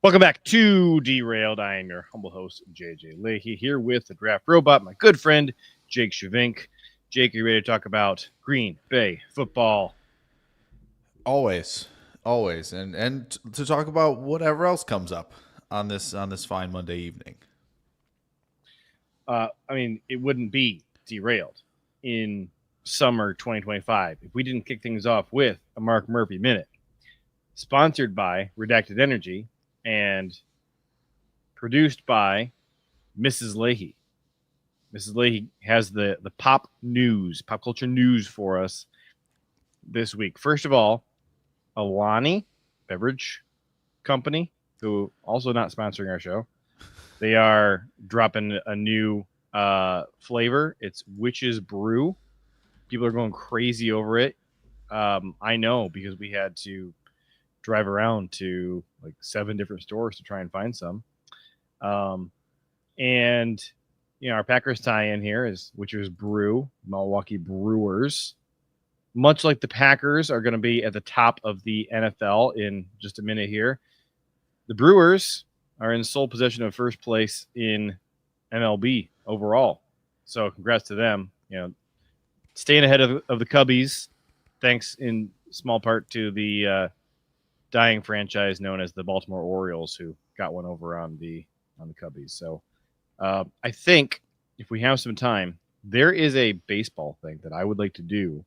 Welcome back to Derailed. I am your humble host, JJ Lahey, here with the draft robot, my good friend, Jake Schyvinck. Jake, are you ready to talk about Green Bay football? Always. And to talk about whatever else comes up on this fine Monday evening. It wouldn't be Derailed in summer 2025 if we didn't kick things off with a Mark Murphy Minute, sponsored by Redacted Energy and produced by Mrs. Lahey. Mrs. Lahey has the pop culture news for us this week. First of all, Alani Beverage Company, who also not sponsoring our show, they are dropping a new flavor. It's Witch's Brew. People are going crazy over it. I know, because we had to drive around to like 7 different stores to try and find some. And our Packers tie-in here is Witch's Brew, Milwaukee Brewers. Much like the Packers are going to be at the top of the NFL in just a minute here, the Brewers are in sole possession of first place in MLB overall. So congrats to them. Staying ahead of the Cubbies, thanks in small part to the dying franchise known as the Baltimore Orioles, who got one over on the Cubbies. So I think if we have some time, there is a baseball thing that I would like to do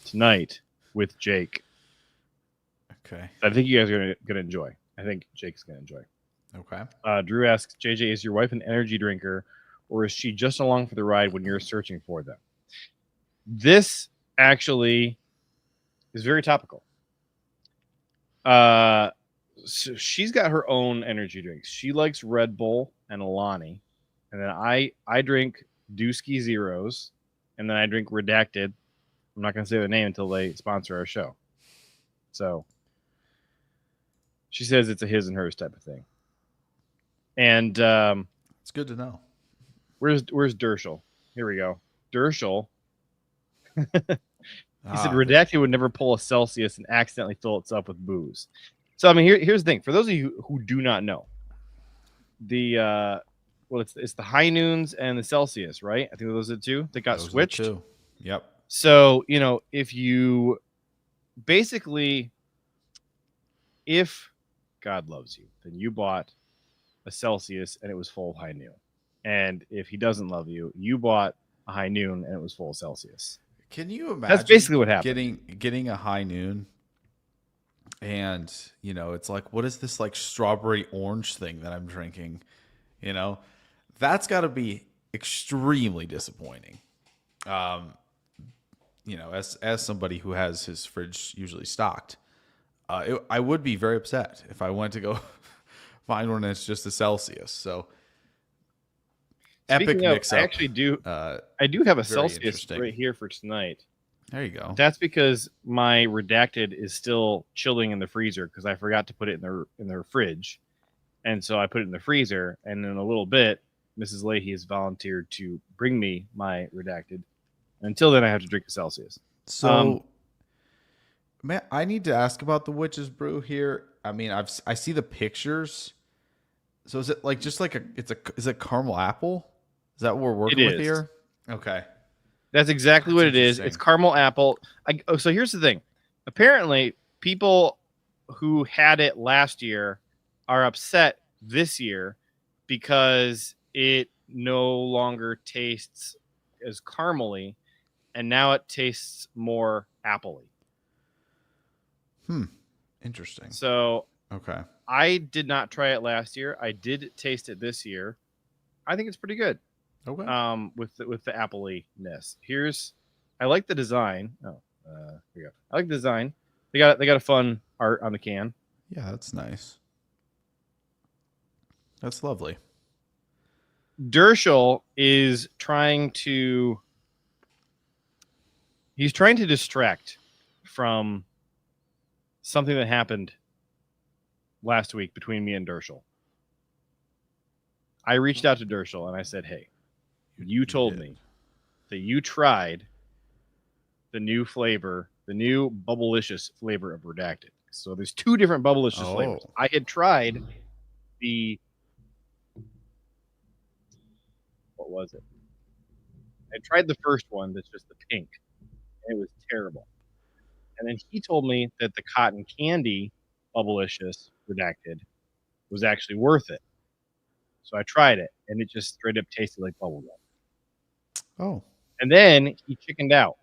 tonight with Jake. Okay. I think you guys are going to enjoy. I think Jake's going to enjoy. Okay. Drew asks, JJ, is your wife an energy drinker, or is she just along for the ride when you're searching for them? This actually is very topical. So she's got her own energy drinks. She likes Red Bull and Alani, and then I drink Dusky Zeros, and then I drink Redacted. I'm not going to say the name until they sponsor our show. So she says it's a his and hers type of thing. And it's good to know. Where's Dershel? Here we go. Dershel. He said Redacted would never pull a Celsius and accidentally fill itself with booze. So here's the thing. For those of you who do not know, it's the High Noons and the Celsius, right? I think those are the two that got switched. Yep. So if you basically, if God loves you, then you bought a Celsius and it was full of High Noon, and if He doesn't love you, you bought a High Noon and it was full of Celsius. Can you imagine? That's basically what happened. Getting a High Noon, and it's like, what is this like strawberry orange thing that I'm drinking? That's got to be extremely disappointing. As somebody who has his fridge usually stocked, I would be very upset if I went to go find one that's just a Celsius. So epic mix-up. I actually do. I do have a Celsius right here for tonight. There you go. That's because my Redacted is still chilling in the freezer because I forgot to put it in the fridge, and so I put it in the freezer. And in a little bit, Mrs. Lahey has volunteered to bring me my Redacted. Until then, I have to drink a Celsius. So, man, I need to ask about the Witch's Brew here. I see the pictures. So is it like is it caramel apple? Is that what we're working with here? Okay. That's exactly what it is. It's caramel apple. So here's the thing. Apparently, people who had it last year are upset this year because it no longer tastes as caramely, and now it tastes more appley. Interesting. So okay. I did not try it last year. I did taste it this year. I think it's pretty good. Okay. With the appley-ness. I like the design. Oh, here we go. I like the design. They got a fun art on the can. Yeah, that's nice. That's lovely. Dershel is trying to distract from something that happened last week between me and Dershel. I reached out to Dershel and I said, hey, you told me that you tried the new flavor, the new Bubblicious flavor of Redacted. So there's 2 different Bubblicious flavors. I had tried the, what was it? I tried the first one that's just the pink, and it was terrible. And then he told me that the cotton candy Bubblicious redacted was actually worth it. So I tried it, and it just straight up tasted like bubblegum. Oh. And then he chickened out,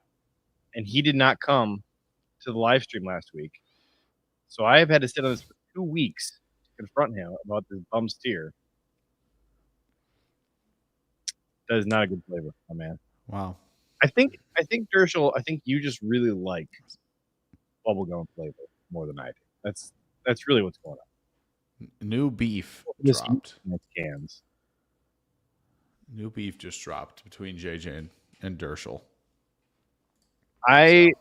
and he did not come to the live stream last week. So I have had to sit on this for 2 weeks to confront him about this bum steer. That is not a good flavor, my man. Wow. I think Dershel, I think you just really like bubblegum flavor more than I do. That's really what's going on. New beef dropped. Cans. New beef just dropped between JJ and Dershel. I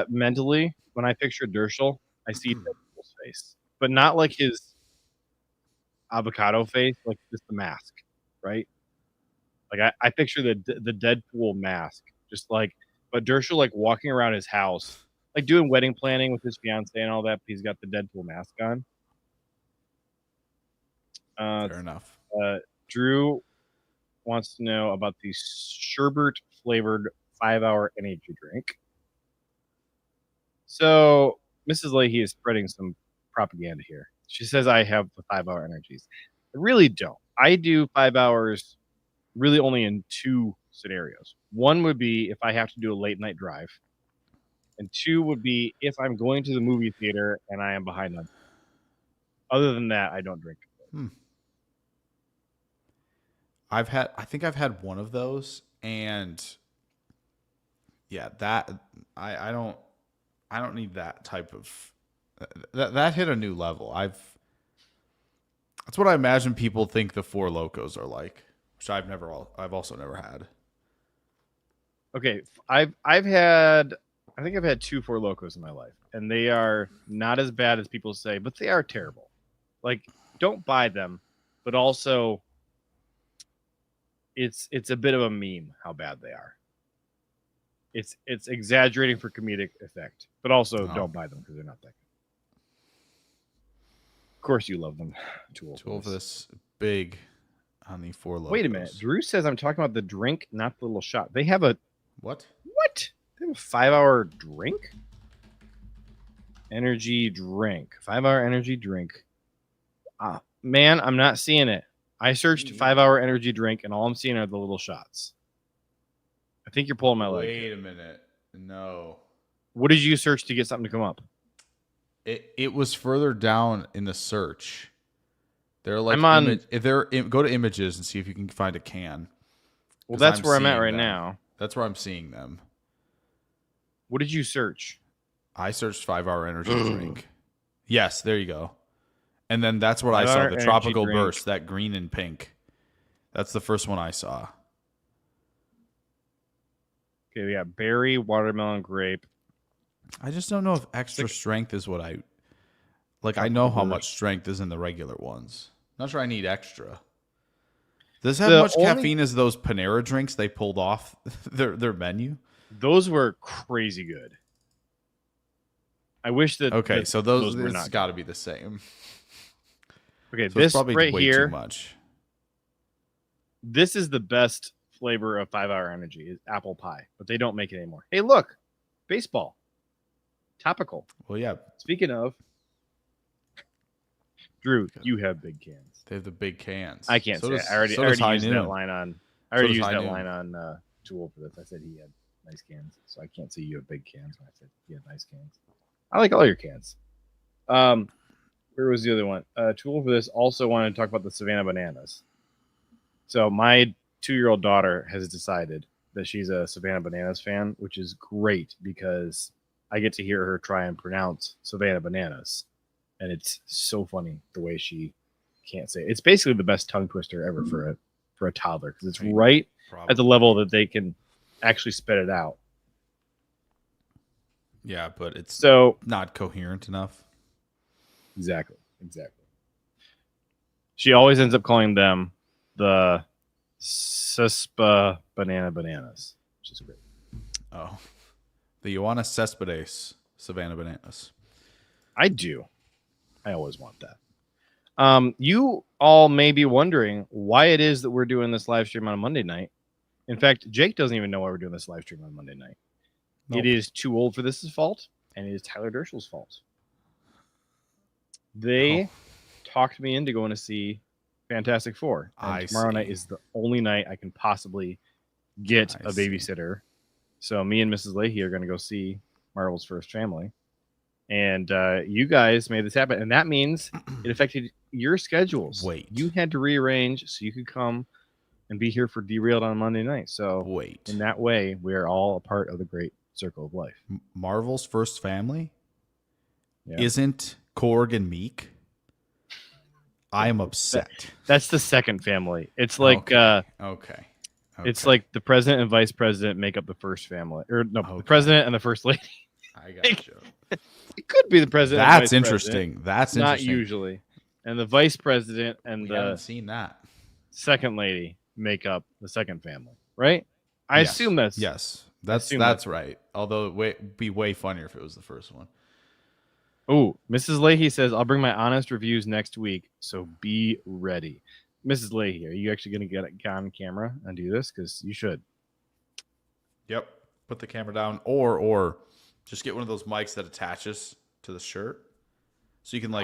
mentally, when I picture Dershel, I see Deadpool's face, but not like his avocado face, like just the mask, right? Like I picture the Deadpool mask, just like, but Dershel like walking around his house, like doing wedding planning with his fiance and all that. But he's got the Deadpool mask on. Fair enough. Drew wants to know about the sherbet flavored 5-hour energy drink. So Mrs. Lahey is spreading some propaganda here. She says I have the 5-hour energies. I really don't. I do 5 hours really only in 2 scenarios. One would be if I have to do a late night drive. And 2 would be if I'm going to the movie theater and I am behind on. Other than that, I don't drink. I think I've had one of those, and yeah, that I don't need that type of that hit a new level. That's what I imagine people think the Four Locos are like, which I've also never had. Okay, I think I've had 2 Four Locos in my life, and they are not as bad as people say, but they are terrible. Like, don't buy them, but also it's a bit of a meme how bad they are. It's exaggerating for comedic effect, but also don't buy them because they're not that good. Of course, you love them. Tool for this big on the Four Locos. Wait a minute. Drew says I'm talking about the drink, not the little shot. They have a what? They have a 5-hour drink? Energy drink. 5-hour energy drink. Man, I'm not seeing it. I searched 5-hour energy drink, and all I'm seeing are the little shots. I think you're pulling my leg. Wait a minute. No. What did you search to get something to come up? It was further down in the search. They're like, go to images and see if you can find a can. Well, that's where I'm at right now. That's where I'm seeing them. What did you search? I searched 5-hour energy drink. Yes, there you go. And then that's what I saw. The tropical burst, that green and pink. That's the first one I saw. Okay, we got berry, watermelon, grape. I just don't know if extra strength is what I like. I know how much strength is in the regular ones. Not sure I need extra. Does it have much caffeine as those Panera drinks they pulled off their menu? Those were crazy good. I wish that. Okay, so those were not got to be the same. Okay, so this probably right way here. Too much. This is the best flavor of 5-hour energy is apple pie, but they don't make it anymore. Hey, look, baseball. Topical. Well, yeah. Speaking of, Drew, you have big cans. They have the big cans. I can't say it. I already used that line on. I already used that line on Tool for this. I said he had nice cans, so I can't say you have big cans. When I said he had nice cans. I like all your cans. Where was the other one? Tool for this also wanted to talk about the Savannah Bananas. So my 2-year-old daughter has decided that she's a Savannah Bananas fan, which is great because I get to hear her try and pronounce Savannah Bananas. And it's so funny the way she can't say it. It's basically the best tongue twister ever for a toddler because it's right at the level that they can actually spit it out. Yeah, but it's so not coherent enough. Exactly. She always ends up calling them the Cespa Bananas, which is great. Oh, the Ioana Cespedes Savannah Bananas. I do. I always want that. You all may be wondering why it is that we're doing this live stream on a Monday night. In fact, Jake doesn't even know why we're doing this live stream on Monday night. Nope. It is Too Old for This's fault, and it is Tyler Derschel's fault. They talked me into going to see Fantastic Four. And tomorrow night is the only night I can possibly get a babysitter. So me and Mrs. Lahey are going to go see Marvel's First Family. And you guys made this happen. And that means it affected your schedules. Wait. You had to rearrange so you could come and be here for Derailed on Monday night. So wait. In that way, we are all a part of the great circle of life. Marvel's First Family isn't Korg and Meek. I am upset. That's the second family. It's like okay. It's like the president and vice president make up the first family, or no, the president and the first lady. I got you. It could be the president. That's and vice interesting. President. That's not interesting. usually, and the vice president and we the haven't seen that second lady make up the second family, right? I assume that's that's right. Although it'd be way funnier if it was the first one. Oh, Mrs. Lahey says, I'll bring my honest reviews next week, so be ready. Mrs. Lahey, are you actually going to get on camera and do this? Because you should. Yep. Put the camera down or just get one of those mics that attaches to the shirt so you can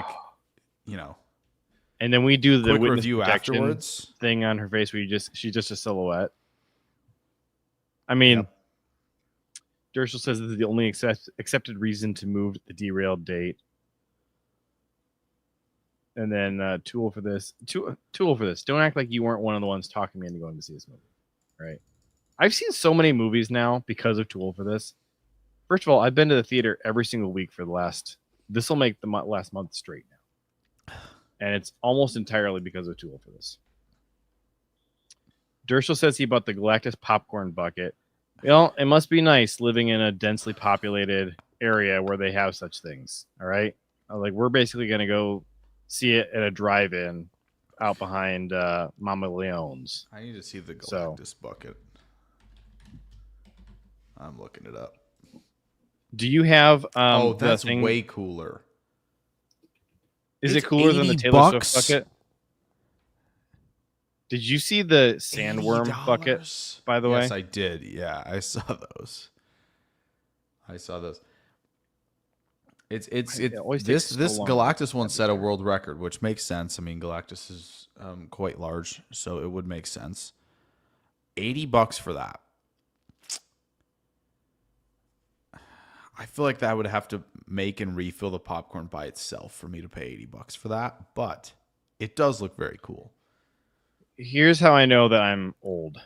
And then we do the quick witness review protection afterwards thing on her face where she's just a silhouette. I mean, Derschel says this is the only accepted reason to move the derailed date. And then Tool for this. Tool for this. Don't act like you weren't one of the ones talking me into going to see this movie. Right? I've seen so many movies now because of Tool for this. First of all, I've been to the theater every single week for the last... This will make the last month straight now. And it's almost entirely because of Tool for this. Derschel says he bought the Galactus popcorn bucket. Well, it must be nice living in a densely populated area where they have such things. All right? Like, we're basically going to go see it at a drive-in out behind Mama Leone's. I need to see the Galactus bucket. I'm looking it up. Do you have that's way cooler. Is it cooler than the Taylor Swift bucket? Did you see the sandworm bucket, by the way? Yes, I did. Yeah, I saw those. This Galactus one set a world record, which makes sense. I mean, Galactus is quite large, so it would make sense. $80 for that. I feel like that would have to make and refill the popcorn by itself for me to pay $80 for that, but it does look very cool. Here's how I know that I'm old.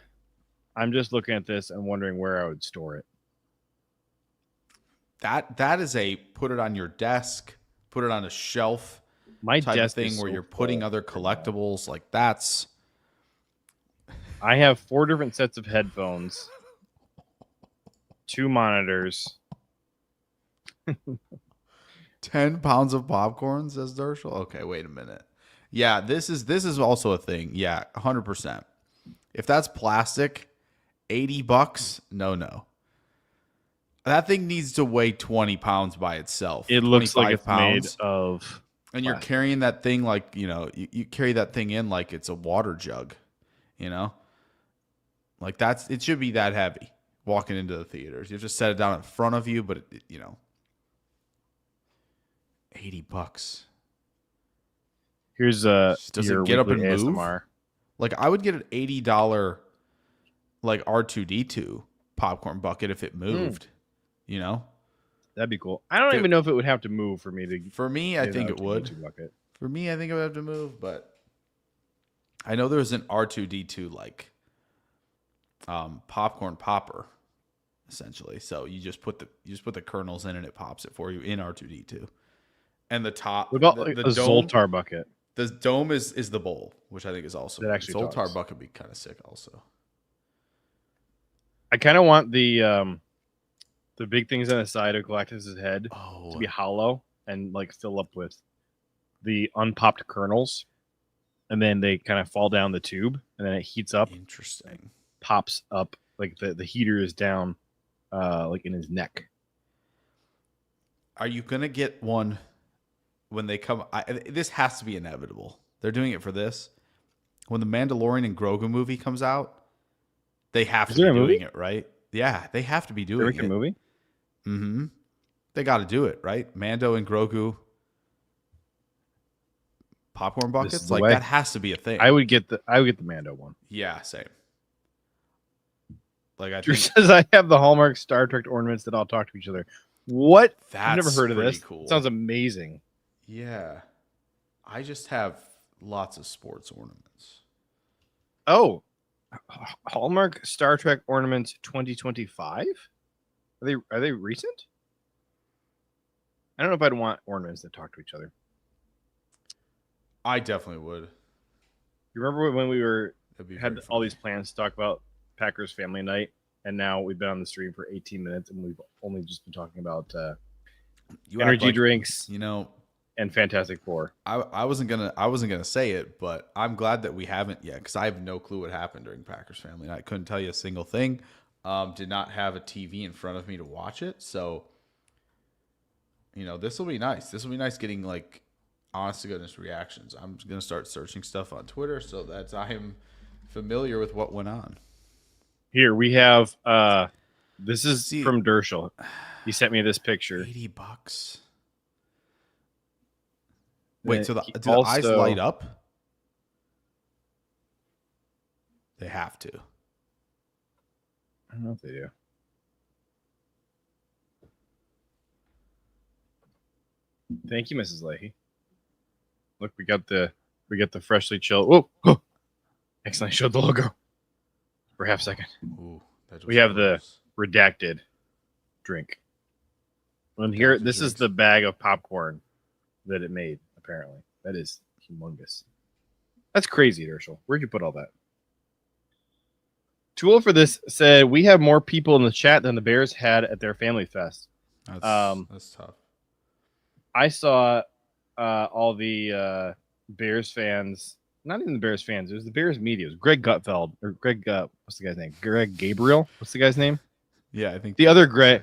I'm just looking at this and wondering where I would store it. That is a put it on your desk, put it on a shelf My type desk of thing where you're putting other collectibles. Like that's. I have 4 different sets of headphones, 2 monitors. 10 pounds of popcorn, says Derschel. Okay, wait a minute. Yeah, this is also a thing. Yeah, 100%. If that's plastic, $80, no. That thing needs to weigh 20 pounds by itself. It looks like it's made pounds. of And you're carrying that thing like, you carry that thing in like it's a water jug, Like it should be that heavy walking into the theaters. You have to set it down in front of you, but $80. Here's does it get up and ASMR. move? Like I would get an $80 like R2D2 popcorn bucket if it moved. That'd be cool. I don't even know if it would have to move for me to. For me, I think it would. For me, I think it would have to move, but I know there's an R2D2 like popcorn popper, essentially. So you just put the kernels in and it pops it for you in R2D2. And the top, what about the a dome, Zoltar bucket? The dome is the bowl, which I think is also that actually Zoltar bucket would be kind of sick. Also, I kind of want the big things on the side of Galactus's head to be hollow and like fill up with the unpopped kernels, and then they kind of fall down the tube, and then it heats up. Interesting. Pops up like the heater is down, like in his neck. Are you gonna get one when they come, this has to be inevitable. They're doing it for this. When the Mandalorian and Grogu movie comes out, they have to be doing it, right? Yeah, they have to be doing it. A movie? Mm-hmm. They got to do it, right? Mando and Grogu popcorn buckets, like that has to be a thing. I would get the Mando one. Yeah, same. Like Drew says I have the Hallmark Star Trek ornaments that all talk to each other. What? I've never heard of this. Cool. Sounds amazing. Yeah. I just have lots of sports ornaments. Oh. Hallmark Star Trek ornaments 2025? Are they recent? I don't know if I'd want ornaments that talk to each other. I definitely would. You remember when we had all these plans to talk about Packers family night, and now we've been on the stream for 18 minutes, and we've only just been talking about energy drinks, and Fantastic Four. I wasn't gonna say it, but I'm glad that we haven't yet, because I have no clue what happened during Packers family night. I couldn't tell you a single thing. Did not have a TV in front of me to watch it, so this will be nice. This will be nice getting like honest to goodness reactions. I'm gonna start searching stuff on Twitter so that I am familiar with what went on. Here we have this is from Dershel. He sent me this picture. $80. Wait, so do the eyes light up? They have to. I don't know if they do. Thank you, Mrs. Lahey. Look, we got the freshly chilled. Oh, excellent! I showed the logo for half a second. Ooh, we have the redacted drink. And here, this is the bag of popcorn that it made. Apparently, that is humongous. That's crazy, Dershel. Where'd you put all that? Tool for this said we have more people in the chat than the Bears had at their family fest. That's tough. I saw all the Bears fans, not even the Bears fans. It was the Bears media. It was Greg Gutfeld or Greg. What's the guy's name? Greg Gabriel. What's the guy's name? Yeah, I think the other Greg.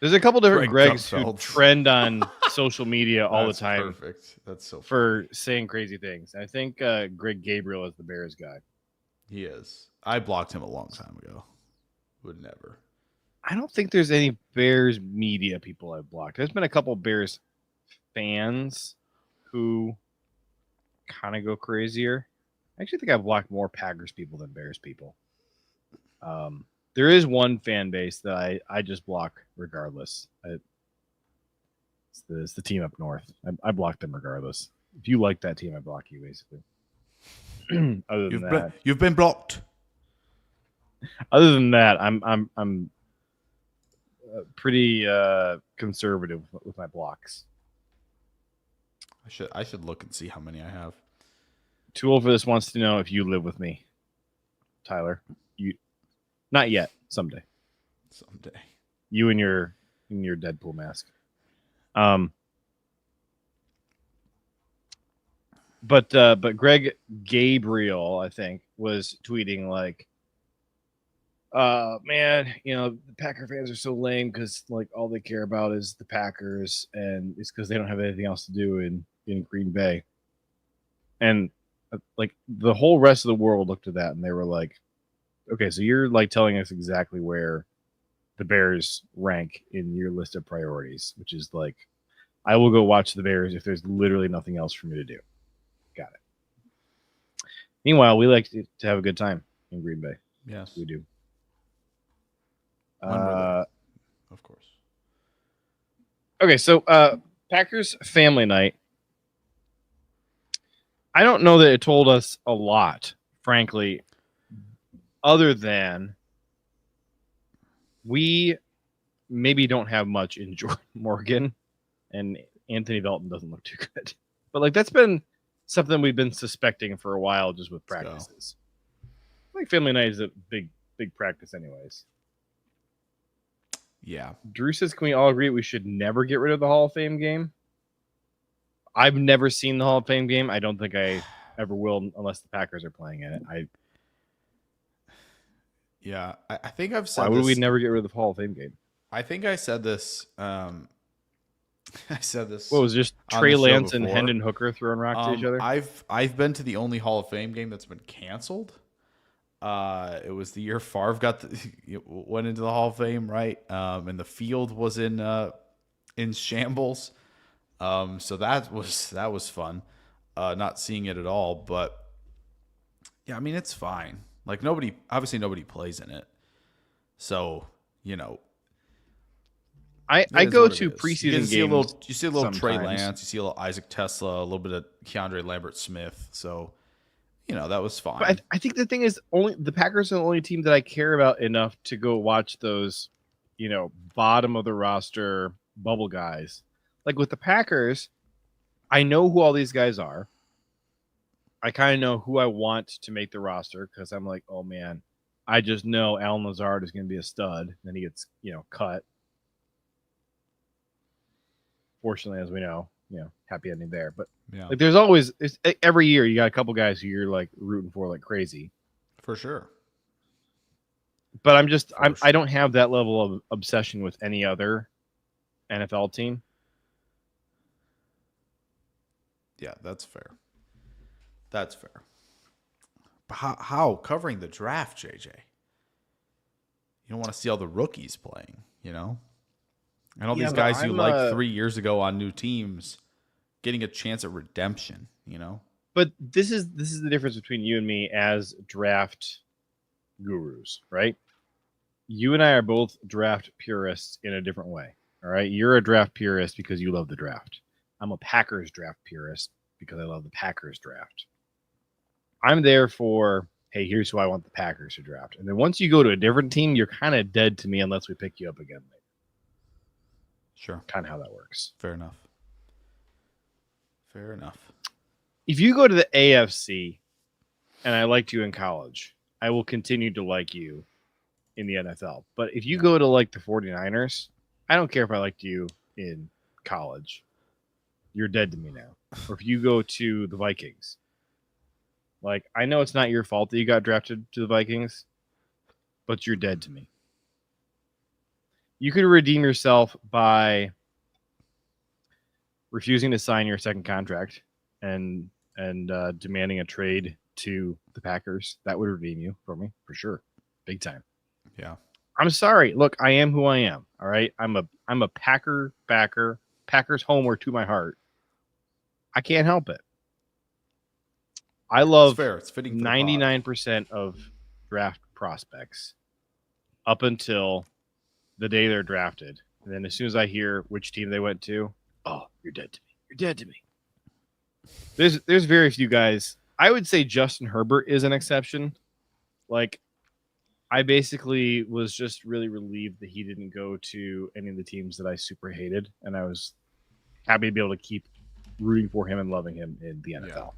There's a couple different Gregs who trend on social media all the time. Perfect. That's so for saying crazy things. I think Greg Gabriel is the Bears guy. He is. I blocked him a long time ago. Would never. I don't think there's any Bears media people I've blocked. There's been a couple Bears fans who kind of go crazier. I actually think I've blocked more Packers people than Bears people. There is one fan base that I just block regardless. It's the team up north. I block them regardless. If you like that team, I block you basically. Other than that, you've been blocked. Other than that, I'm pretty conservative with my blocks. I should look and see how many I have. Tool for this wants to know if you live with me, Tyler. You, not yet. Someday. Someday. You in your Deadpool mask. But Greg Gabriel, I think, was tweeting like, man, the Packer fans are so lame because like all they care about is the Packers, and it's because they don't have anything else to do in Green Bay. And like the whole rest of the world looked at that and they were like, okay, so you're like telling us exactly where the Bears rank in your list of priorities, which is like, I will go watch the Bears if there's literally nothing else for me to do. Got it. Meanwhile, we like to have a good time in Green Bay. Yes, we do. Of course. Okay, so Packers family night. I don't know that it told us a lot, frankly, other than we maybe don't have much in Jordan Morgan, and Anthony Velton doesn't look too good. But like that's been something we've been suspecting for a while just with practices. I think family night is a big practice anyways. Yeah. Drew says, can we all agree we should never get rid of the Hall of Fame game? I've never seen the Hall of Fame game. I don't think I ever will unless the Packers are playing in it. I think I've said why would we never get rid of the Hall of Fame game? I think I said this I said this. What was it, just on Trey the show Lance and before. Hendon Hooker throwing rocks to each other? I've been to the only Hall of Fame game that's been canceled. It was the year Favre went into the Hall of Fame, right? And the field was in shambles. So that was fun. Not seeing it at all, but yeah, I mean it's fine. Like obviously nobody plays in it, so I go to preseason games. You see a little Trey sometimes. Lance, you see a little Isaac Tesla, a little bit of Keandre Lambert-Smith. So that was fine. But I think the thing is, only the Packers are the only team that I care about enough to go watch those, bottom of the roster bubble guys. Like with the Packers, I know who all these guys are. I kind of know who I want to make the roster because I'm like, oh man, I just know Allen Lazard is going to be a stud. Then he gets, cut. Fortunately, as we know, happy ending there. But yeah, like, there's always every year you got a couple guys who you're like rooting for like crazy. For sure. But I don't have that level of obsession with any other NFL team. Yeah, that's fair. That's fair. But how covering the draft, JJ? You don't want to see all the rookies playing, And all these guys you liked 3 years ago on new teams getting a chance at redemption, But this is the difference between you and me as draft gurus, right? You and I are both draft purists in a different way. All right. You're a draft purist because you love the draft. I'm a Packers draft purist because I love the Packers draft. I'm there for, hey, here's who I want the Packers to draft. And then once you go to a different team, you're kind of dead to me unless we pick you up again later. Sure. Kind of how that works. Fair enough. If you go to the AFC and I liked you in college, I will continue to like you in the NFL. But if you go to like the 49ers, I don't care if I liked you in college. You're dead to me now. Or if you go to the Vikings, like, I know it's not your fault that you got drafted to the Vikings, but you're dead to me. You could redeem yourself by refusing to sign your second contract and demanding a trade to the Packers. That would redeem you for me, for sure. Big time. Yeah. I'm sorry. Look, I am who I am. All right. I'm a Packer backer. Packers homer to my heart. I can't help it. I love 99% of draft prospects up until the day they're drafted. And then as soon as I hear which team they went to, oh, you're dead to me. You're dead to me. There's very few guys. I would say Justin Herbert is an exception. Like, I basically was just really relieved that he didn't go to any of the teams that I super hated. And I was happy to be able to keep rooting for him and loving him in the NFL. Yeah.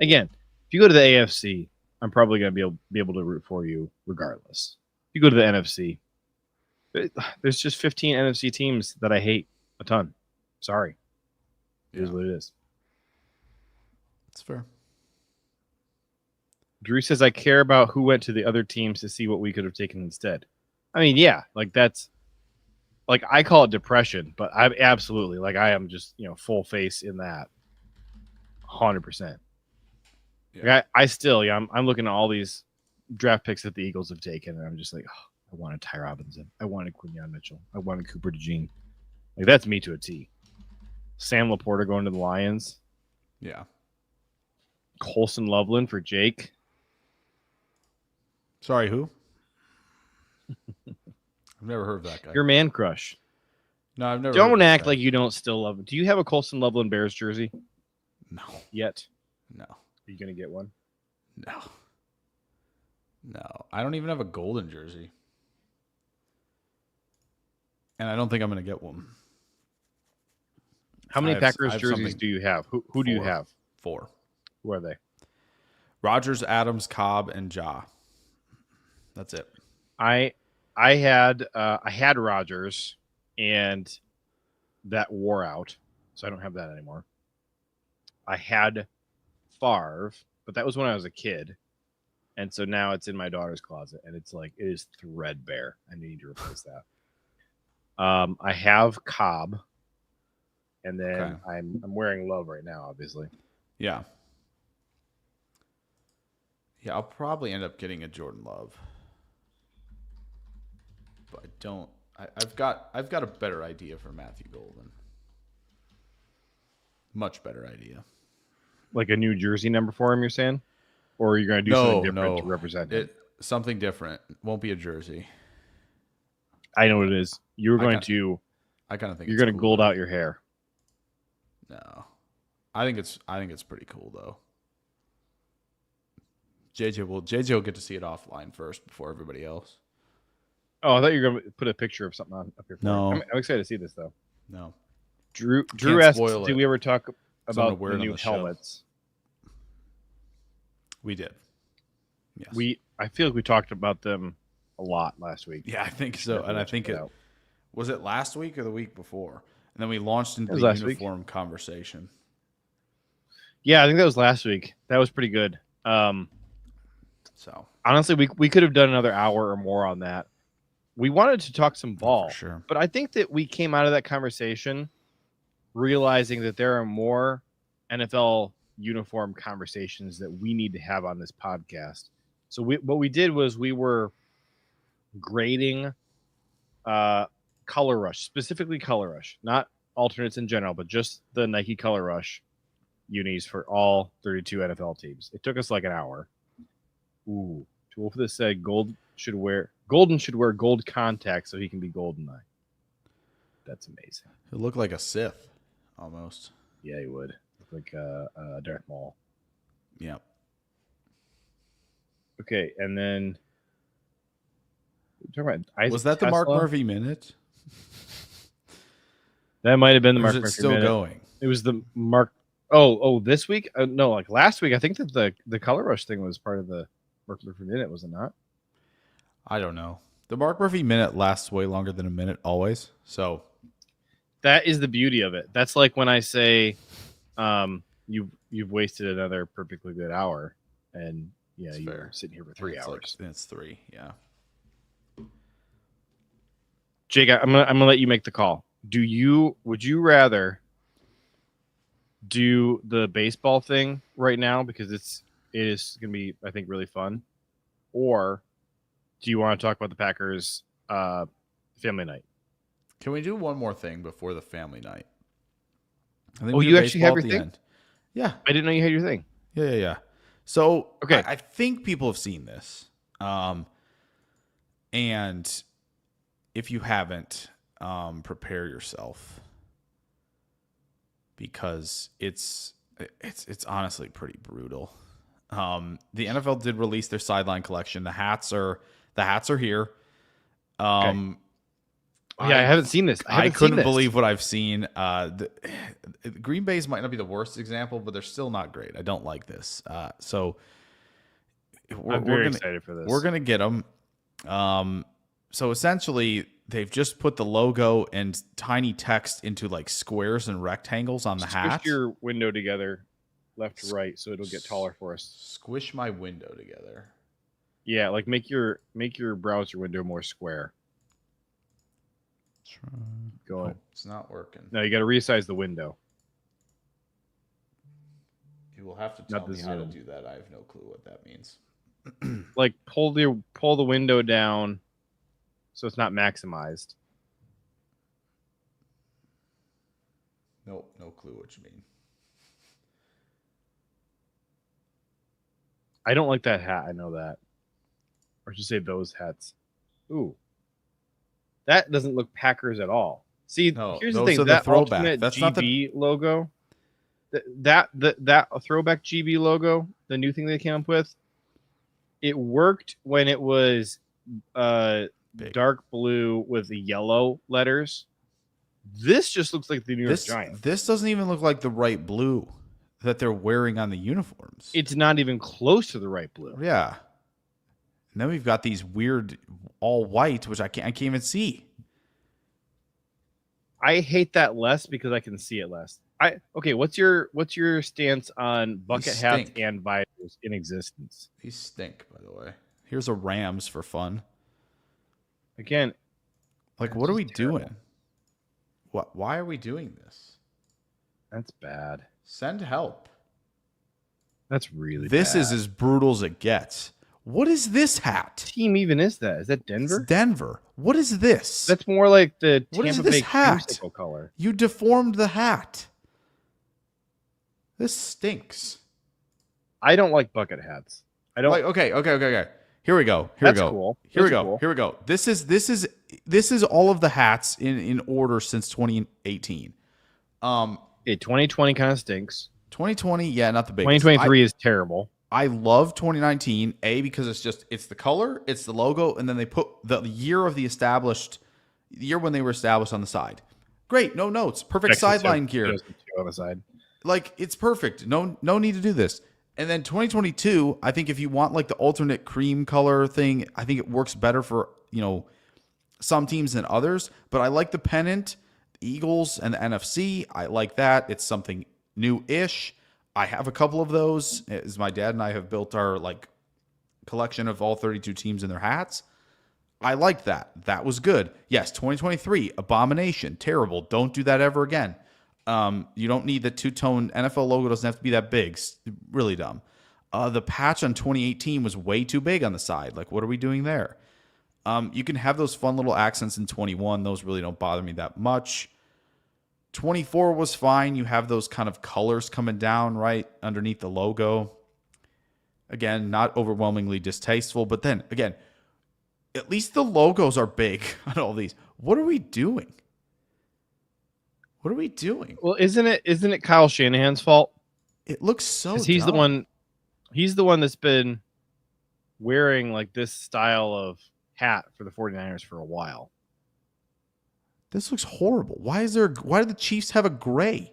Again, if you go to the AFC, I'm probably going to be able to root for you regardless. If you go to the NFC, there's just 15 NFC teams that I hate a ton. Sorry. It is what it is. It's fair. Drew says, I care about who went to the other teams to see what we could have taken instead. I mean, yeah, like that's like I call it depression, but I'm absolutely like I am just, full face in that 100%. Yeah. Like I still, I'm looking at all these draft picks that the Eagles have taken, and I'm just like, oh, I wanted Ty Robinson. I wanted Quinyon Mitchell. I wanted Cooper DeJean. Like, that's me to a T. Sam Laporta going to the Lions. Yeah. Colson Loveland for Jake. Sorry, who? I've never heard of that guy. Your man crush. No, I've never. Don't act like you don't still love him. Do you have a Colson Loveland Bears jersey? No. Yet? No. Are you going to get one? No. No. I don't even have a golden jersey. And I don't think I'm going to get one. How many Packers jerseys do you have? Who do you have? 4. Who are they? Rodgers, Adams, Cobb, and Ja. That's it. I had Rodgers, and that wore out, so I don't have that anymore. I had Favre, but that was when I was a kid, and so now it's in my daughter's closet, and it's like it is threadbare. I need to replace that. I have Cobb, And then I'm wearing Love right now, obviously. Yeah. Yeah, I'll probably end up getting a Jordan Love. But I don't. I've got a better idea for Matthew Golden. Much better idea. Like a new jersey number for him, you're saying? Or are you going to do something different to represent him? Something different. Won't be a jersey. I know what it is. You're going to gold out your hair. No. I think it's pretty cool though. JJ will get to see it offline first before everybody else. Oh, I thought you were going to put a picture of something up here. No. I'm excited to see this though. No. Drew asked, did we ever talk about the new helmets? We did. Yes. I feel like we talked about them a lot last week. Yeah, I think so. And I think was it last week or the week before? And then we launched into the uniform conversation. Yeah, I think that was last week. That was pretty good. So honestly, we could have done another hour or more on that. We wanted to talk some ball, sure. But I think that we came out of that conversation realizing that there are more NFL uniform conversations that we need to have on this podcast. So what we did was we were grading Color Rush, specifically Color Rush, not alternates in general, but just the Nike Color Rush unis for all 32 NFL teams. It took us like an hour. Ooh, Wolf this said Golden should wear gold contacts so he can be Goldeneye. That's amazing. He'll look like a Sith almost. Yeah, he would. Look like Darth Maul. Yeah. Okay, and then was that the Mark Murphy minute? That might have been the Mark Murphy still minute. Going? It was the Mark. Oh, this week? No, like last week. I think that the Color Rush thing was part of the Mark Murphy minute, was it not? I don't know. The Mark Murphy minute lasts way longer than a minute always. So that is the beauty of it. That's like when I say, you've wasted another perfectly good hour, and you're sitting here for 3 hours. It's 3, yeah. Jake, I'm gonna let you make the call. Would you rather do the baseball thing right now because it is gonna be, I think, really fun, or do you want to talk about the Packers family night? Can we do one more thing before the family night? You actually have your thing? End. Yeah. I didn't know you had your thing. Yeah. So okay. I think people have seen this. And if you haven't, prepare yourself. Because it's honestly pretty brutal. The NFL did release their sideline collection. The hats are here. Okay. I haven't seen this. I couldn't believe what I've seen. Green Bay's might not be the worst example, but they're still not great. I don't like this. So I'm very excited for this. We're gonna get them. So essentially, they've just put the logo and tiny text into like squares and rectangles on the hat. Squish your window together, left to right, so it'll get taller for us. Squish my window together. Yeah, like make your browser window more square. Go on. It's not working. No, you got to resize the window. You will have to tell me how to do that. I have no clue what that means. Like pull the window down so it's not maximized. Nope, no clue what you mean. I don't like that hat. I know that. Or should say those hats. Ooh. That doesn't look Packers at all. See, here's the thing. That alternate GB logo, that throwback GB logo, the new thing they came up with, it worked when it was dark blue with the yellow letters. This just looks like the New York Giants. This doesn't even look like the right blue that they're wearing on the uniforms. It's not even close to the right blue. Yeah. And then we've got these weird all white, which I can't even see. I hate that less because I can see it less. What's your stance on bucket hats and visors in existence? These stink, by the way. Here's a Rams for fun. Again, like what are we doing? Why are we doing this? That's bad. Send help. That's really This bad. is as brutal as it gets. What is this hat? Team even is that? Is that It's Denver? Denver. What is this? That's more like the What is Tampa this Bay hat? creamsicle color. You deformed the hat. This stinks. I don't like bucket hats. I don't. Like, okay. Here we go. That's cool. Here we Those are go. cool. Here we go. This is all of the hats in order since 2018. 2020 kind of stinks. 2020, yeah, not the biggest. 2023 is terrible. I love 2019, because it's the color, it's the logo, and then they put the year when they were established on the side. Great, no notes, perfect sideline gear. On the side. Like, it's perfect. No need to do this. And then 2022, I think if you want like the alternate cream color thing, I think it works better for, some teams than others. But I like the pennant, the Eagles, and the NFC. I like that. It's something new-ish. I have a couple of those, as my dad and I have built our like collection of all 32 teams in their hats. I liked that. That was good. Yes, 2023, abomination, terrible. Don't do that ever again. You don't need the two-tone. NFL logo doesn't have to be that big. Really dumb. The patch on 2018 was way too big on the side. Like, what are we doing there? You can have those fun little accents in 21. Those really don't bother me that much. 24 was fine. You have those kind of colors coming down right underneath the logo. Again, not overwhelmingly distasteful. But then, again, at least the logos are big on all these. What are we doing? What are we doing? Well, isn't it Kyle Shanahan's fault? It looks so dumb. He's the one that's been wearing like this style of hat for the 49ers for a while. This looks horrible. Why do the Chiefs have a gray?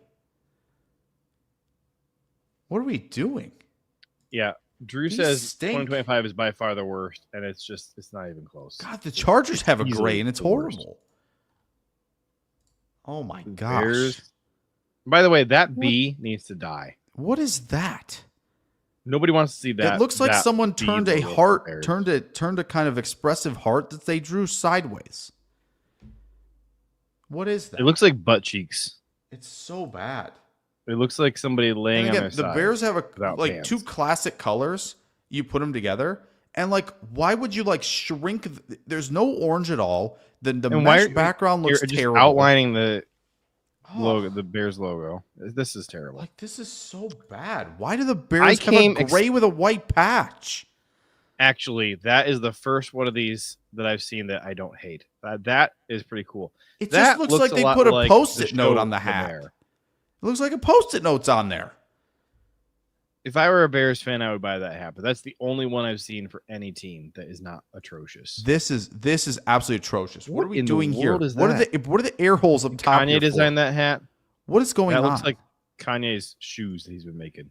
What are we doing? Yeah. Drew These says stink. 2025 is by far the worst, and it's not even close. God, the Chargers have a gray, and it's the worst. horrible. Oh my The gosh. Bears. By the way, that B needs to die. What is that? Nobody wants to see that. It looks like someone B turned a logo heart, Bears. turned a kind of expressive heart that they drew sideways. What is that? It looks like butt cheeks. It's so bad. It looks like somebody laying And on again, their the side. Bears have without pants. two classic colors. You put them together, and like, why would you like shrink? There's no orange at all. The mesh background looks just terrible. outlining the logo, the Bears logo. This is terrible. Like, this is so bad. Why do the Bears have a gray with a white patch? Actually, that is the first one of these that I've seen that I don't hate. That is pretty cool. It that just looks like they lot put a like Post-it the note show on the hat. Lemaire. It looks like a Post-it note's on there. If I were a Bears fan, I would buy that hat. But that's the only one I've seen for any team that is not atrocious. This is absolutely atrocious. What are we in the doing here? world is What are the air holes up top? Kanye designed that hat. What is going on? That looks like Kanye's shoes that he's been making.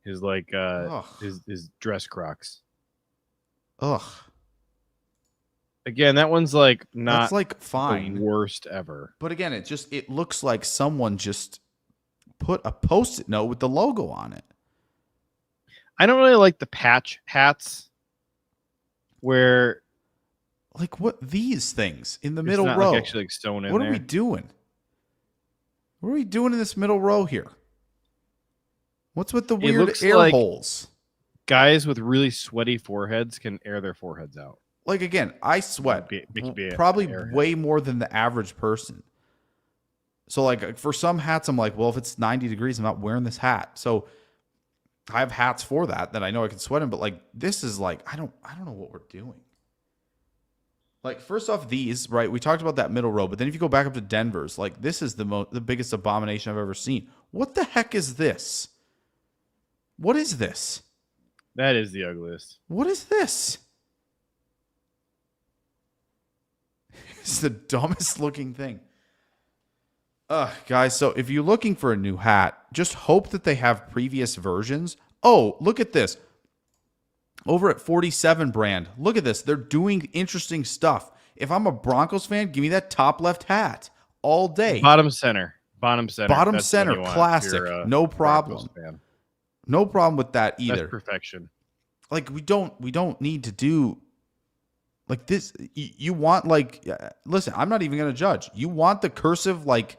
His like his dress Crocs. Ugh. Again, that one's like not That's like fine. the worst ever. But again, it looks like someone just put a Post-it note with the logo on it. I don't really like the patch hats where like what these things in the it's middle not row. like actually like stone in What there. are we doing? What are we doing in this middle row here? What's with the weird looks air like holes? Guys with really sweaty foreheads can air their foreheads out. Like, again, I sweat Be probably airhead. way more than the average person. So, like, for some hats, I'm like, well, if it's 90 degrees, I'm not wearing this hat. So I have hats for that I know I can sweat in. But like, this is like, I don't know what we're doing. Like, first off, these, right? We talked about that middle row, but then if you go back up to Denver's, like, this is the biggest abomination I've ever seen. What the heck is this? What is this? That is the ugliest. What is this? It's the dumbest looking thing. Guys, so if you're looking for a new hat, just hope that they have previous versions. Oh, look at this. Over at 47 brand, look at this. They're doing interesting stuff. If I'm a Broncos fan, give me that top left hat all day. Bottom center. That's center, what you want classic. if you're a No problem. Broncos fan. No problem with that either. That's perfection. Like, we don't need to do like this. You want, like, listen, I'm not even going to judge. You want the cursive, like,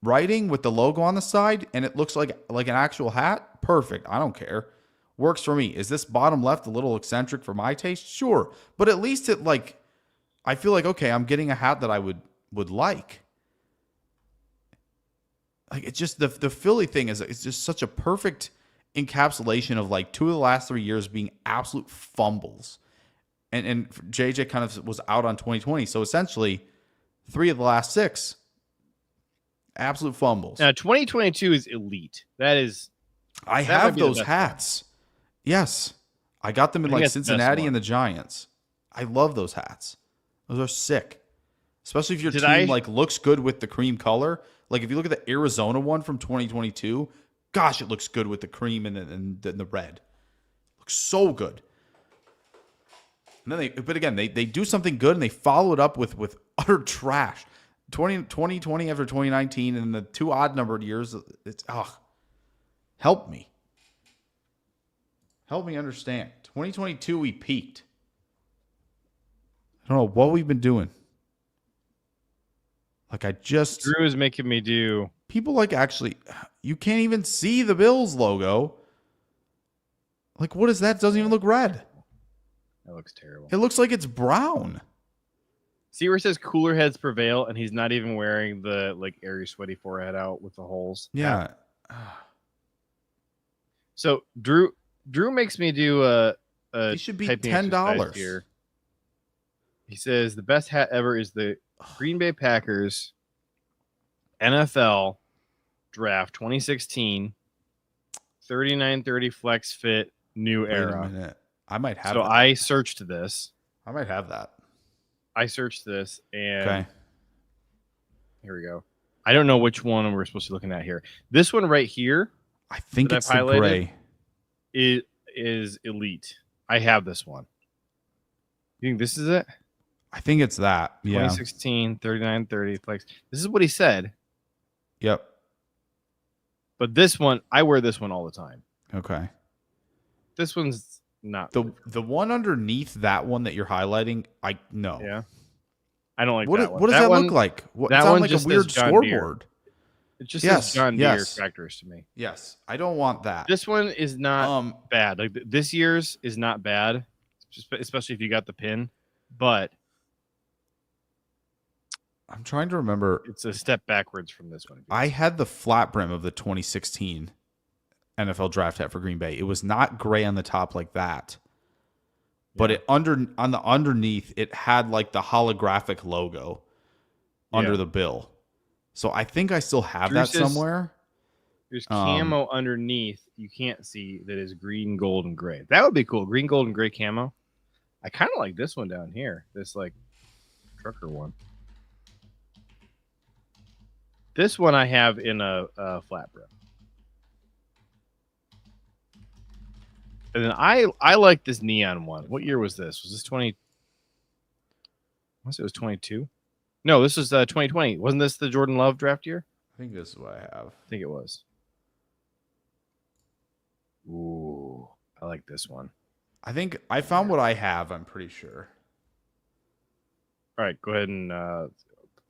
writing with the logo on the side and it looks like an actual hat, perfect. I don't care. Works for me. Is this bottom left a little eccentric for my taste? Sure. But at least it like, I feel like, okay, I'm getting a hat that I would like. Like it's just the Philly thing is it's just such a perfect encapsulation of like 2 of the last 3 years being absolute fumbles. And JJ kind of was out on 2020. So essentially 3 of the last 6 absolute fumbles. Now 2022 is elite. I have those hats. One. Yes. I got them in like Cincinnati and the Giants. I love those hats. Those are sick. Especially if your team like looks good with the cream color. Like if you look at the Arizona one from 2022, gosh, it looks good with the cream and the red. Looks so good. And then they do something good and they follow it up with utter trash. 2020 after 2019 and the 2 odd numbered years, it's help me. Help me understand. 2022 we peaked. I don't know what we've been doing. Like Drew is making me do. People like actually, you can't even see the Bills logo. Like what is that? It doesn't even look red. That looks terrible. It looks like it's brown. See where it says cooler heads prevail, and he's not even wearing the like airy, sweaty forehead out with the holes. Yeah. So Drew makes me do a He should be $10 here. He says the best hat ever is the Green Bay Packers NFL draft 2016 3930 flex fit new era. Wait a minute. I might have So that. I searched this. I might have that. I searched this and okay. Here we go. I don't know which one we're supposed to be looking at here. This one right here. I think it's the gray. It is elite. I have this one. You think this is it? I think it's that. 2016 3930 flex. This is what he said. Yep. But this one, I wear this one all the time. Okay. This one's not the one underneath that one that you're highlighting. No. Yeah. I don't like what. That one. What does that look like? That sound one like just a weird scoreboard. It just says John Deere factors to me. Yes, I don't want that. This one is not bad. Like this year's is not bad, especially if you got the pin. But I'm trying to remember. It's a step backwards from this one. I had the flat brim of the 2016 NFL draft hat for Green Bay. It was not gray on the top like that, but it on the underneath it had like the holographic logo under the bill. So I think I still have that somewhere. There's camo underneath. You can't see that is green, gold, and gray. That would be cool. Green, gold, and gray camo. I kind of like this one down here. This like trucker one. This one I have in a flat brim. And then I like this neon one. What year was this? Was this 20? I want to say it was 22. No, this was 2020. Wasn't this the Jordan Love draft year? I think this is what I have. I think it was. Ooh, I like this one. I think I found what I have. I'm pretty sure. All right, go ahead and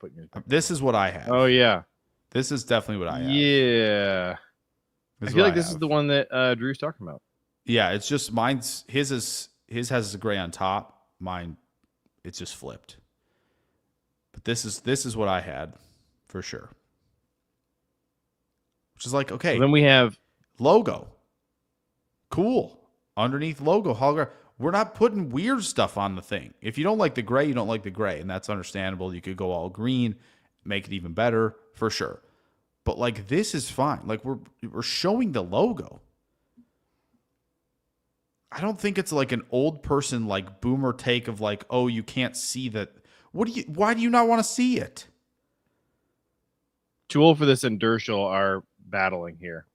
put your. This is what I have. Oh yeah, this is definitely what I have. Yeah, I feel like this is the one that Drew's talking about. Yeah, it's just mine's. His has a gray on top. Mine, it's just flipped. But this is what I had for sure. Which is like, okay. So then we have logo. Cool. Underneath logo, hologram. We're not putting weird stuff on the thing. If you don't like the gray, you don't like the gray, and that's understandable. You could go all green, make it even better, for sure. But like this is fine. Like we're showing the logo. I don't think it's like an old person like boomer take of like, oh, you can't see that. Why do you not want to see it? Tool for this and Dershel are battling here.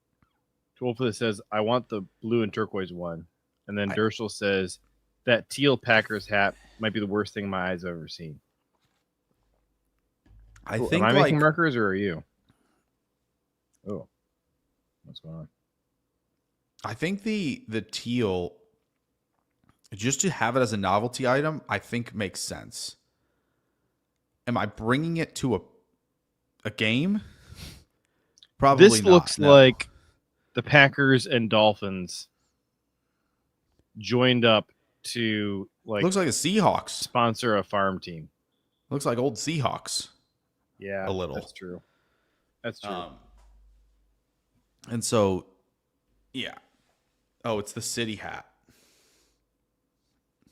Tool for this says, I want the blue and turquoise one. And then Dershel says, that teal Packers hat might be the worst thing my eyes have ever seen. Am I making markers or are you? Oh, what's going on? I think the teal, just to have it as a novelty item, I think makes sense. Am I bringing it to a game? Probably this not. looks No. like the Packers and Dolphins joined up to Looks like the Seahawks. sponsor a farm team. Looks like old Seahawks. Yeah, a little. That's true. That's true. And so, yeah. Oh, it's the city hat.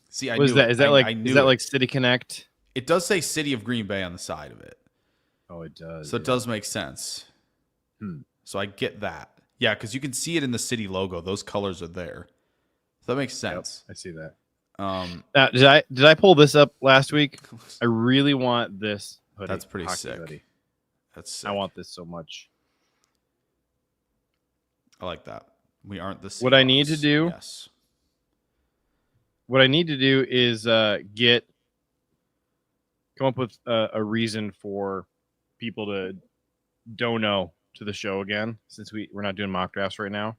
See, I What is knew that? it. Is that I knew is that it. like City Connect? It does say City of Green Bay on the side of it. Oh, it does. So it does make sense. So I get that. Yeah, because you can see it in the city logo. Those colors are there. So that makes sense. Yep, I see that. Um, Did I pull this up last week? I really want this hoodie. That's pretty hockey sick. hoodie. That's sick. I want this so much. I like that. We aren't the Seahawks. What I need to do? Yes. What I need to do is come up with a reason for people to dono to the show again, since we're not doing mock drafts right now.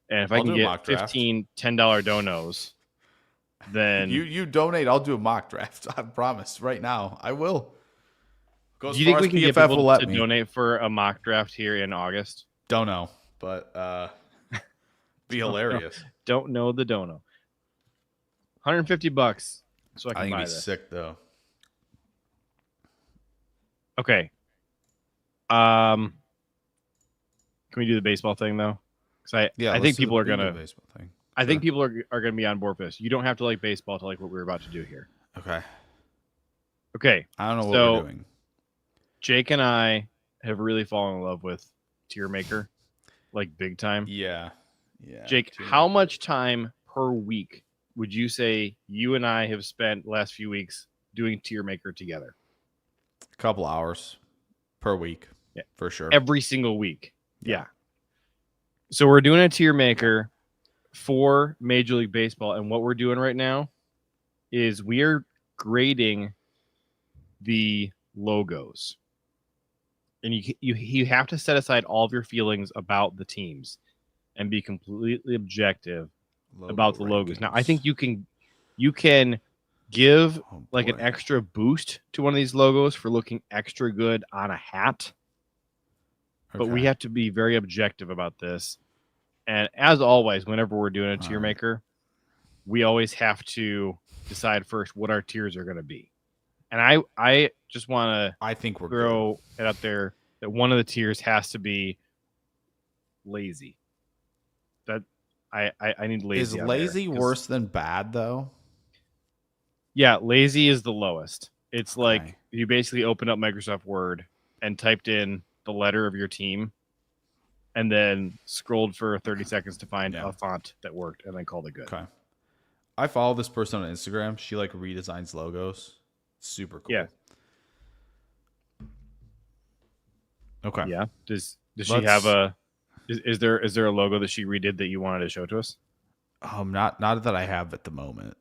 And if I can get 15 $10 donos, then you donate, I'll do a mock draft. I promise. Right now, I will. Do you think we can get people to donate for a mock draft here in August? Don't know, but be hilarious. Don't know the dono. $150, so I can buy be this. Sick though. Okay. Can we do the baseball thing though? Because I think people are gonna. I think people are gonna be on board for this. You don't have to like baseball to like what we're about to do here. Okay. Okay. I don't know what we're doing. Jake and I have really fallen in love with Tier Maker, like big time. Yeah. Yeah. Jake, how much time per week would you say you and I have spent the last few weeks doing Tier Maker together? A couple hours per week. Yeah, for sure. Every single week. Yeah. So we're doing a Tier Maker for Major League Baseball, and what we're doing right now is we are grading the logos. And you have to set aside all of your feelings about the teams and be completely objective about the logos. Now, I think you can give like an extra boost to one of these logos for looking extra good on a hat. But we have to be very objective about this. And as always, whenever we're doing a tier maker, we always have to decide first what our tiers are going to be. And I just want to throw it out there that one of the tiers has to be lazy. That I need lazy. Is lazy worse than bad though? Yeah, lazy is the lowest. It's like you basically opened up Microsoft Word and typed in the letter of your team and then scrolled for 30 seconds to find a font that worked and then called it good. Okay. I follow this person on Instagram. She like redesigns logos. Super cool. Yeah. Okay. Yeah. Does she have a is there a logo that she redid that you wanted to show to us? Not that I have at the moment.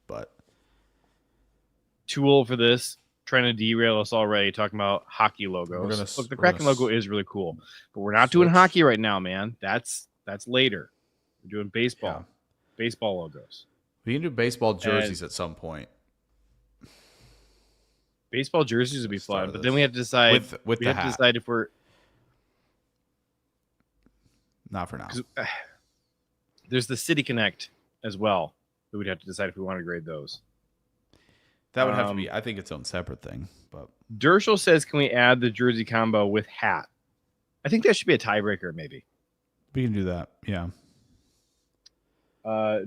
But too old for this. Trying to derail us already talking about hockey logos. Look, the Kraken logo is really cool, but we're not doing hockey right now, man. That's later. We're doing baseball. Yeah. Baseball logos. We can do baseball jerseys at some point. Baseball jerseys would be fun, but then we have to decide. We have to decide if we're not for now. There's the City Connect as well. That we'd have to decide if we want to grade those. That would have to be, I think, its own separate thing. But Dershel says, "Can we add the jersey combo with hat?" I think that should be a tiebreaker, maybe. We can do that. Yeah.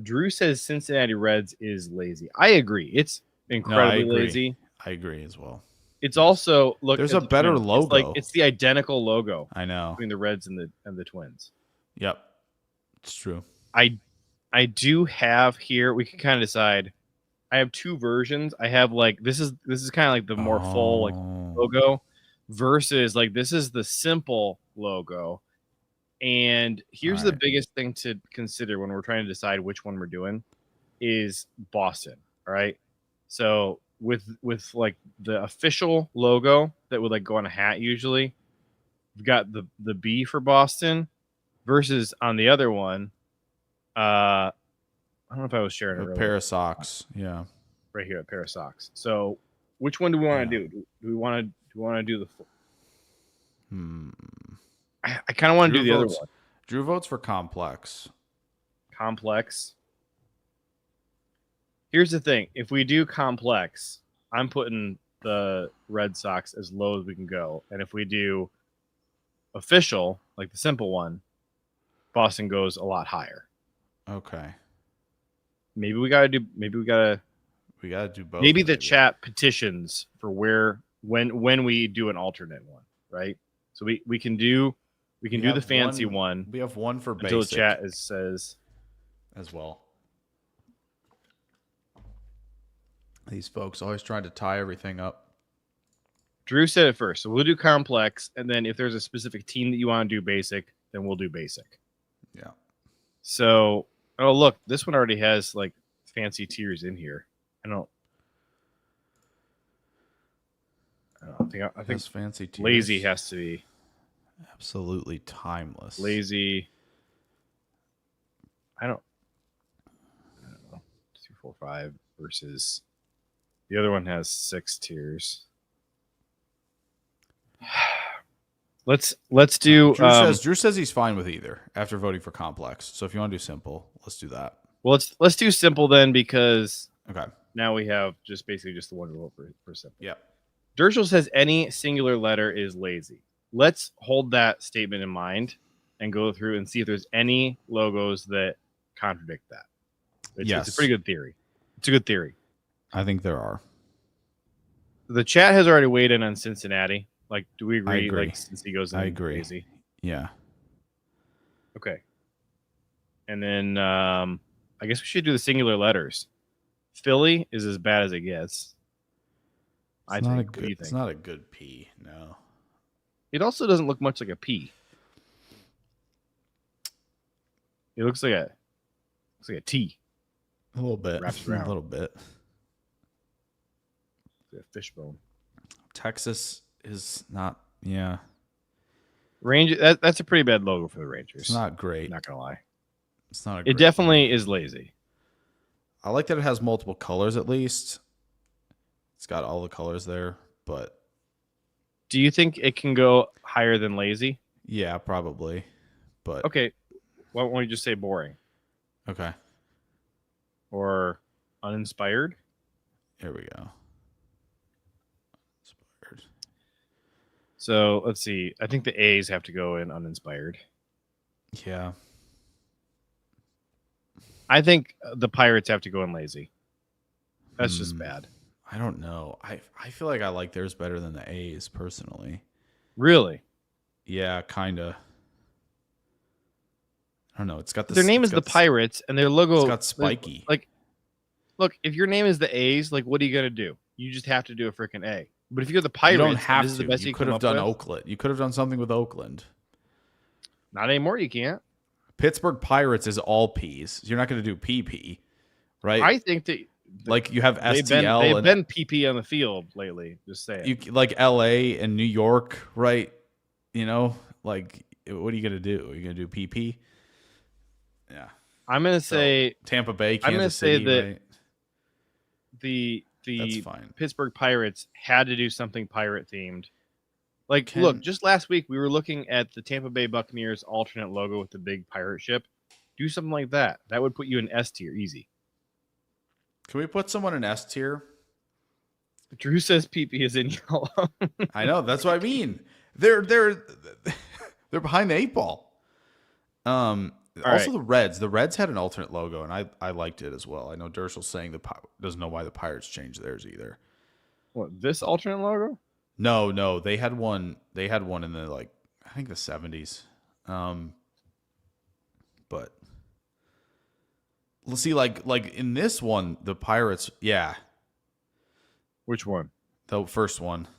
Drew says Cincinnati Reds is lazy. I agree. It's incredibly lazy. I agree as well. It's also there's a better logo. It's the identical logo. I know between the Reds and the Twins. Yep, it's true. I do have here. We can kind of decide. I have two versions. I have like this is kind of like the more full like logo versus like this is the simple logo. And here's the biggest thing to consider when we're trying to decide which one we're doing is Boston. All right. So with like the official logo that would like go on a hat usually, we've got the B for Boston versus on the other one. I don't know if I was sharing a pair of socks. Yeah. Right here, a pair of socks. So which one do we want to do? Do we want to do the I kind of want to do the other votes, one. Drew votes for complex. Complex. Here's the thing. If we do complex, I'm putting the Red Sox as low as we can go. And if we do official, like the simple one, Boston goes a lot higher. Okay. Maybe we gotta do both. Maybe the chat petitions for when we do an alternate one, right? So we can do the fancy one. We have one for until basic the chat says as well. These folks always trying to tie everything up. Drew said it first, so we'll do complex, and then if there's a specific team that you want to do basic, then we'll do basic. Yeah. So, oh look, this one already has like fancy tiers in here. I think fancy tiers. lazy has to be absolutely timeless. Lazy. I don't know. 2, 4, 5 versus the other one has 6 tiers. Let's do. Drew says he's fine with either after voting for complex. So if you want to do simple, let's do that. Well, let's do simple then, because okay, now we have basically just the one vote for simple. Yeah. Dershel says any singular letter is lazy. Let's hold that statement in mind and go through and see if there's any logos that contradict that. It's a pretty good theory. It's a good theory. I think there are. The chat has already weighed in on Cincinnati. Like, do we agree? I agree. Like, since he goes in, I agree. Lazy? Yeah. Okay. And then I guess we should do the singular letters. Philly is as bad as it gets. It's not a good P. No. It also doesn't look much like a P. It looks like a T. A little bit. Wraps around. A little bit. Like a fishbone. Texas is not. Yeah. Ranger. That's a pretty bad logo for the Rangers. It's not great. Not gonna lie. It's not. It definitely is lazy. I like that it has multiple colors at least. It's got all the colors there, but do you think it can go higher than lazy? Yeah, probably. But okay, why don't we just say boring? Okay. Or uninspired? Here we go. Inspired. So let's see. I think the A's have to go in uninspired. Yeah. I think the Pirates have to go in lazy. That's just bad. I don't know. I feel like I like theirs better than the A's personally. Really? Yeah, kind of. I don't know. It's got their name is the Pirates, and their logo. It's got spiky. Like, look, if your name is the A's, like, what are you gonna do? You just have to do a freaking A. But if you're the Pirates, you don't have this is the to. best You could have done Oakland. You could have done something with Oakland. Not anymore. You can't. Pittsburgh Pirates is all P's. You're not going to do PP, right? I think that like you have STL. They've been PP on the field lately. Just saying. You like LA and New York, right? You know, like what are you going to do? Are you going to do PP? Yeah, I'm going to say Tampa Bay. Kansas I'm going to say City, that right? the That's fine. Pittsburgh Pirates had to do something pirate themed. Like, look, just last week we were looking at the Tampa Bay Buccaneers alternate logo with the big pirate ship. Do something like that. That would put you in S tier, easy. Can we put someone in S tier? Drew says PP is in yellow. I know, that's what I mean. They're behind the 8 ball. Also, right. The Reds had an alternate logo, and I liked it as well. I know Dershel's saying doesn't know why the Pirates changed theirs either. What, this alternate logo? No, they had one. They had one in the I think the 70s. But let's see, like in this one, the Pirates, yeah. Which one? The first one.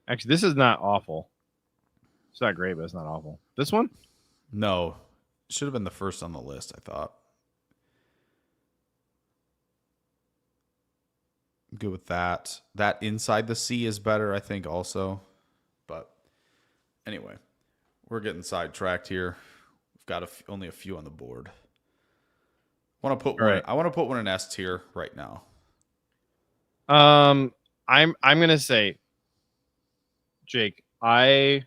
Actually, this is not awful. It's not great, but it's not awful. This one? No, should have been the first on the list, I thought. Good with that. That inside the C is better, I think, also. But anyway, we're getting sidetracked here. We've got only a few on the board. I want to put one in S tier right now. I'm gonna say, Jake, I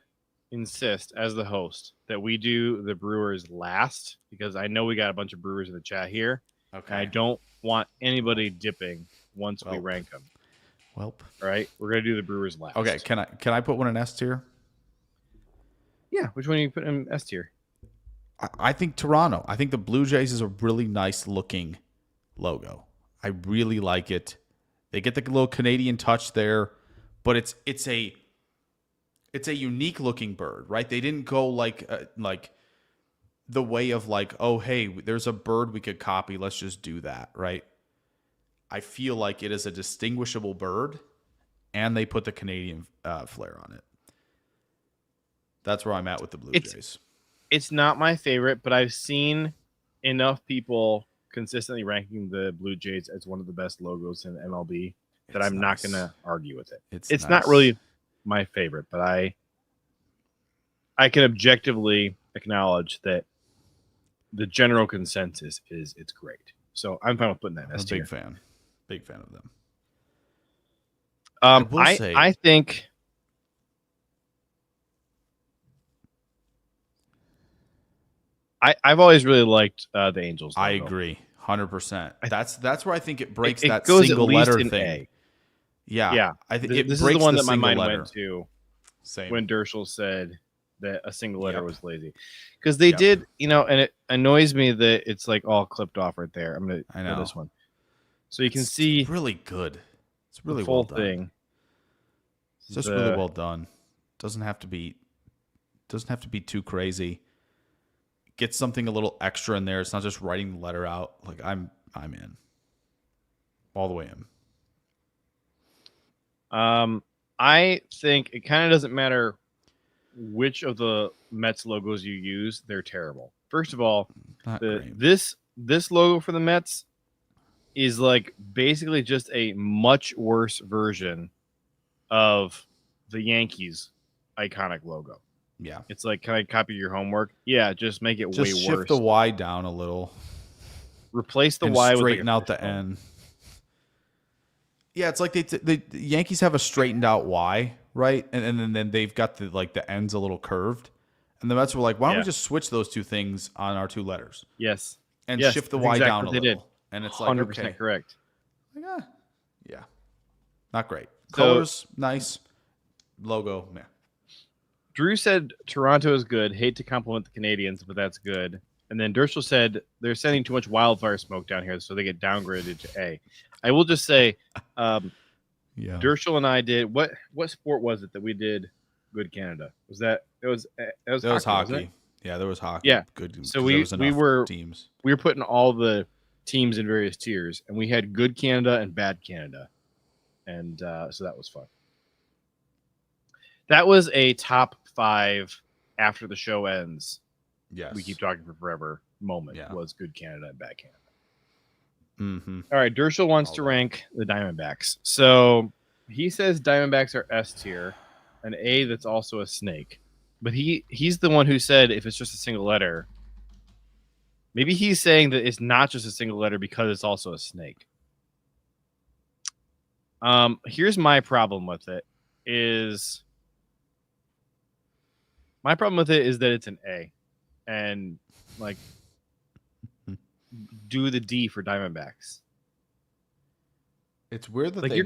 insist as the host that we do the Brewers last because I know we got a bunch of Brewers in the chat here. Okay. And I don't want anybody dipping once we rank them. Welp. All right, we're gonna do the Brewers last. Okay, can I put one in S tier? Yeah, which one do you put in S tier? I think Toronto. I think the Blue Jays is a really nice looking logo. I really like it. They get the little Canadian touch there, but it's a unique looking bird, right? They didn't go like the way of like, oh hey, there's a bird we could copy. Let's just do that, right? I feel like it is a distinguishable bird, and they put the Canadian flair on it. That's where I'm at with the Blue Jays. It's not my favorite, but I've seen enough people consistently ranking the Blue Jays as one of the best logos in MLB that I'm not going to argue with it. It's nice. Not really my favorite, but I can objectively acknowledge that the general consensus is it's great. So I'm fine with putting that in S tier. Big fan of them. I think I've always really liked the Angels logo. I agree, 100%. That's where I think it breaks it that goes single at least letter in thing. A. Yeah, I think this is the one that my mind went to when Dershel said that a single letter was lazy, because they did, and it annoys me that it's like all clipped off right there. I'm gonna do this one, so you can see really good. It's really the well full done. thing. It's just really well done. Doesn't have to be too crazy. Get something a little extra in there. It's not just writing the letter out. Like I'm in. All the way in. I think it kind of doesn't matter which of the Mets logos you use, they're terrible. First of all, this logo for the Mets is like basically just a much worse version of the Yankees iconic logo. Yeah. It's like, can I copy your homework? Yeah, just make it way worse. Just shift the Y down a little. Replace the Y with straighten out the N. Yeah, it's like the Yankees have a straightened out Y, right? And then they've got the ends a little curved. And the Mets were like, why don't we just switch those two things on our two letters? Yes. And shift the Y down a little. Did. And it's like 100% correct. Like, yeah. Not great. Colors, nice. Logo, meh. Drew said Toronto is good. Hate to compliment the Canadians, but that's good. And then Dershel said they're sending too much wildfire smoke down here, so they get downgraded to A. I will just say, Dershel and I did what sport was it that we did good Canada? It was hockey. Yeah, there was hockey. Yeah, good. So we were putting all the teams in various tiers, and we had good Canada and bad Canada, and so that was fun. That was a top 5 after the show ends. Yes, we keep talking for forever. Moment was good Canada and bad Canada. Mm-hmm. All right, Dershel wants to rank the Diamondbacks. So he says Diamondbacks are S tier, an A that's also a snake. But he's the one who said if it's just a single letter. Maybe he's saying that it's not just a single letter because it's also a snake. Here's my problem with it is that it's an A, and like do the D for Diamondbacks. It's weird that like you're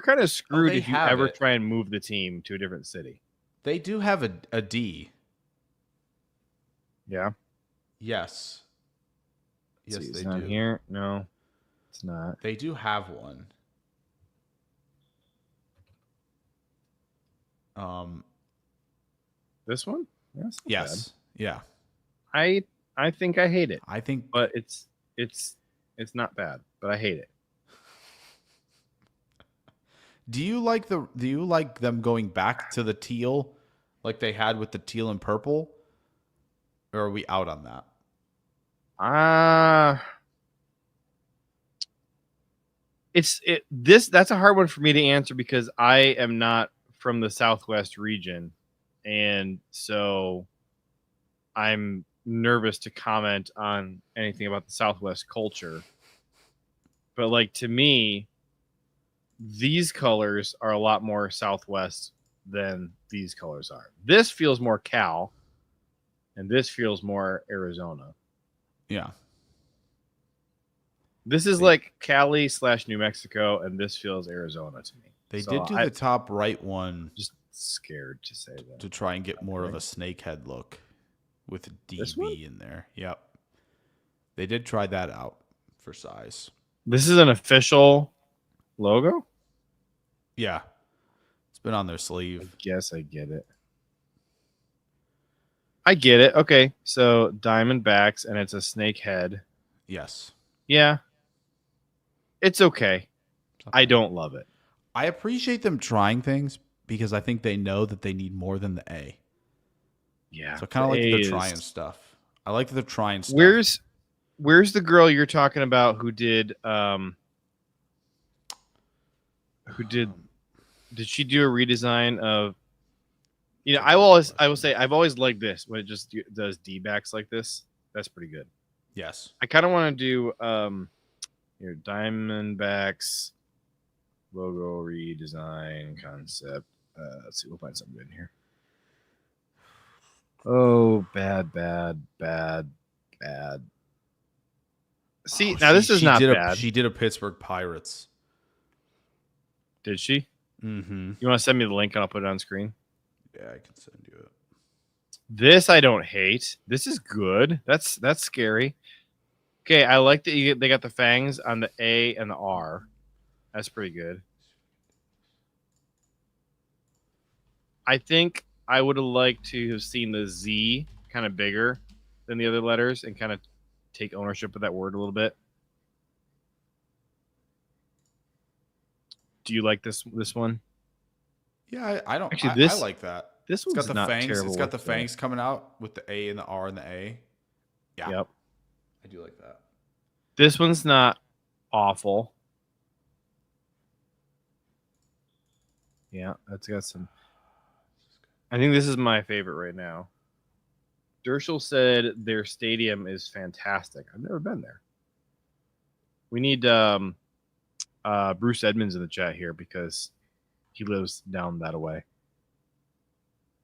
kind of screwed if you ever try and move the team to a different city. They do have a D. Yeah. Yes. Yes, they do. Here? No, it's not. They do have one. This one? Yes. Bad. Yeah. I think I hate it. But it's not bad, but I hate it. Do you like them going back to the teal like they had with the teal and purple? Or are we out on that? That's a hard one for me to answer because I am not from the Southwest region, and so I'm nervous to comment on anything about the Southwest culture. But like to me, these colors are a lot more Southwest than these colors are. This feels more Cal, and this feels more Arizona. Yeah. This is like Cali / New Mexico, and this feels Arizona to me. They did do the top right one. Just scared to say that. To try and get more of a snakehead look with DB in there. Yep. They did try that out for size. This is an official logo? Yeah. It's been on their sleeve. I guess I get it. I get it. Okay. So Diamondbacks, and it's a snake head. Yes. Yeah. It's okay. I don't love it. I appreciate them trying things because I think they know that they need more than the A. Yeah. So I kind of like that they're trying stuff. I like that they're trying stuff. Where's the girl you're talking about who did did she do a redesign of, you know, I will say I've always liked this when it just does D-backs like this. That's pretty good. Yes. I kind of want to do here Diamondbacks logo redesign concept. Let's see, we'll find something good in here. Oh, bad. See, now this is not bad. She did a Pittsburgh Pirates. Did she? Mm-hmm. You want to send me the link and I'll put it on screen? Yeah, I can send you it. This I don't hate. This is good. That's scary. Okay, I like that they got the fangs on the A and the R. That's pretty good. I think I would have liked to have seen the Z kind of bigger than the other letters and kind of take ownership of that word a little bit. Do you like this one? Yeah, I don't. Actually, I like that. This one's got the not fangs. terrible. It's got the fangs coming out with the A and the R and the A. Yeah. Yep. I do like that. This one's not awful. Yeah, that's got some. I think this is my favorite right now. Dershel said their stadium is fantastic. I've never been there. We need Bruce Edmonds in the chat here because he lives down that way.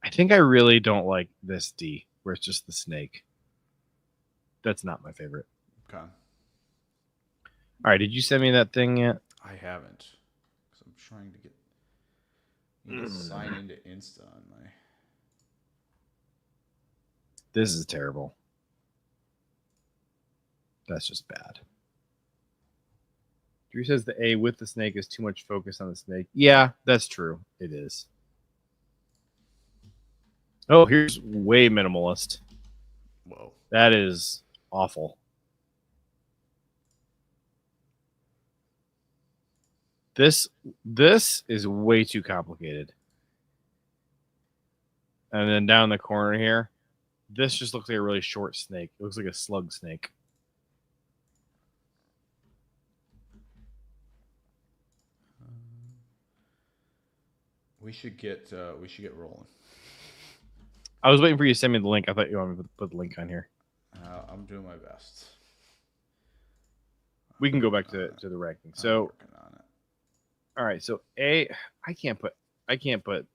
I think I really don't like this D where it's just the snake. That's not my favorite. Okay. All right. Did you send me that thing yet? I haven't. Because I'm trying to get sign into Insta on my. This is terrible. That's just bad. Drew says the A with the snake is too much focus on the snake. Yeah, that's true. It is. Oh, here's way minimalist. Whoa. That is awful. This is way too complicated. And then down the corner here, this just looks like a really short snake. It looks like a slug snake. We should get rolling. I was waiting for you to send me the link. I thought you wanted me to put the link on here. I'm doing my best. We can go back to the ranking. So, all right. So A, I can't put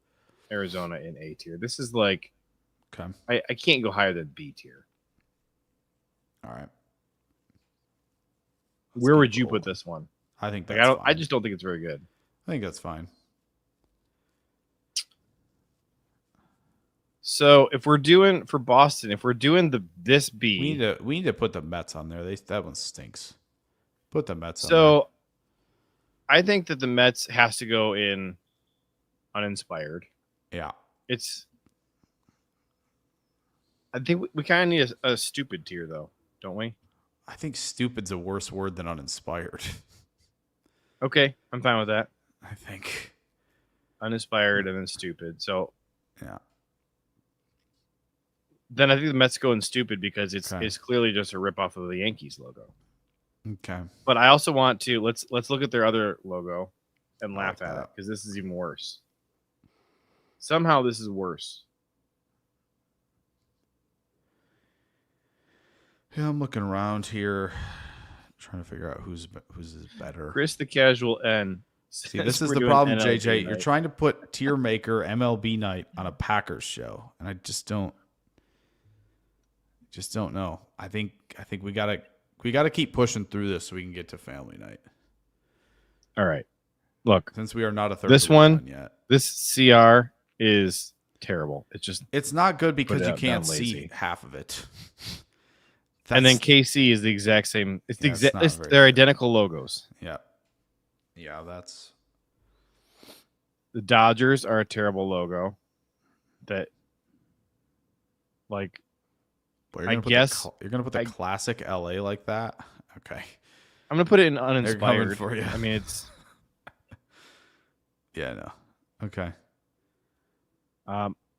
Arizona in A tier. This is like, okay. I can't go higher than B tier. All right. Where would you put this one? I think like, that's fine. I just don't think it's very good. I think that's fine. So if we're doing for Boston, if we're doing this B, we need to put the Mets on there. That one stinks. Put the Mets on there. So I think that the Mets has to go in uninspired. Yeah. I think we kind of need a stupid tier though, don't we? I think stupid's a worse word than uninspired. Okay, I'm fine with that. I think uninspired and then stupid. So yeah. Then I think the Mets go in stupid because it's clearly just a ripoff of the Yankees logo. Okay. But I also want to let's look at their other logo and laugh at it because this is even worse. Somehow this is worse. Yeah, I'm looking around here, trying to figure out who's is better. Chris the Casual N See, this is We're the doing problem, NLB JJ. You're night. trying to put tier maker MLB night on a Packers show, and I just don't know. I think we gotta keep pushing through this so we can get to family night. All right. Look, Since we are not a third this of the way one, done yet. this CR is terrible. It's not good because you can't down see lazy. half of it. And then KC is the exact same. It's the Yeah, it's not they're very identical logos. Yeah. Yeah, that's The Dodgers are a terrible logo. That, like, But I guess you're gonna put the classic LA like that. Okay, I'm gonna put it in they're coming uninspired. for you. I mean, it's Yeah, no. Okay.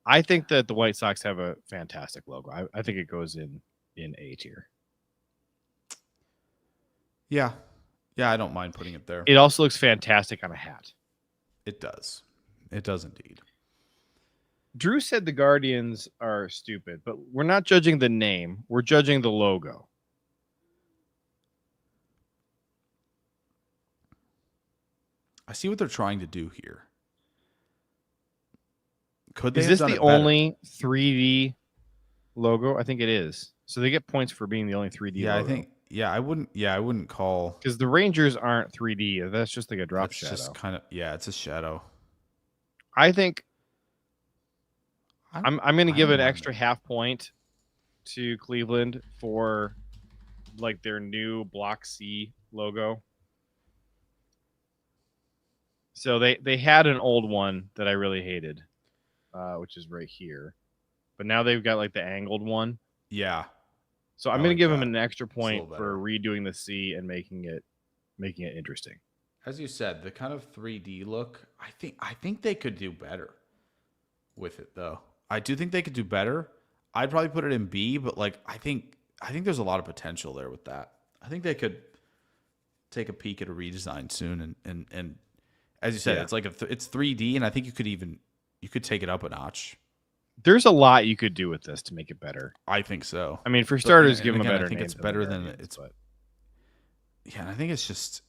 I think that the White Sox have a fantastic logo. I think it goes in A tier. Yeah. Yeah, I don't mind putting it there. It also looks fantastic on a hat. It does. It does indeed. Drew said the Guardians are stupid, but we're not judging the name. We're judging the logo. I see what they're trying to do here. Could they Is have this done the it better? only 3D logo? I think it is. So they get points for being the only 3D Yeah, logo. I think. Yeah, I wouldn't call. Because the Rangers aren't 3D. That's just like a drop It's shadow. just kind of. Yeah, it's a shadow. I think I'm going to I give don't an mind extra half point to Cleveland for like their new Block C logo. So they had an old one that I really hated, which is right here. But now they've got like the angled one. Yeah. So I'm I going like to give them that. an extra point little for redoing the C and making it interesting. As you said, the kind of 3D look, I think they could do better with it though. I do think they could do better. I'd probably put it in B, but like I think there's a lot of potential there with that. I think they could take a peek at a redesign soon and as you said, Yeah. it's like it's 3D and I think you could take it up a notch. There's a lot you could do with this to make it better. I think so. I mean, for starters, and give them a again, better I think name it's the better than Guardians, it's but Yeah, and I think it's just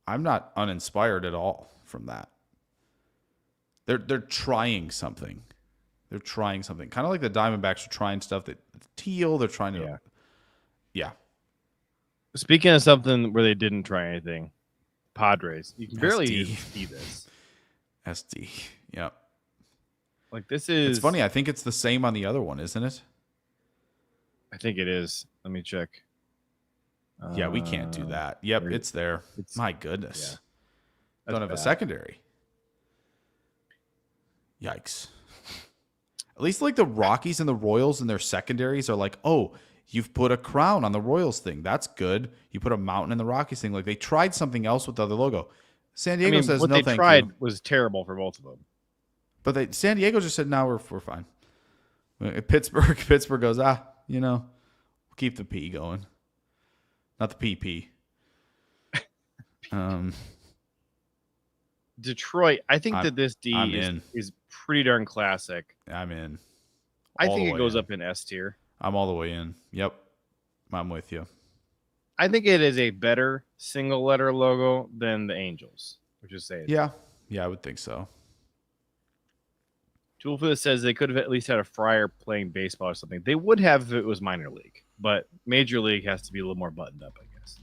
I'm not uninspired at all from that. They're trying something. They're trying something. Kind of like the Diamondbacks are trying stuff that teal, they're trying to Yeah. Speaking of something where they didn't try anything, Padres. You can barely SD. even see this. SD. Yeah. Like this is It's funny, I think it's the same on the other one, isn't it? I think it is. Let me check. Yeah, we can't do that. Yep, there- it's there. it's- My goodness. Yeah. Don't have a bad. secondary. Yikes. At least like the Rockies and the Royals and their secondaries are like, oh, you've put a crown on the Royals thing. That's good. You put a mountain in the Rockies thing. Like they tried something else with the other logo. San Diego says what no, they thank tried you. was terrible for both of them. But San Diego just said, no, we're fine. Pittsburgh goes, we'll keep the P going. Not the PP. Detroit, I think that this D I'm in. is pretty darn classic. I'm in. I All think the it way goes in. up in S tier. I'm all the way in. Yep. I'm with you. I think it is a better single letter logo than the Angels, which is saying. Yeah. Yeah, I would think so. Tool for this says they could have at least had a Friar playing baseball or something. They would have if it was minor league, but major league has to be a little more buttoned up, I guess.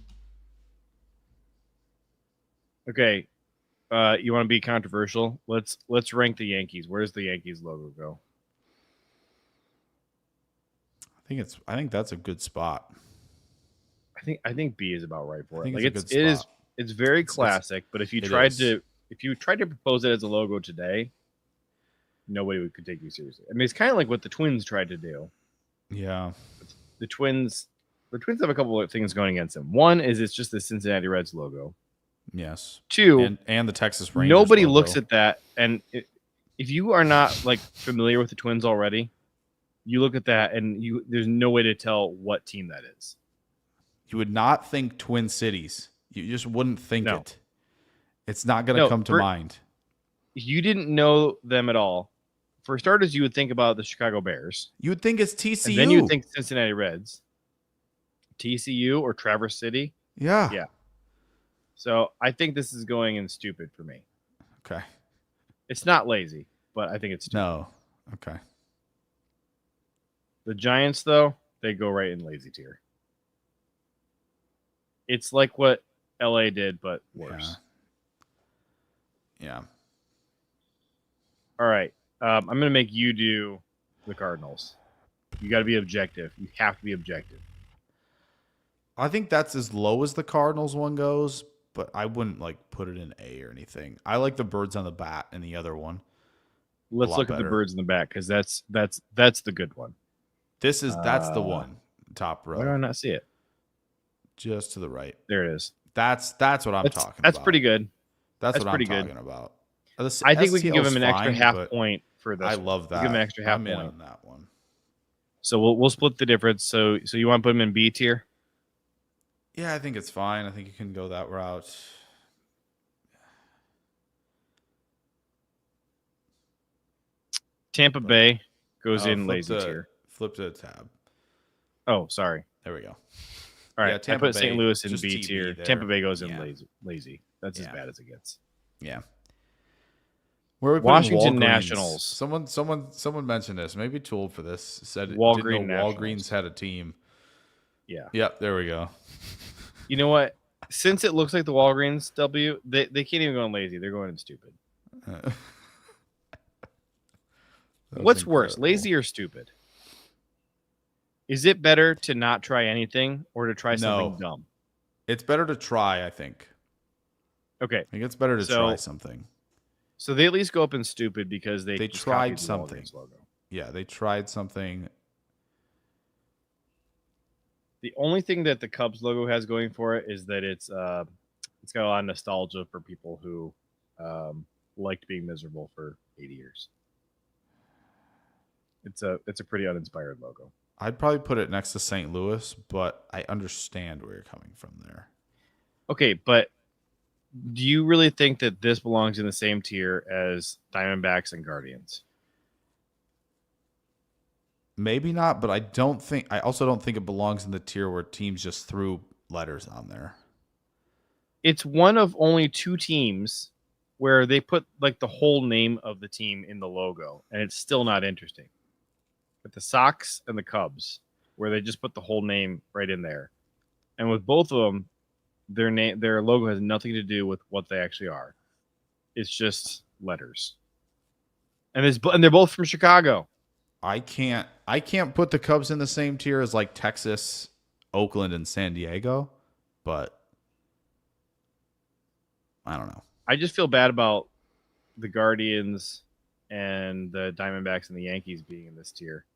Okay. You want to be controversial? Let's rank the Yankees. Where's the Yankees logo go? I think that's a good spot. I think B is about right for I it. think Like it's a good spot. it's very classic, but if you it tried is. to propose it as a logo today, nobody could take you seriously. I mean, it's kind of like what the Twins tried to do. Yeah. The Twins have a couple of things going against them. One is it's just the Cincinnati Reds logo. Yes. Two, And the Texas Rangers nobody logo. looks at that, and if you are not like familiar with the Twins already, you look at that and there's no way to tell what team that is. You would not think Twin Cities. You just wouldn't think No. it. It's not going to come to mind. You didn't know them at all. For starters, you would think about the Chicago Bears. You would think it's TCU. And then you would think Cincinnati Reds. TCU or Traverse City. Yeah. Yeah. So I think this is going in stupid for me. Okay. It's not lazy, but I think it's stupid. No. Okay. The Giants, though, they go right in lazy tier. It's like what LA did, but worse. Yeah. All right. I'm going to make you do the Cardinals. You got to be objective. You have to be objective. I think that's as low as the Cardinals one goes, but I wouldn't like put it in A or anything. I like the birds on the bat in the other one. Let's look at the birds in the back because that's the good one. That's the one top row. Why do I not see it? Just to the right. There it is. That's what I'm talking about. That's pretty good. That's what pretty I'm good. talking about. I think we can give him an extra half point for this. I love that. Give him an extra half point on that one. So we'll split the difference. So you want to put him in B tier? Yeah, I think it's fine. I think you can go that route. Tampa Bay goes in lazy tier. Flip to the tab. Oh, sorry. There we go. All right, I put St. Louis in B tier. there. Tampa Bay goes in lazy. That's as bad as it gets. Yeah. Where are we Washington Walgreens? Nationals. Someone mentioned this. Maybe too old for this. Said Walgreens had a team. Yeah. Yep. There we go. You know what? Since it looks like the Walgreens W, they can't even go in lazy. They're going in stupid. What's worse, lazy or stupid? Is it better to not try anything or to try something dumb? It's better to try, I think. Okay. I think it's better to try something. So they at least go up in stupid because they tried something. The logo. Yeah, they tried something. The only thing that the Cubs logo has going for it is that it's got a lot of nostalgia for people who liked being miserable for 80 years. It's a pretty uninspired logo. I'd probably put it next to St. Louis, but I understand where you're coming from there. Okay, but do you really think that this belongs in the same tier as Diamondbacks and Guardians? Maybe not, but I also don't think it belongs in the tier where teams just threw letters on there. It's one of only two teams where they put like the whole name of the team in the logo, and it's still not interesting. But the Sox and the Cubs, where they just put the whole name right in there. And with both of them, their logo has nothing to do with what they actually are. It's just letters. And they're both from Chicago. I can't put the Cubs in the same tier as like Texas, Oakland, and San Diego, but I don't know. I just feel bad about the Guardians and the Diamondbacks and the Yankees being in this tier.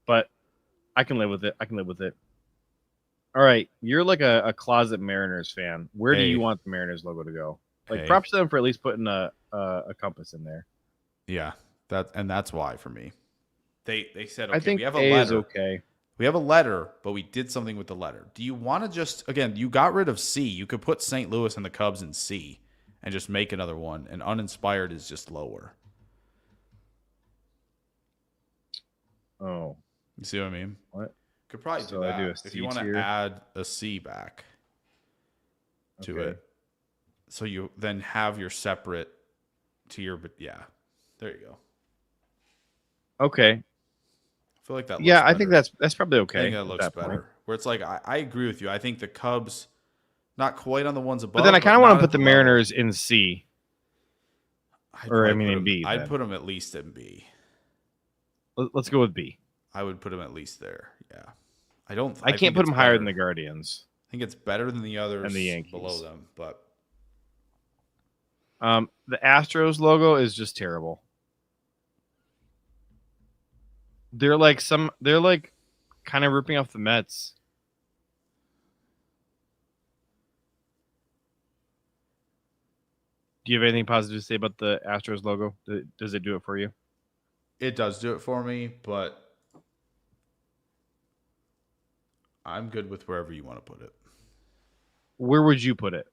But I can live with it. All right. You're like a closet Mariners fan. Where do you want the Mariners logo to go? Like props to them for at least putting a compass in there. Yeah. That's why for me. They said, okay, I think we have a A letter. Is okay. We have a letter, but we did something with the letter. Do you want to just, again, you got rid of C. You could put St. Louis and the Cubs in C and just make another one. And uninspired is just lower. Oh. You see what I mean? What? Could probably So do that. I do a if C you want tier. to add a C back to it. So you then have your separate tier, but yeah. There you go. Okay. I feel like that looks I better. think that's probably okay. I think that looks better. Point. Where it's like I agree with you. I think the Cubs not quite on the ones above. But then I kind of want to put the level. Mariners in C. In B. I'd put them at least in B. Let's go with B. I would put them at least there. Yeah. I can't put them higher than the Guardians. I think it's better than the others and the Yankees below them, but the Astros logo is just terrible. They're like kind of ripping off the Mets. Do you have anything positive to say about the Astros logo? Does it do it for you? It does do it for me, but I'm good with wherever you want to put it. Where would you put it?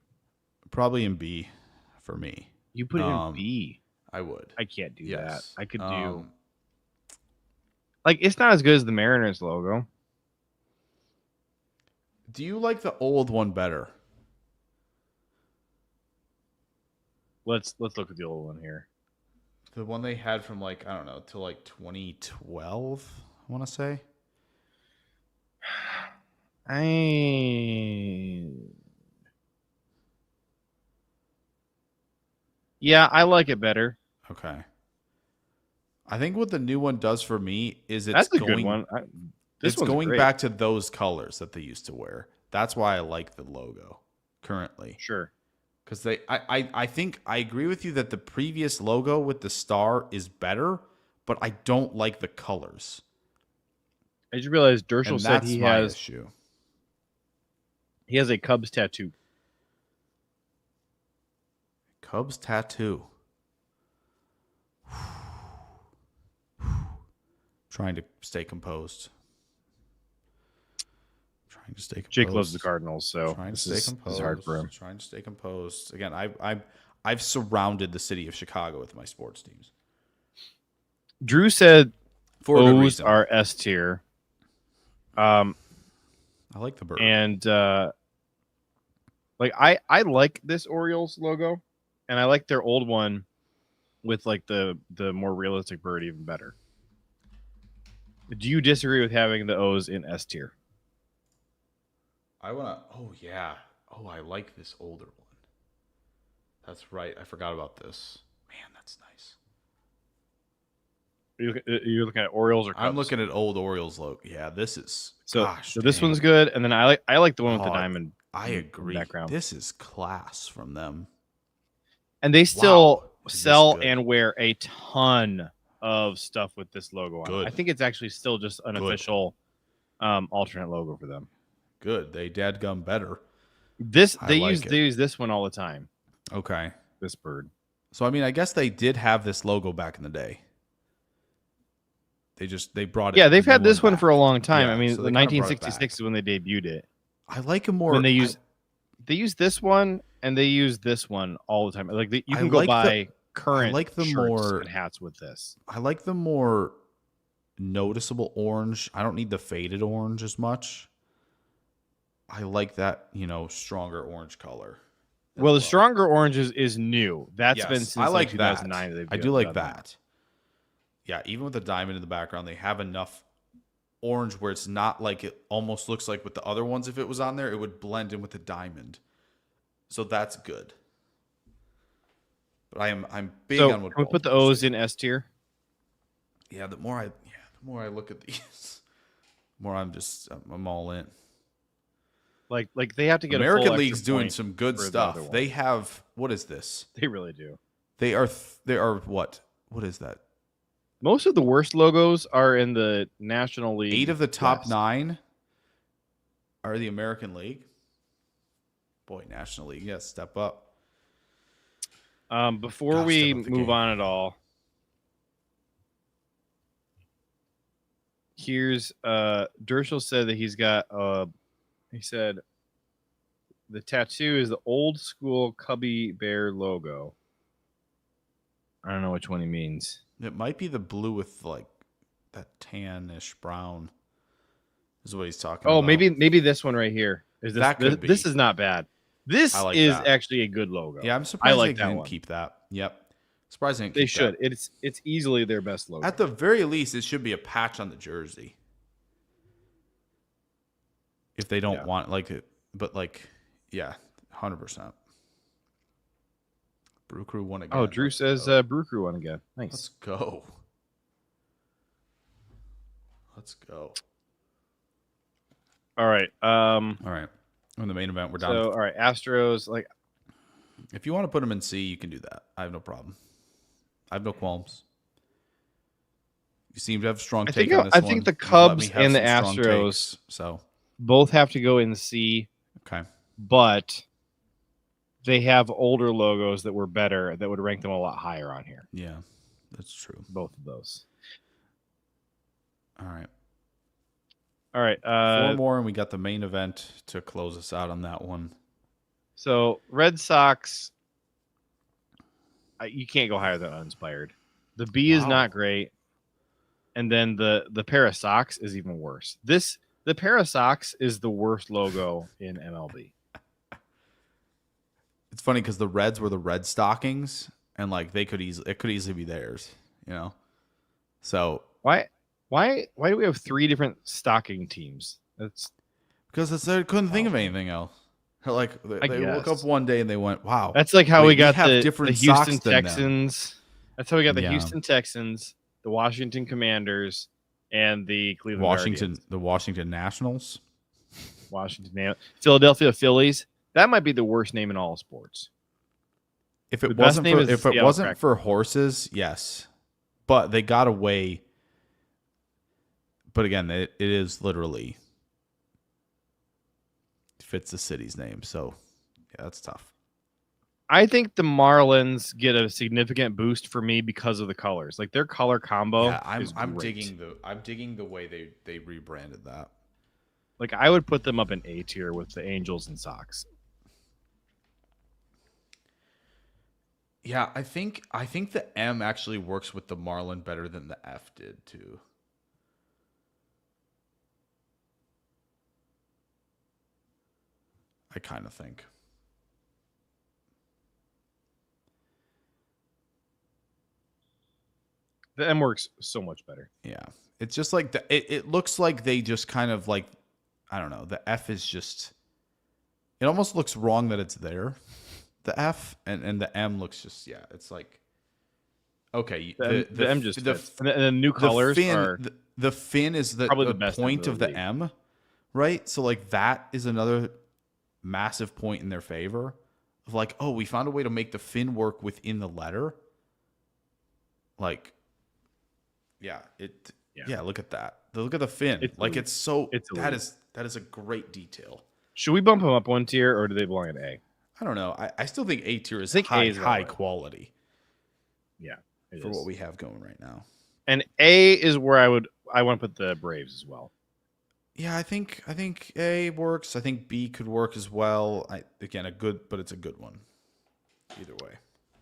Probably in B for me. You put it in B. I would. I can't do that. I could do... Like, it's not as good as the Mariners logo. Do you like the old one better? Let's look at the old one here. The one they had from like, I don't know, till like 2012, I want to say. Yeah, I like it better. Okay. I think what the new one does for me is That's a good one. It's going back to those colors that they used to wear. That's why I like the logo currently. Sure. Because I think I agree with you that the previous logo with the star is better, but I don't like the colors. I just realized Dershel said he has a Cubs tattoo. Cubs tattoo. Trying to stay composed. Jake loves the Cardinals, so this is hard for him. Trying to stay composed. Again, I've surrounded the city of Chicago with my sports teams. Drew said For a good O's reason. are S tier. I like the bird. And like I like this Orioles logo, and I like their old one with like the more realistic bird even better. Do you disagree with having the O's in S tier? I I like this older one. That's right. I forgot about this. Man, that's nice. You're looking at Orioles or Cubs? I'm looking at old Orioles logo. Yeah, this is so this one's good, and then I like the one with the diamond. I agree. Background. This is class from them. And they still sell and wear a ton of stuff with this logo on. Good. I think it's actually still just an official alternate logo for them. Good. They dadgum better. They use this one all the time. Okay. This bird. So I mean, I guess they did have this logo back in the day. They brought it. Yeah, they've had this one for a long time. Yeah, I mean, so the 1966 is when they debuted it. I like them more. When they use this one and they use this one all the time. Like you can go buy current shirts and hats with this. I like the more noticeable orange. I don't need the faded orange as much. I like that, stronger orange color. Well, the stronger orange is new. That's been since I like 2009. That. I do like that. Yeah, even with the diamond in the background, they have enough orange where it's not like it almost looks like with the other ones. If it was on there, it would blend in with the diamond. So that's good. But I'm big on what. Can we put the O's in S tier? Yeah, the more I look at these, the more I'm all in. Like they have to get American a full League's doing some good stuff. They have, what is this? They really do. They are what? What is that? Most of the worst logos are in the National League. 8 of the top 9 are the American League. Boy, National League, yes, step up. Before we move on at all, here's Dershel said that he's got he said the tattoo is the old school Cubby Bear logo. I don't know which one he means. It might be the blue with like that tannish brown is what he's talking about. Oh, maybe this one right here. This is not bad. This is that. actually a good logo. Yeah, I'm surprised they didn't keep that. Yep. Surprising they should. It's easily their best logo. At the very least, it should be a patch on the jersey. If they don't want it, but 100%. Brew Crew won again. Oh, Drew says Brew Crew won again. Nice. Let's go. All right. All right. In the main event, we're done. So, all right, Astros. If you want to put them in C, you can do that. I have no problem. I have no qualms. You seem to have a strong take on this one. I think the Cubs and the Astros both have to go in C. Okay. But they have older logos that were better that would rank them a lot higher on here. Yeah, that's true. Both of those. All right. 4 more, and we got the main event to close us out on that one. So Red Sox, you can't go higher than uninspired. The B is not great, and then the pair of socks is even worse. The pair of socks is the worst logo in MLB. It's funny because the Reds were the Red Stockings, and like it could easily be theirs, you know. So why do we have 3 different stocking teams? That's because they couldn't think of anything else. Like they woke up one day and they went, "Wow." That's like how we got the different Houston socks than Texans. them. That's how we got the Houston Texans, the Washington Commanders, and the Cleveland Guardians. The Washington Nationals. Philadelphia Phillies. That might be the worst name in all sports. If it wasn't for horses, yes. But they got away. But again, it is literally fits the city's name. So, yeah, that's tough. I think the Marlins get a significant boost for me because of the colors. Like their color combo. Yeah, I'm digging the way they rebranded that. Like I would put them up in A tier with the Angels and Sox. Yeah, I think the M actually works with the Marlin better than the F did too. I kind of think. The M works so much better. Yeah. It's just like it looks like they just kind of like, I don't know. The F is just, it almost looks wrong that it's there. The F and the M looks just, yeah, it's like, okay. The M just fits. And the new colors are. The fin is the point of the M, right? So like that is another massive point in their favor of like, oh, we found a way to make the fin work within the letter. Like, yeah, look at that. Look at the fin. That is a great detail. Should we bump them up one tier or do they belong in A? I don't know. I still think A tier is high quality. Yeah, for what we have going right now. And A is where I want to put the Braves as well. Yeah, I think A works. I think B could work as well. It's a good one. Either way.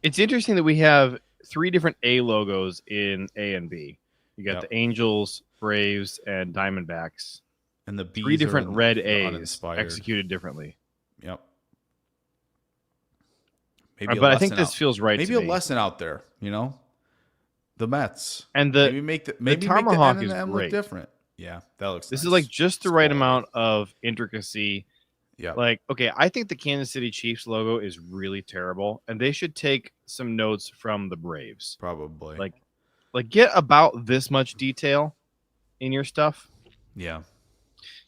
It's interesting that we have 3 different A logos in A and B. You got the Angels, Braves, and Diamondbacks. And the B's 3 different red A's executed differently. Yep. But I think this feels right. Maybe to a lesson out there, you know, the Mets and maybe make the tomahawk N and the M look great. different. Yeah, that looks. This is like just the right amount of intricacy. Yeah. Like, okay, I think the Kansas City Chiefs logo is really terrible, and they should take some notes from the Braves. Probably. Like get about this much detail in your stuff. Yeah.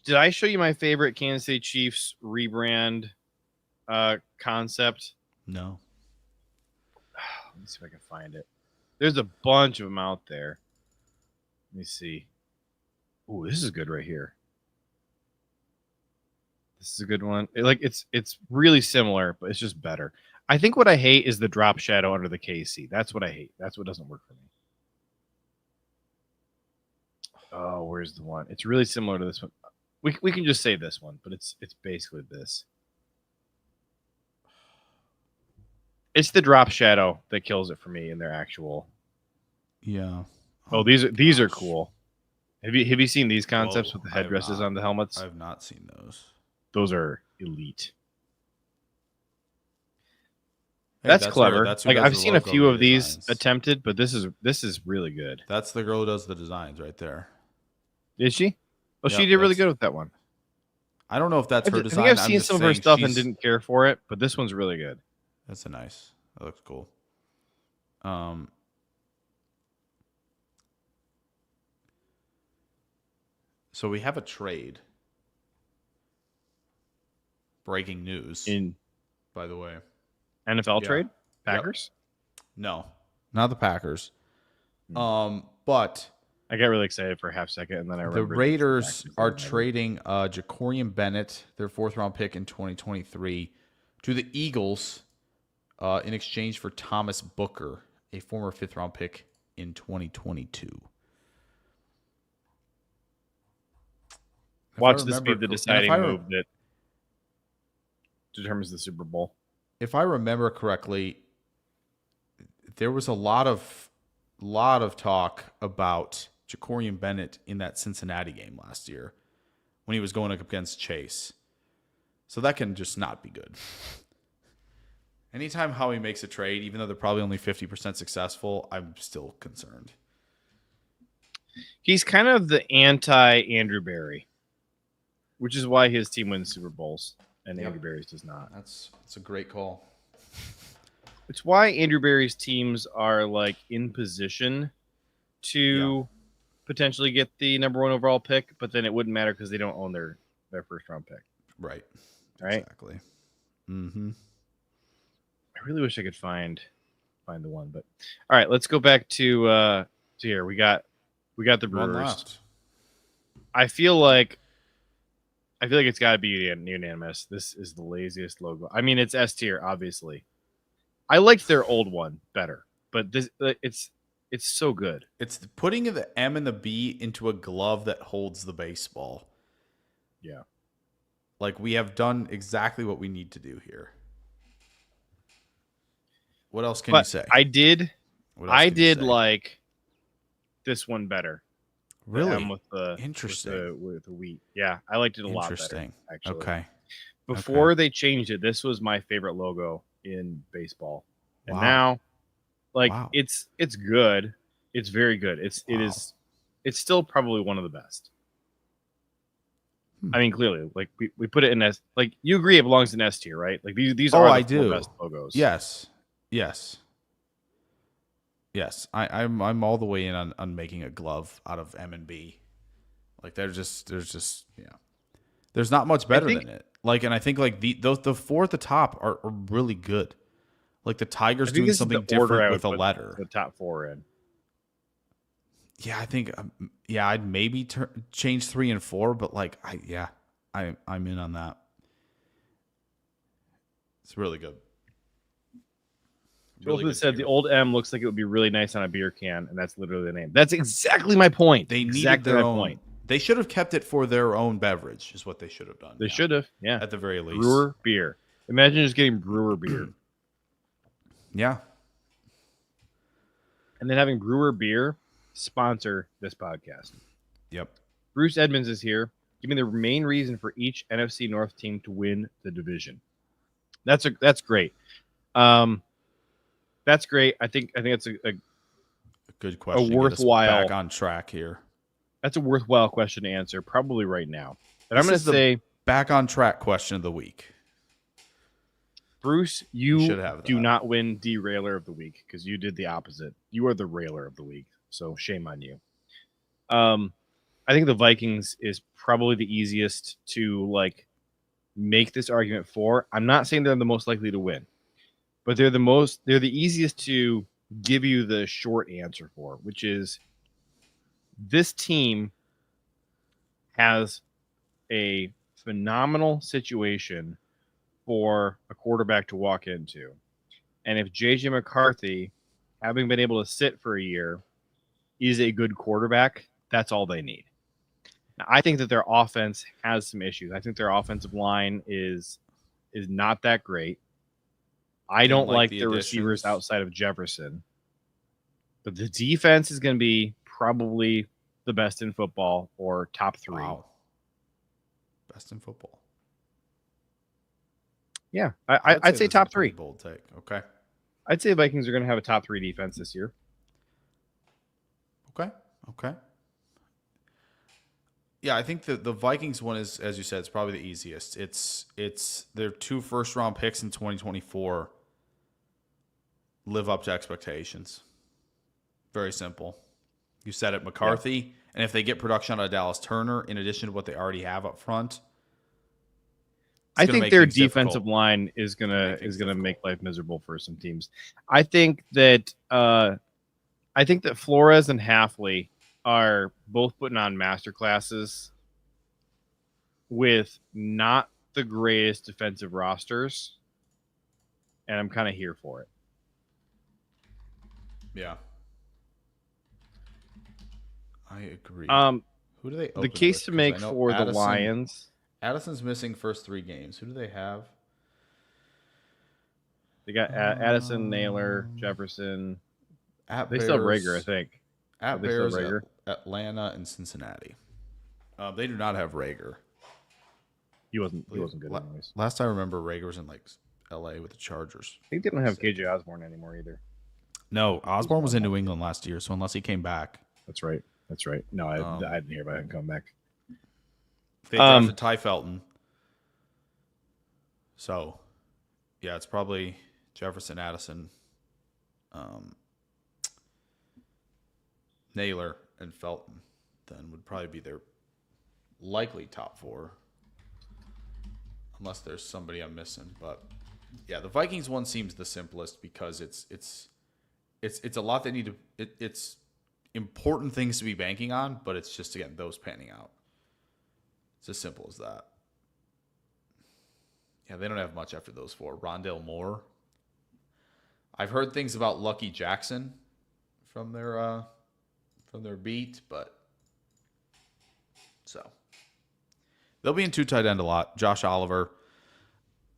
Did I show you my favorite Kansas City Chiefs rebrand concept? No. Let me see if I can find it. There's a bunch of them out there. Let me see. Ooh, this is good right here. This is a good one. It's really similar, but it's just better. I think what I hate is the drop shadow under the KC. That's what I hate. That's what doesn't work for me. Oh, where's the one? It's really similar to this one. We can just say this one, but it's basically this. It's the drop shadow that kills it for me in their actual. Yeah. Oh, these are cool. Have you seen these concepts with the headdresses on the helmets? I have not seen those. Those are elite. Hey, that's clever. I've seen a few of these attempted, but this is really good. That's the girl who does the designs right there. Is she? Oh, she did really good with that one. I don't know if that's her design. I think I've seen some of her stuff and didn't care for it, but this one's really good. That looks cool. So we have a trade. Breaking news. By the way. NFL trade? Packers? Yep. No, not the Packers. But I got really excited for a half second, and then I remembered the Raiders are trading Jacorian Bennett, their 4th-round pick in 2023, to the Eagles in exchange for Thomas Booker, a former 5th-round pick in 2022. Watch this be the deciding move that determines the Super Bowl. If I remember correctly, there was a lot of talk about Jacorian Bennett in that Cincinnati game last year when he was going up against Chase. So that can just not be good. Anytime Howie makes a trade, even though they're probably only 50% successful, I'm still concerned. He's kind of the anti-Andrew Berry, which is why his team wins Super Bowls and Andrew Berry's does not. That's a great call. It's why Andrew Berry's teams are like in position to potentially get the number 1 overall pick, but then it wouldn't matter because they don't own their first round pick. Right. Exactly. Mm-hmm. I really wish I could find the one, but all right, let's go back to here. We got the Brewers. One left. I feel like it's got to be unanimous. This is the laziest logo. I mean, it's S tier, obviously. I liked their old one better, but this it's so good. It's putting the M and the B into a glove that holds the baseball. Yeah. Like, we have done exactly what we need to do here. What else can you say? I did like this one better. Really? With the interesting. With the wheat. Yeah, I liked it a lot better, actually. Okay. Before they changed it, this was my favorite logo in baseball. And Wow. now, it's good. It's very good. It's still probably one of the best. I mean, clearly, like we put it in S. Like, you agree it belongs in S tier, right? Like these are the 4 best logos. Yes. I'm all the way in on making a glove out of M and B. Like, there's just there's not much better than it. Like, and I think like the 4 at the top are really good. Like, the Tigers doing something different with a letter. The top 4 in. Yeah, I think I'd maybe change 3 and 4, but like I'm in on that. It's really good. Really said the old M looks like it would be really nice on a beer can, and that's literally the name. That's exactly my point. They needed their own point. They should have kept it for their own beverage, is what they should have done. They should have, yeah. At the very least. Brewer beer. Imagine just getting brewer beer. Yeah. And then having brewer beer sponsor this podcast. Yep. Bruce Edmonds is here. Give me the main reason for each NFC North team to win the division. That's great. That's great. I think that's a good question. A worthwhile back on track here. That's a worthwhile question to answer, probably right now. But I'm going to say back on track question of the week. Bruce, you do not win Derailer of the week because you did the opposite. You are the Railer of the week, so shame on you. I think the Vikings is probably the easiest to like make this argument for. I'm not saying they're the most likely to win, but they're the easiest to give you the short answer for, which is this team has a phenomenal situation for a quarterback to walk into. And if J.J. McCarthy, having been able to sit for a year, is a good quarterback, that's all they need. Now, I think that their offense has some issues. I think their offensive line is not that great. I don't like the receivers outside of Jefferson. But the defense is going to be probably the best in football or top 3. Wow. Best in football. Yeah, I'd say top 3. Bold take. Okay. I'd say the Vikings are going to have a top 3 defense this year. Okay. Yeah, I think the Vikings one is, as you said, it's probably the easiest. It's their 2 first-round picks in 2024 live up to expectations. Very simple. You said it, McCarthy, and if they get production out of Dallas Turner, in addition to what they already have up front, I think their defensive line is gonna make life miserable for some teams. I think that Flores and Halfley are both putting on master classes with not the greatest defensive rosters, and I'm kind of here for it. Yeah, I agree. Who do they open the case with? To make for the Lions? Addison's missing first 3 games. Who do they have? They got Addison, Naylor, Jefferson. They still have Rager, I think. At Bears, Atlanta, and Cincinnati. They do not have Rager. He wasn't good anyways. Last I remember, Rager was in like LA with the Chargers. I think they don't have KJ Osborne anymore either. No, Osborne was in New England last year, so unless he came back. That's right. No, I didn't hear about him coming back. They drafted Ty Felton. So, yeah, it's probably Jefferson, Addison, Naylor, and Felton then would probably be their likely top 4. Unless there's somebody I'm missing. But, yeah, the Vikings one seems the simplest because it's a lot they need to it's important things to be banking on, but it's just, again, those panning out. It's as simple as that. Yeah, they don't have much after those 4. Rondale Moore. I've heard things about Lucky Jackson from their beat, but so they'll be in 2 tight end a lot. Josh Oliver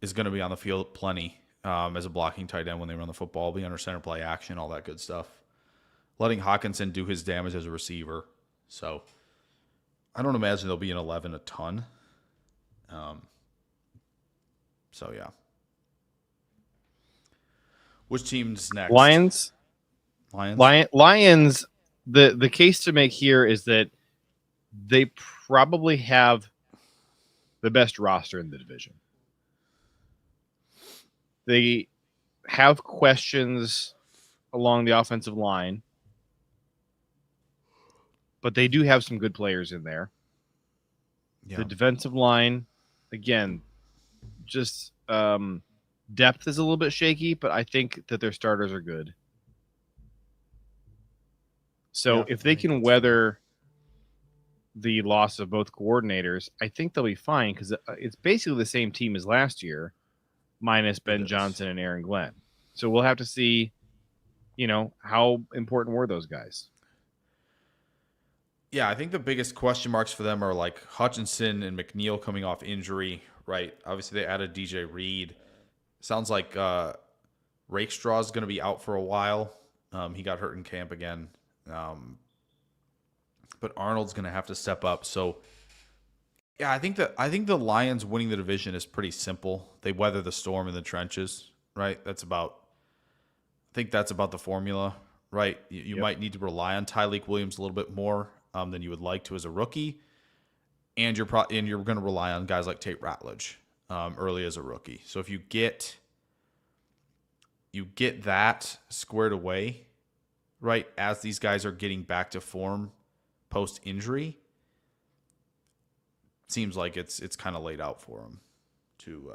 is going to be on the field plenty as a blocking tight end when they run the football. Be under center play action, all that good stuff. Letting Hawkinson do his damage as a receiver. So I don't imagine they'll be in 11 a ton. So, yeah. Which team's next? Lions. Lions. The case to make here is that they probably have the best roster in the division. They have questions along the offensive line, but they do have some good players in there. Yeah. The defensive line, again, just depth is a little bit shaky, but I think that their starters are good. So if they can weather the loss of both coordinators, I think they'll be fine because it's basically the same team as last year, minus Ben Johnson and Aaron Glenn. So we'll have to see, how important were those guys? Yeah, I think the biggest question marks for them are like Hutchinson and McNeil coming off injury, right? Obviously, they added DJ Reed. Sounds like Rakestraw is going to be out for a while. He got hurt in camp again. But Arnold's going to have to step up. So, yeah, I think the Lions winning the division is pretty simple. They weather the storm in the trenches, right? I think that's about the formula, right? You might need to rely on Tyleik Williams a little bit more than you would like to as a rookie, and you're going to rely on guys like Tate Ratledge early as a rookie. So if you get that squared away, right, as these guys are getting back to form post injury, seems like it's kind of laid out for them to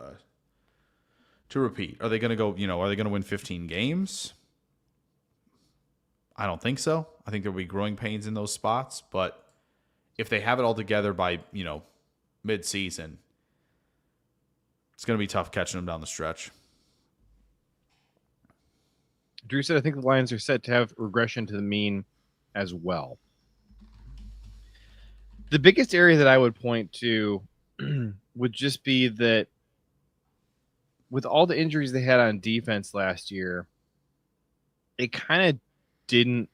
repeat. Are they going to go? Are they going to win 15 games? I don't think so. I think there will be growing pains in those spots, but if they have it all together by, mid-season, it's going to be tough catching them down the stretch. Drew said, I think the Lions are set to have regression to the mean as well. The biggest area that I would point to would just be that with all the injuries they had on defense last year, it kind of didn't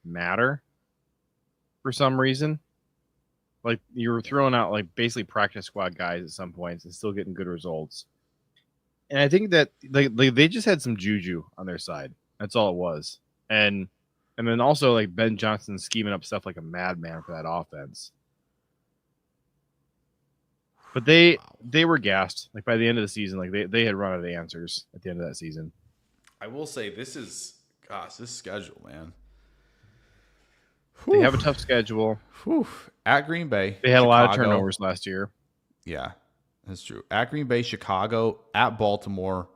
matter for some reason. Like you were throwing out like basically practice squad guys at some points and still getting good results. And I think that they just had some juju on their side. That's all it was. And then also like Ben Johnson scheming up stuff like a madman for that offense. But they were gassed. Like by the end of the season, like they had run out of answers at the end of that season. I will say this schedule, man. They have a tough schedule. At Green Bay. They had Chicago. A lot of turnovers last year. Yeah, that's true. At Green Bay, Chicago, at Baltimore,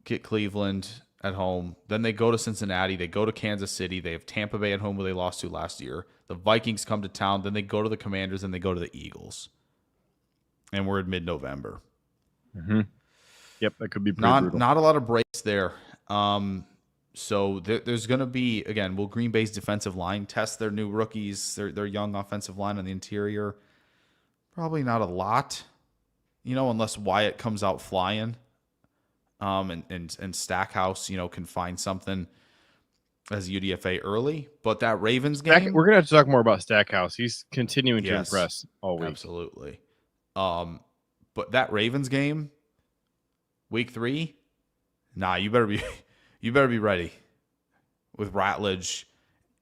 get Cleveland at home. Then they go to Cincinnati. They go to Kansas City. They have Tampa Bay at home where they lost to last year. The Vikings come to town. Then they go to the Commanders and they go to the Eagles. And we're in mid-November. Mm-hmm. Yep, that could be pretty brutal. Not a lot of breaks there. So there's going to be, again, will Green Bay's defensive line test their new rookies, their young offensive line on the interior? Probably not a lot, unless Wyatt comes out flying and Stackhouse, can find something as UDFA early. But that Ravens game... We're going to have to talk more about Stackhouse. He's continuing to impress all week. Absolutely. But that Ravens game Week 3? Nah, you better be ready. With Ratledge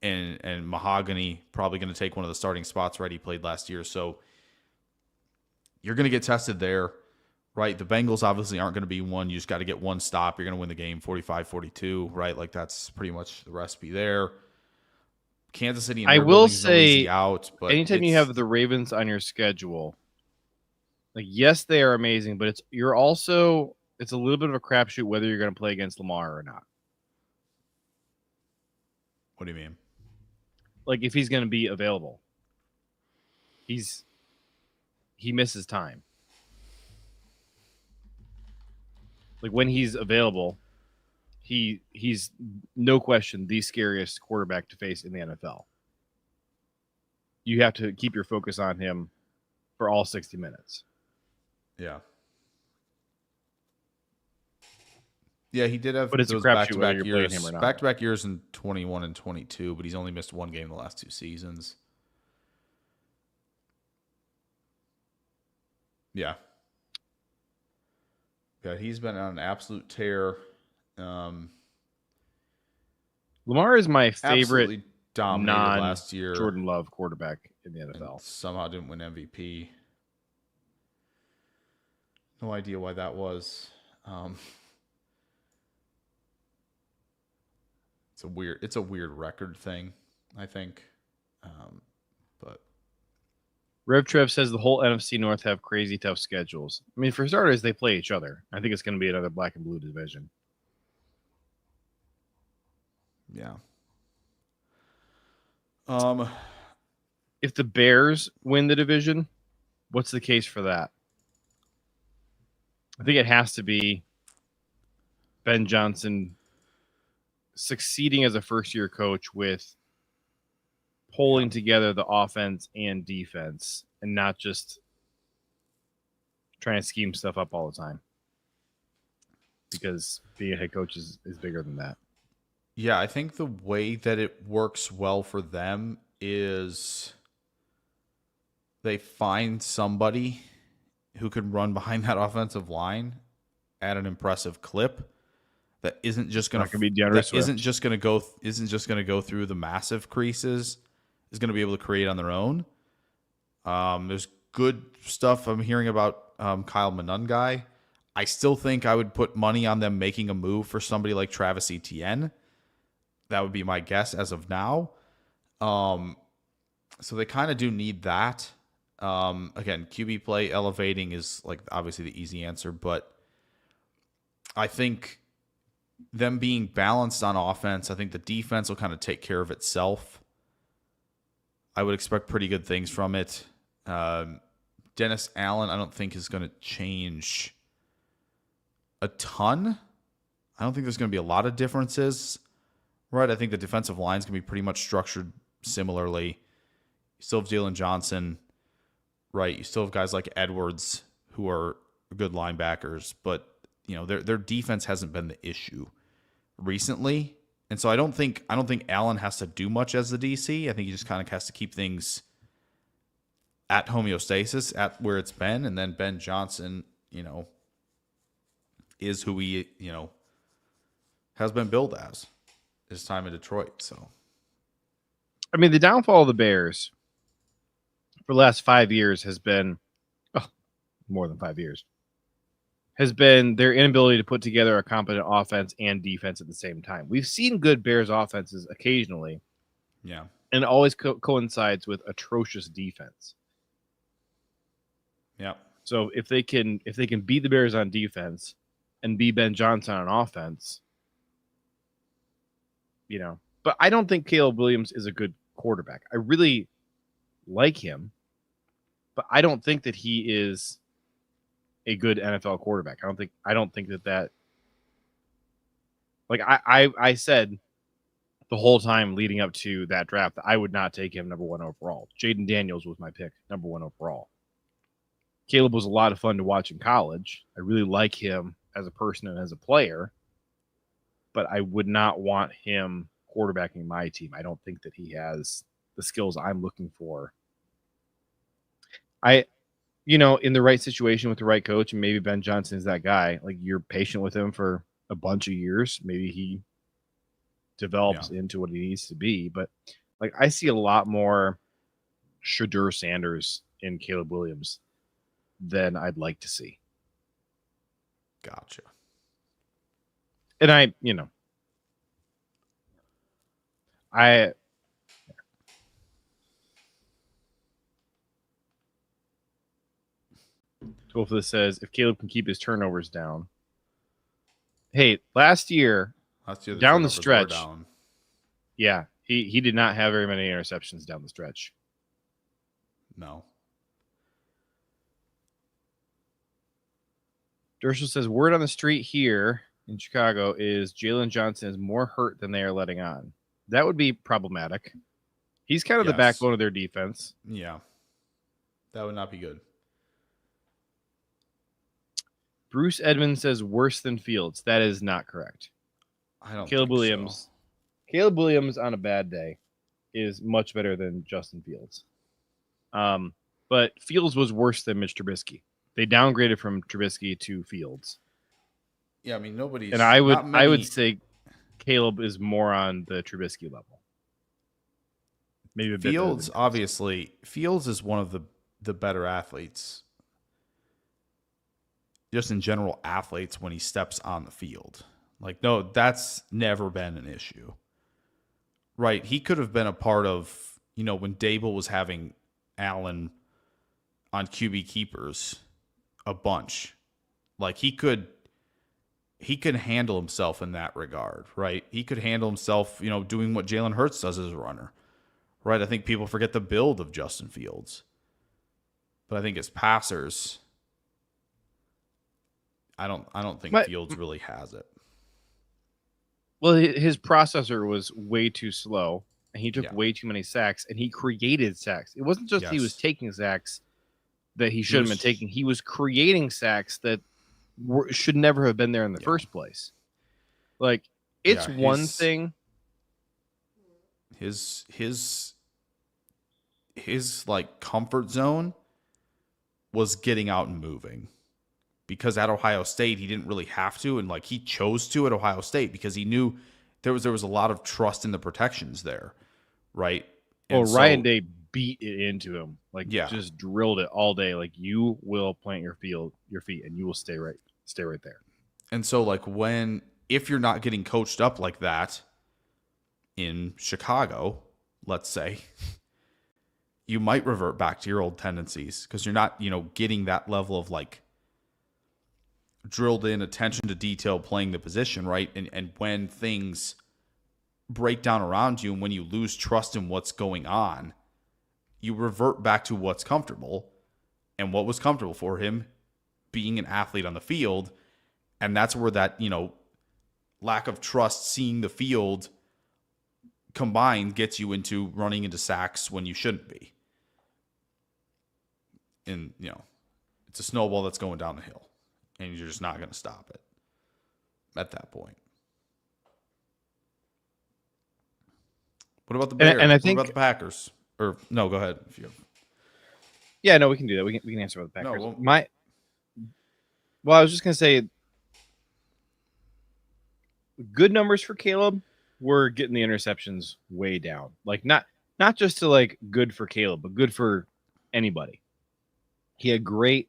and Mahogany probably going to take one of the starting spots right he played last year. So you're going to get tested there, right? The Bengals obviously aren't going to be one. You just got to get one stop. You're going to win the game 45-42, right? Like that's pretty much the recipe there. Kansas City and I their will building's no easy say, out, but anytime you have the Ravens on your schedule, like yes, they are amazing, but it's a little bit of a crapshoot whether you're going to play against Lamar or not. What do you mean? Like if he's going to be available, he misses time. Like when he's available, he's no question the scariest quarterback to face in the NFL. You have to keep your focus on him for all 60 minutes. Yeah. Yeah, he did have but it's those a crapshoot whether you're back-to-back playing him or years. not. Back-to-back years in 21 and 22, but he's only missed one game the last 2 seasons. Yeah. Yeah, he's been on an absolute tear. Lamar is my favorite Absolutely dominated last year. Jordan Love quarterback in the NFL. And somehow didn't win MVP. No idea why that was. It's a weird record thing, I think. But Rev Trev says the whole NFC North have crazy tough schedules. I mean, for starters, they play each other. I think it's going to be another black and blue division. yeah. If the Bears win the division, what's the case for that? I think it has to be Ben Johnson succeeding as a first-year coach with pulling together the offense and defense and not just trying to scheme stuff up all the time. Because being a head coach is bigger than that. Yeah, I think the way that it works well for them is they find somebody who can run behind that offensive line at an impressive clip that isn't just going to isn't just going to go through the massive creases, is going to be able to create on their own. There's good stuff I'm hearing about Kyle Monungai. I still think I would put money on them making a move for somebody like Travis Etienne. That would be my guess as of now. So they kind of do need that. Again, QB play elevating is like obviously the easy answer, but I think them being balanced on offense, I think the defense will kind of take care of itself. I would expect pretty good things from it. Dennis Allen, I don't think is going to change a ton. I don't think there's going to be a lot of differences, right? I think the defensive line is going to be pretty much structured similarly. You still have Jalen Johnson, right? You still have guys like Edwards who are good linebackers, but you know their defense hasn't been the issue recently, and so I don't think Allen has to do much as the DC. I think he just kind of has to keep things at homeostasis, at where it's been, and then Ben Johnson, is who he has been billed as his time in Detroit. So, I mean, the downfall of the Bears for the last 5 years has been, more than 5 years, has been their inability to put together a competent offense and defense at the same time. We've seen good Bears offenses occasionally. Yeah. And it always coincides with atrocious defense. Yeah. So if they can beat the Bears on defense and be Ben Johnson on offense, But I don't think Caleb Williams is a good quarterback. I really like him, but I don't think that he is a good NFL quarterback. I don't think that like I said the whole time leading up to that draft that I would not take him number 1 overall. Jayden Daniels was my pick, number 1 overall. Caleb was a lot of fun to watch in college. I really like him as a person and as a player, but I would not want him quarterbacking my team. I don't think that he has the skills I'm looking for. in the right situation with the right coach, and maybe Ben Johnson is that guy. Like, you're patient with him for a bunch of years. Maybe he develops into what he needs to be. But like, I see a lot more Shedeur Sanders in Caleb Williams than I'd like to see. Gotcha. And I 12 for this says if Caleb can keep his turnovers down. Hey, last year down the stretch. Yeah, he did not have very many interceptions down the stretch. No. Dershel says word on the street here in Chicago is Jalen Johnson is more hurt than they are letting on. That would be problematic. He's kind of the backbone of their defense. Yeah. That would not be good. Bruce Edmonds says worse than Fields. That is not correct. I don't Caleb think Williams. So. Caleb Williams on a bad day is much better than Justin Fields. But Fields was worse than Mitch Trubisky. They downgraded from Trubisky to Fields. Yeah, I mean nobody's. And I would say Caleb is more on the Trubisky level. Maybe a bit Fields, obviously, Fields is one of the better athletes. Just in general, athletes when he steps on the field. Like, no, that's never been an issue. Right? He could have been a part of, when Dable was having Allen on QB keepers a bunch. Like, he could handle himself in that regard, right? He could handle himself, doing what Jalen Hurts does as a runner. Right? I think people forget the build of Justin Fields. But I think as passers, I don't think Fields really has it. Well, his processor was way too slow, and he took way too many sacks, and he created sacks. It wasn't just he was taking sacks that he shouldn't have been taking. He was creating sacks that should never have been there in the first place. Like, it's one thing. His like comfort zone was getting out and moving. Because at Ohio State, he didn't really have to, and like he chose to at Ohio State because he knew there was a lot of trust in the protections there, right? And Ryan Day beat it into him, just drilled it all day. Like, you will plant your feet, and you will stay right there. And so, like, if you're not getting coached up like that in Chicago, let's say, you might revert back to your old tendencies because you're not, getting that level of like drilled in attention to detail playing the position, right? And when things break down around you and when you lose trust in what's going on, you revert back to what's comfortable. And what was comfortable for him being an athlete on the field. And that's where that, lack of trust seeing the field combined gets you into running into sacks when you shouldn't be. And, it's a snowball that's going down the hill. And you're just not going to stop it at that point. What about the Bears? And I think, what about the Packers? Or no, go ahead. If you have... Yeah, no, we can do that. We can answer about the Packers. No, well, I was just going to say, good numbers for Caleb were getting the interceptions way down. Like, not just to like good for Caleb, but good for anybody. He had great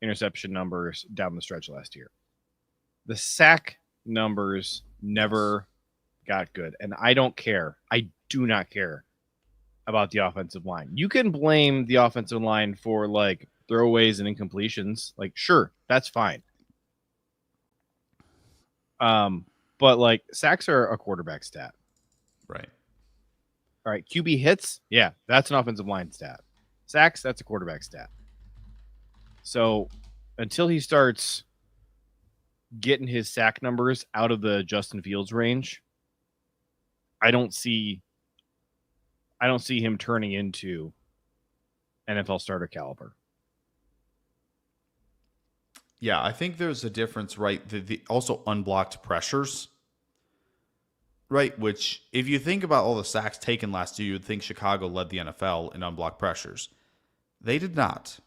interception numbers down the stretch last year. The sack numbers never got good, and I don't care. I do not care about the offensive line. You can blame the offensive line for like throwaways and incompletions. Like, sure, that's fine. But like sacks are a quarterback stat. Right. All right, QB hits, yeah, that's an offensive line stat. Sacks, that's a quarterback stat. So until he starts getting his sack numbers out of the Justin Fields range, I don't see him turning into NFL starter caliber. Yeah, I think there's a difference, right? The also unblocked pressures, right? Which, if you think about all the sacks taken last year, you would think Chicago led the NFL in unblocked pressures. They did not.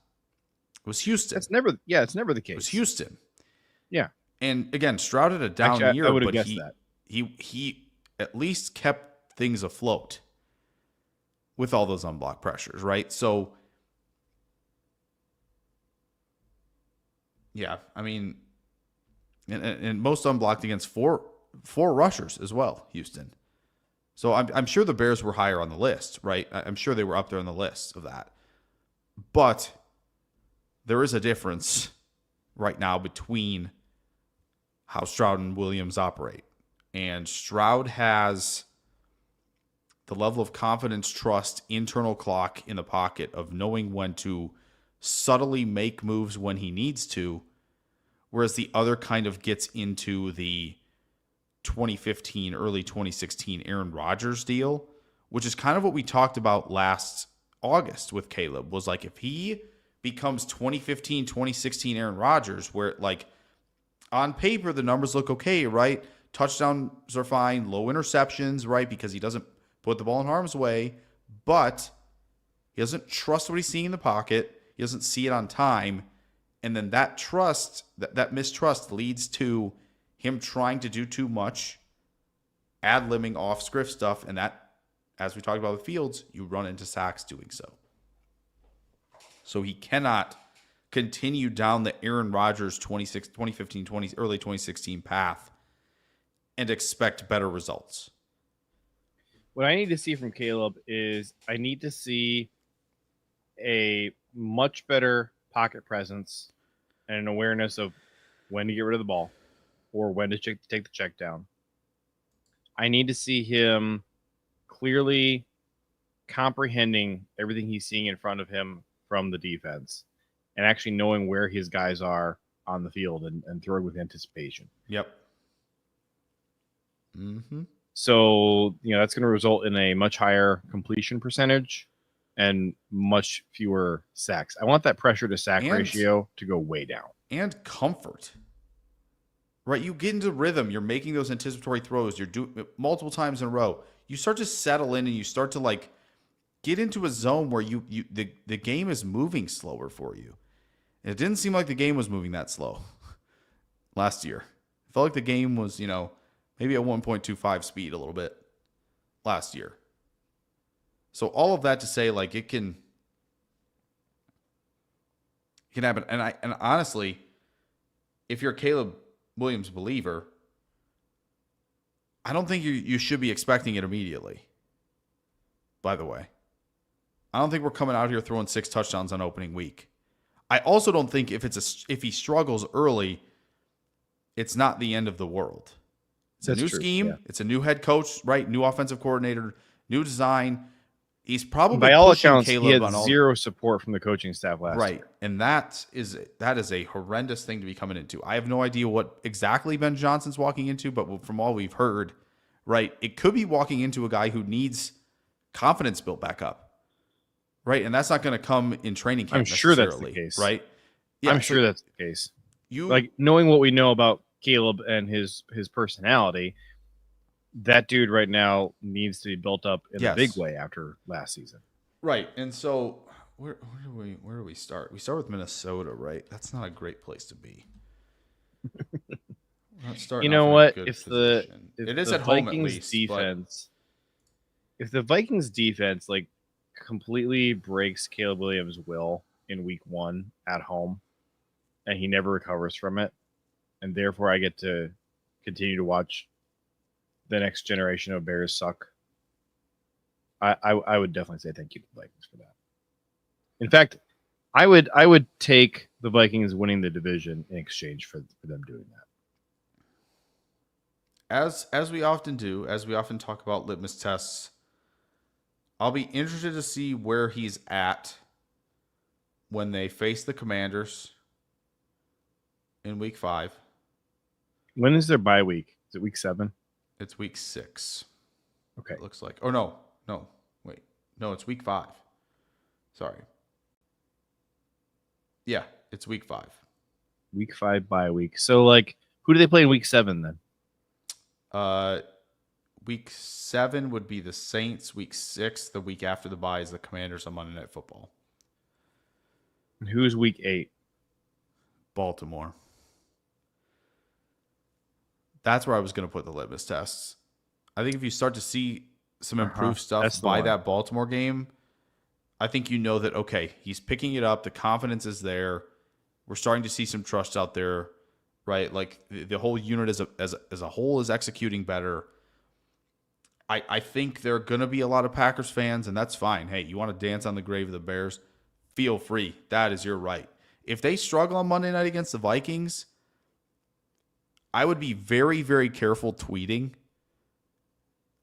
It was Houston. It's never the case. It was Houston. Yeah. And again, Stroud had a down Actually, year, I would have but guessed that. he at least kept things afloat with all those unblocked pressures, right? So, yeah, I mean, and most unblocked against four rushers as well, Houston. So I'm sure the Bears were higher on the list, right? I'm sure they were up there on the list of that. But there is a difference right now between how Stroud and Williams operate. And Stroud has the level of confidence, trust, internal clock in the pocket of knowing when to subtly make moves when he needs to, whereas the other kind of gets into the 2015, early 2016 Aaron Rodgers deal, which is kind of what we talked about last August with Caleb, was like if he becomes 2015, 2016 Aaron Rodgers, where like on paper the numbers look okay, right? Touchdowns are fine, low interceptions, right? Because he doesn't put the ball in harm's way, but he doesn't trust what he's seeing in the pocket. He doesn't see it on time. And then that trust, that mistrust leads to him trying to do too much, ad-libbing off-script stuff, and that, as we talked about with Fields, you run into sacks doing so. So he cannot continue down the Aaron Rodgers 2015, early 2016 path and expect better results. What I need to see from Caleb is I need to see a much better pocket presence and an awareness of when to get rid of the ball or when to take the check down. I need to see him clearly comprehending everything he's seeing in front of him from the defense and actually knowing where his guys are on the field and throwing with anticipation. Yep. Mm-hmm. So, that's going to result in a much higher completion percentage and much fewer sacks. I want that pressure to sack ratio to go way down. And comfort. Right? You get into rhythm. You're making those anticipatory throws. You're doing it multiple times in a row. You start to settle in and you start to like get into a zone where the game is moving slower for you. And it didn't seem like the game was moving that slow last year. It felt like the game was, maybe at 1.25 speed a little bit last year. So all of that to say, like, it can happen. And honestly, if you're a Caleb Williams believer, I don't think you should be expecting it immediately. By the way, I don't think we're coming out here throwing 6 touchdowns on opening week. I also don't think if he struggles early, it's not the end of the world. It's a new scheme. Yeah. It's a new head coach, right? New offensive coordinator, new design. He's probably by all pushing accounts, Caleb he had zero support from the coaching staff last year. And that is a horrendous thing to be coming into. I have no idea what exactly Ben Johnson's walking into, but from all we've heard, right, it could be walking into a guy who needs confidence built back up, right? And that's not going to come in training camp. I'm sure that's the case, right? Yeah, I'm sure that's the case. Like knowing what we know about Caleb and his personality, that dude right now needs to be built up in a big way after last season. Right. And so where do we start? We start with Minnesota, right? That's not a great place to be. You know what? If it is at home at least, defense, if the Vikings defense like completely breaks Caleb Williams' will in week 1 at home and he never recovers from it, and therefore I get to continue to watch the next generation of Bears suck, I would definitely say thank you to the Vikings for that. In fact, I would take the Vikings winning the division in exchange for them doing that. As we often do, as we often talk about litmus tests, I'll be interested to see where he's at when they face the Commanders in week 5. When is their bye week? Is it week 7? It's week 6. Okay. It looks like. Oh, no. Wait. No, it's week 5. Sorry. Yeah, it's week 5. Week 5 bye week. So, like, who do they play in week 7 then? Week 7 would be the Saints. Week 6, the week after the bye, is the Commanders on Monday Night Football. Who's week 8? Baltimore. That's where I was going to put the litmus tests. I think if you start to see some improved stuff by that Baltimore game, I think you know that, okay, he's picking it up. The confidence is there. We're starting to see some trust out there, right? Like the whole unit as a whole is executing better. I think there are going to be a lot of Packers fans, and that's fine. Hey, you want to dance on the grave of the Bears? Feel free. That is your right. If they struggle on Monday night against the Vikings, I would be very, very careful tweeting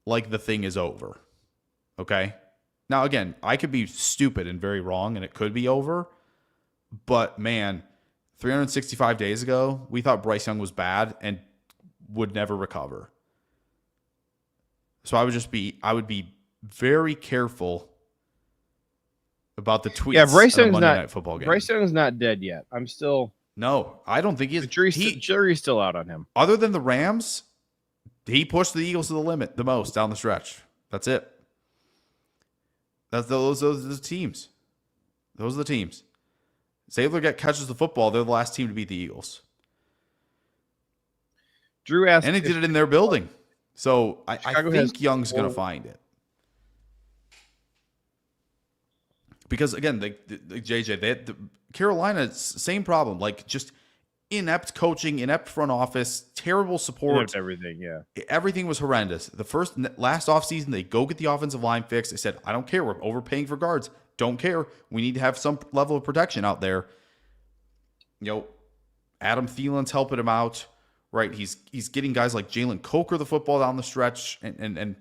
like the thing is over. Okay? Now, again, I could be stupid and very wrong, and it could be over. But, man, 365 days ago, we thought Bryce Young was bad and would never recover. So I would be very careful about the tweets. Yeah, Bryce Young's Monday not Night Football game. Bryce Young's not dead yet. I'm still. No, I don't think The jury's still out on him. Other than the Rams, he pushed the Eagles to the limit the most down the stretch. That's it. Those are the teams. Those are the teams. Xavier catches the football. They're the last team to beat the Eagles. Drew asked, and he did it in their building. So I think Young's going to find it. Because, again, the JJ, Carolina, same problem. Like, just inept coaching, inept front office, terrible support. Inept everything, yeah. Everything was horrendous. Last offseason, they go get the offensive line fixed. They said, I don't care. We're overpaying for guards. Don't care. We need to have some level of protection out there. Adam Thielen's helping him out. Right, he's getting guys like Jalen Coker the football down the stretch, and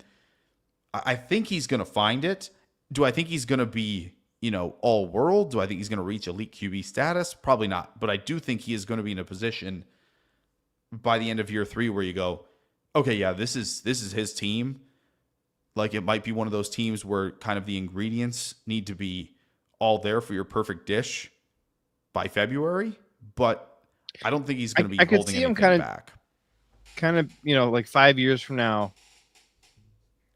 I think he's going to find it. Do I think he's going to be, all world? Do I think he's going to reach elite QB status? Probably not, but I do think he is going to be in a position by the end of year 3 where you go, okay, yeah, this is his team. Like, it might be one of those teams where kind of the ingredients need to be all there for your perfect dish by February, but I don't think he's going to be holding anything back. Kind of, like 5 years from now,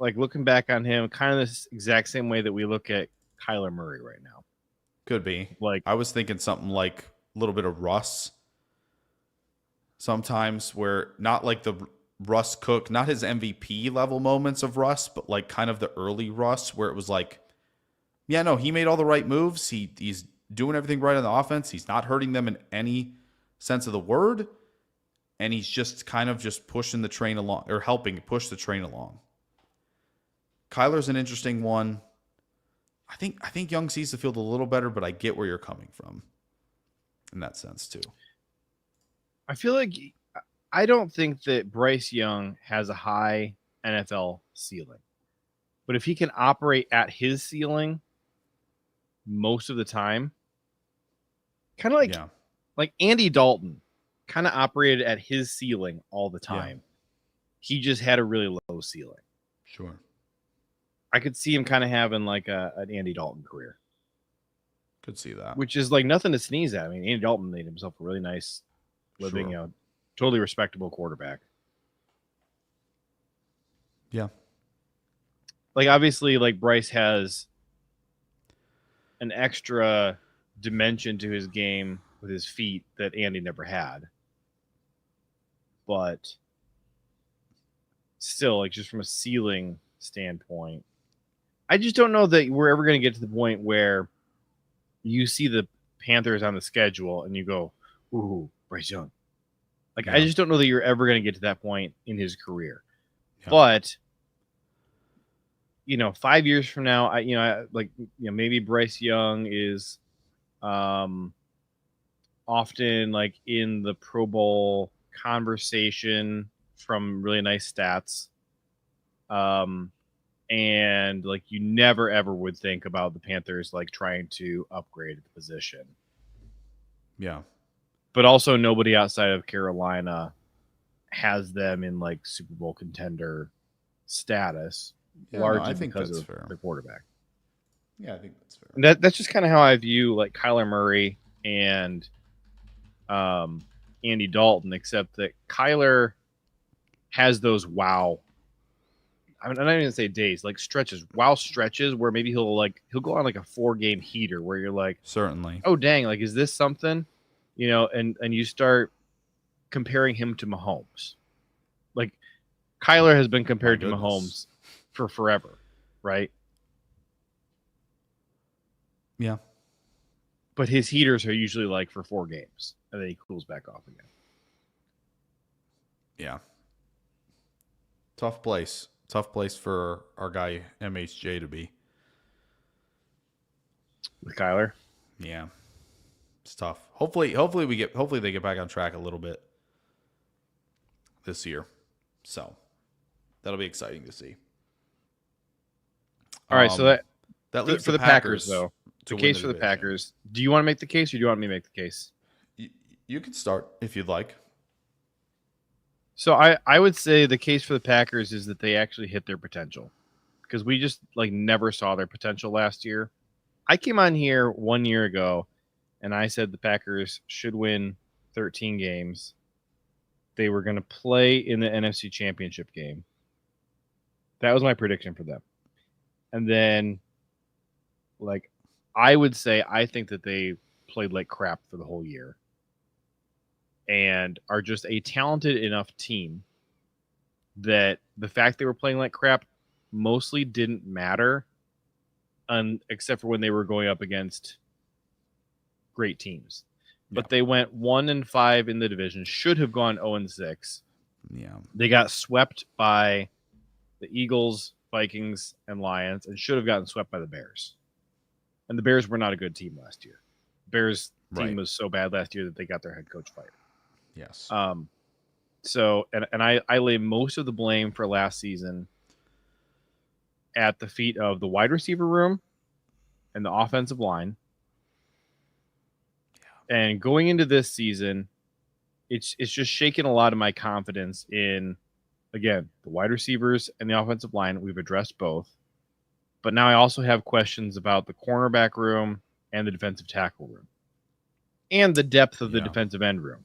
like looking back on him, kind of this exact same way that we look at Kyler Murray right now. Could be. Like, I was thinking something like a little bit of Russ. Sometimes where not like the Russ Cook, not his MVP level moments of Russ, but like kind of the early Russ where it was like, yeah, no, he made all the right moves. He's doing everything right on the offense. He's not hurting them in any sense of the word, and he's just kind of just pushing the train along or helping push the train along. Kyler's an interesting one. I think Young sees the field a little better, but I get where you're coming from in that sense too. I feel like I don't think that Bryce Young has a high NFL ceiling, but if he can operate at his ceiling most of the time, kind of like Andy Dalton kind of operated at his ceiling all the time. Yeah. He just had a really low ceiling. Sure. I could see him kind of having like an Andy Dalton career. Could see that. Which is like nothing to sneeze at. I mean, Andy Dalton made himself a really nice living, totally respectable quarterback. Yeah. Like, obviously, like Bryce has an extra dimension to his game with his feet that Andy never had. But still, like, just from a ceiling standpoint, I just don't know that we're ever going to get to the point where you see the Panthers on the schedule and you go, ooh, Bryce Young. Like, yeah. I just don't know that you're ever going to get to that point in his career. Yeah. But, 5 years from now, maybe Bryce Young is often like in the Pro Bowl conversation from really nice stats. And like you never ever would think about the Panthers like trying to upgrade the position. Yeah. But also nobody outside of Carolina has them in like Super Bowl contender status, largely because of their quarterback. Yeah, I think that's fair. And that's just kind of how I view like Kyler Murray and Andy Dalton, except that Kyler has those wow I'm not even gonna say days, like stretches, stretches where maybe he'll go on like a 4-game heater where you're like, certainly. oh dang, like is this something? And you start comparing him to Mahomes. Like Kyler has been compared to Mahomes for forever, right? Yeah. But his heaters are usually like for 4 games, and then he cools back off again. Yeah. Tough place for our guy MHJ to be. With Kyler? Yeah. It's tough. Hopefully they get back on track a little bit this year. So that'll be exciting to see. All right, so that leaves for the Packers though. The case for the Packers. Do you want to make the case, or do you want me to make the case? You can start if you'd like. So I would say the case for the Packers is that they actually hit their potential, because we just never saw their potential last year. I came on here 1 year ago and I said the Packers should win 13 games. They were going to play in the NFC Championship game. That was my prediction for them. And then I would say I think that they played like crap for the whole year and are just a talented enough team that the fact they were playing like crap mostly didn't matter, except for when they were going up against great teams. Yeah. But they went 1-5 in the division, should have gone 0-6. Yeah. They got swept by the Eagles, Vikings, and Lions, and should have gotten swept by the Bears. And the Bears were not a good team last year. Bears team was so bad last year that they got their head coach fired. Yes. So I lay most of the blame for last season at the feet of the wide receiver room and the offensive line. Yeah. And going into this season, it's just shaken a lot of my confidence in, again, the wide receivers and the offensive line. We've addressed both. But now I also have questions about the cornerback room and the defensive tackle room and the depth of the defensive end room.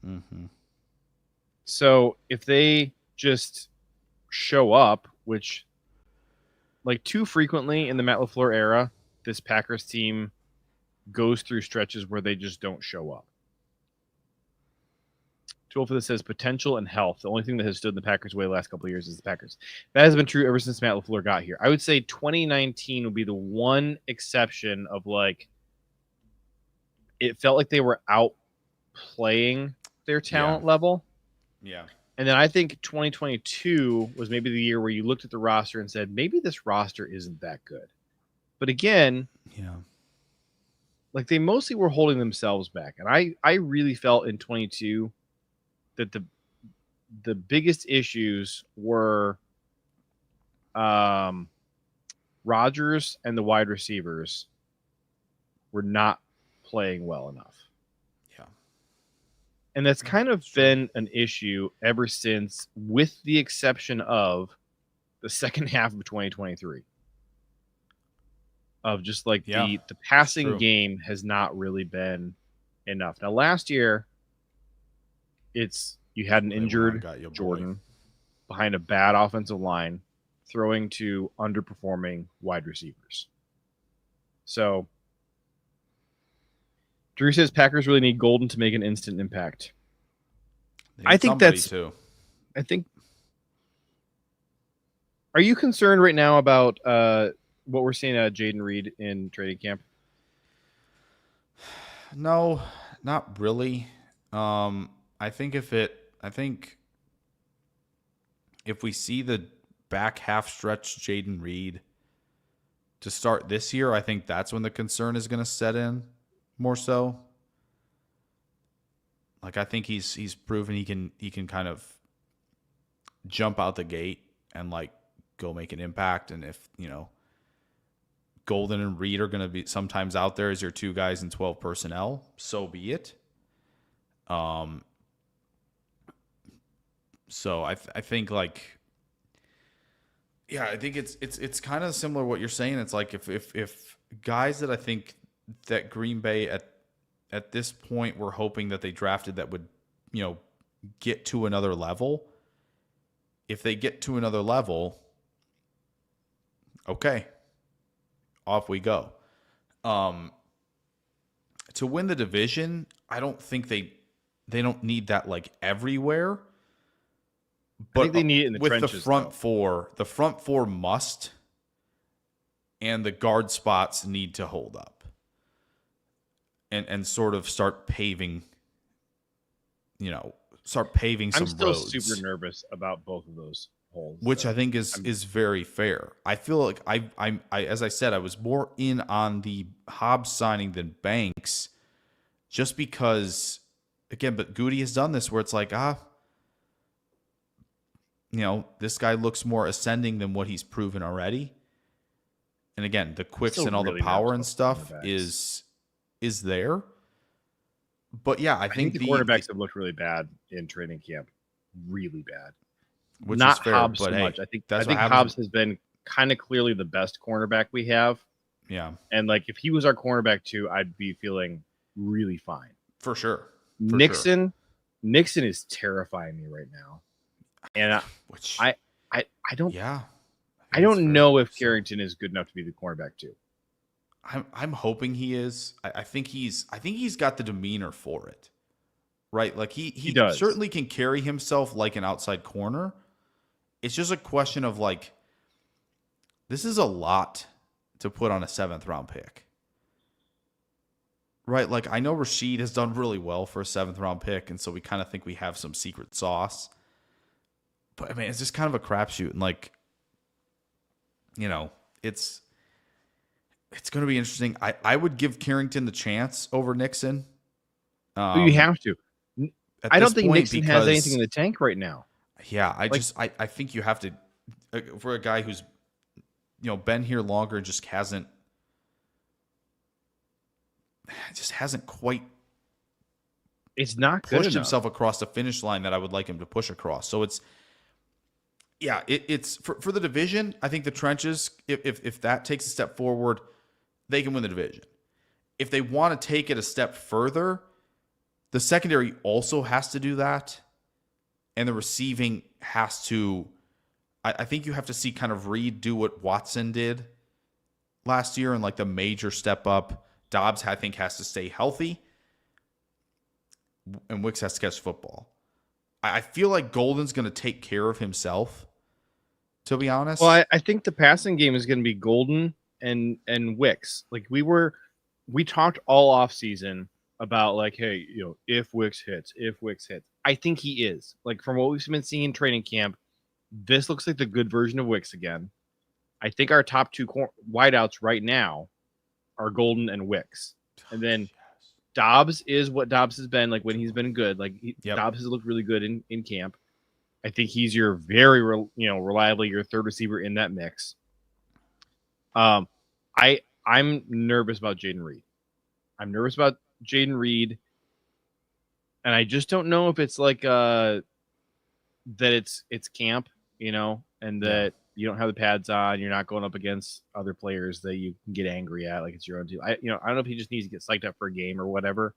Mm-hmm. So if they just show up, which too frequently in the Matt LaFleur era, this Packers team goes through stretches where they just don't show up. Tool for this says potential and health. The only thing that has stood in the Packers' way the last couple of years is the Packers. That has been true ever since Matt LaFleur got here. I would say 2019 would be the one exception of it felt like they were outplaying their talent level. Yeah. And then I think 2022 was maybe the year where you looked at the roster and said, maybe this roster isn't that good. But again, they mostly were holding themselves back. And I really felt in 22 that the biggest issues were Rodgers and the wide receivers were not playing well enough. Yeah. And that's kind of been an issue ever since, with the exception of the second half of 2023. Of just the passing game has not really been enough. Now, last year, you had an injured Jordan behind a bad offensive line throwing to underperforming wide receivers. So, Drew says Packers really need Golden to make an instant impact. I think that's too. I think. Are you concerned right now about what we're seeing at Jayden Reed in training camp? No, not really. I think if we see the back half stretch Jayden Reed to start this year, I think that's when the concern is going to set in more so. I think he's proven he can kind of jump out the gate and go make an impact. And if, Golden and Reed are going to be sometimes out there as your two guys in 12 personnel, so be it. So I think I think it's kind of similar to what you're saying. It's if guys that I think that Green Bay at this point were hoping that they drafted that would, get to another level. If they get to another level, Okay. Off we go. To win the division, I don't think they don't need that like everywhere. But I think they need it in the with trenches, the front four must, and the guard spots need to hold up. And sort of start paving some roads. I'm still super nervous about both of those holes. Which I think is very fair. I feel like I as I said, I was more in on the Hobbs signing than Banks, just because, again, but Goody has done this where it's like, this guy looks more ascending than what he's proven already. And again, the quicks and all really the power and stuff is there. But yeah, I think the quarterbacks have looked really bad in training camp. Really bad. Which not is fair, Hobbs but so hey, much. I think Hobbs has been kind of clearly the best cornerback we have. Yeah. And like if he was our cornerback too, I'd be feeling really fine. For sure. Nixon is terrifying me right now. And I don't know if Carrington is good enough to be the cornerback too. I'm hoping he is. I think he's got the demeanor for it. Right? Like he does. Certainly can carry himself like an outside corner. It's just a question of like, this is a lot to put on a 7th round pick. Right? Like I know Rashid has done really well for a 7th round pick, and so we kind of think we have some secret sauce. But I mean, it's just kind of a crapshoot, and like, it's going to be interesting. I would give Carrington the chance over Nixon. You have to. I don't think Nixon has anything in the tank right now. Yeah, I think you have to, for a guy who's been here longer and just hasn't quite. It's not pushed himself across the finish line that I would like him to push across. So it's for the division. I think the trenches, if that takes a step forward, they can win the division. If they want to take it a step further, the secondary also has to do that, and the receiving has to. I think you have to see kind of Reed do what Watson did last year and like the major step up. Doubs, I think, has to stay healthy, and Wicks has to catch football. I feel like Golden's going to take care of himself, to be honest. Well, I think the passing game is going to be Golden and Wicks. Like we talked all off season about like, hey, if Wicks hits. I think he is. Like from what we've been seeing in training camp, this looks like the good version of Wicks again. I think our top two wideouts right now are Golden and Wicks. And then Doubs is what Doubs has been like when he's been good. Like Doubs has looked really good in camp. I think he's your very reliably your third receiver in that mix. I'm nervous about Jayden Reed. I'm nervous about Jayden Reed, and I just don't know if it's like that it's camp, and that you don't have the pads on. You're not going up against other players that you can get angry at, like it's your own team. I don't know if he just needs to get psyched up for a game or whatever.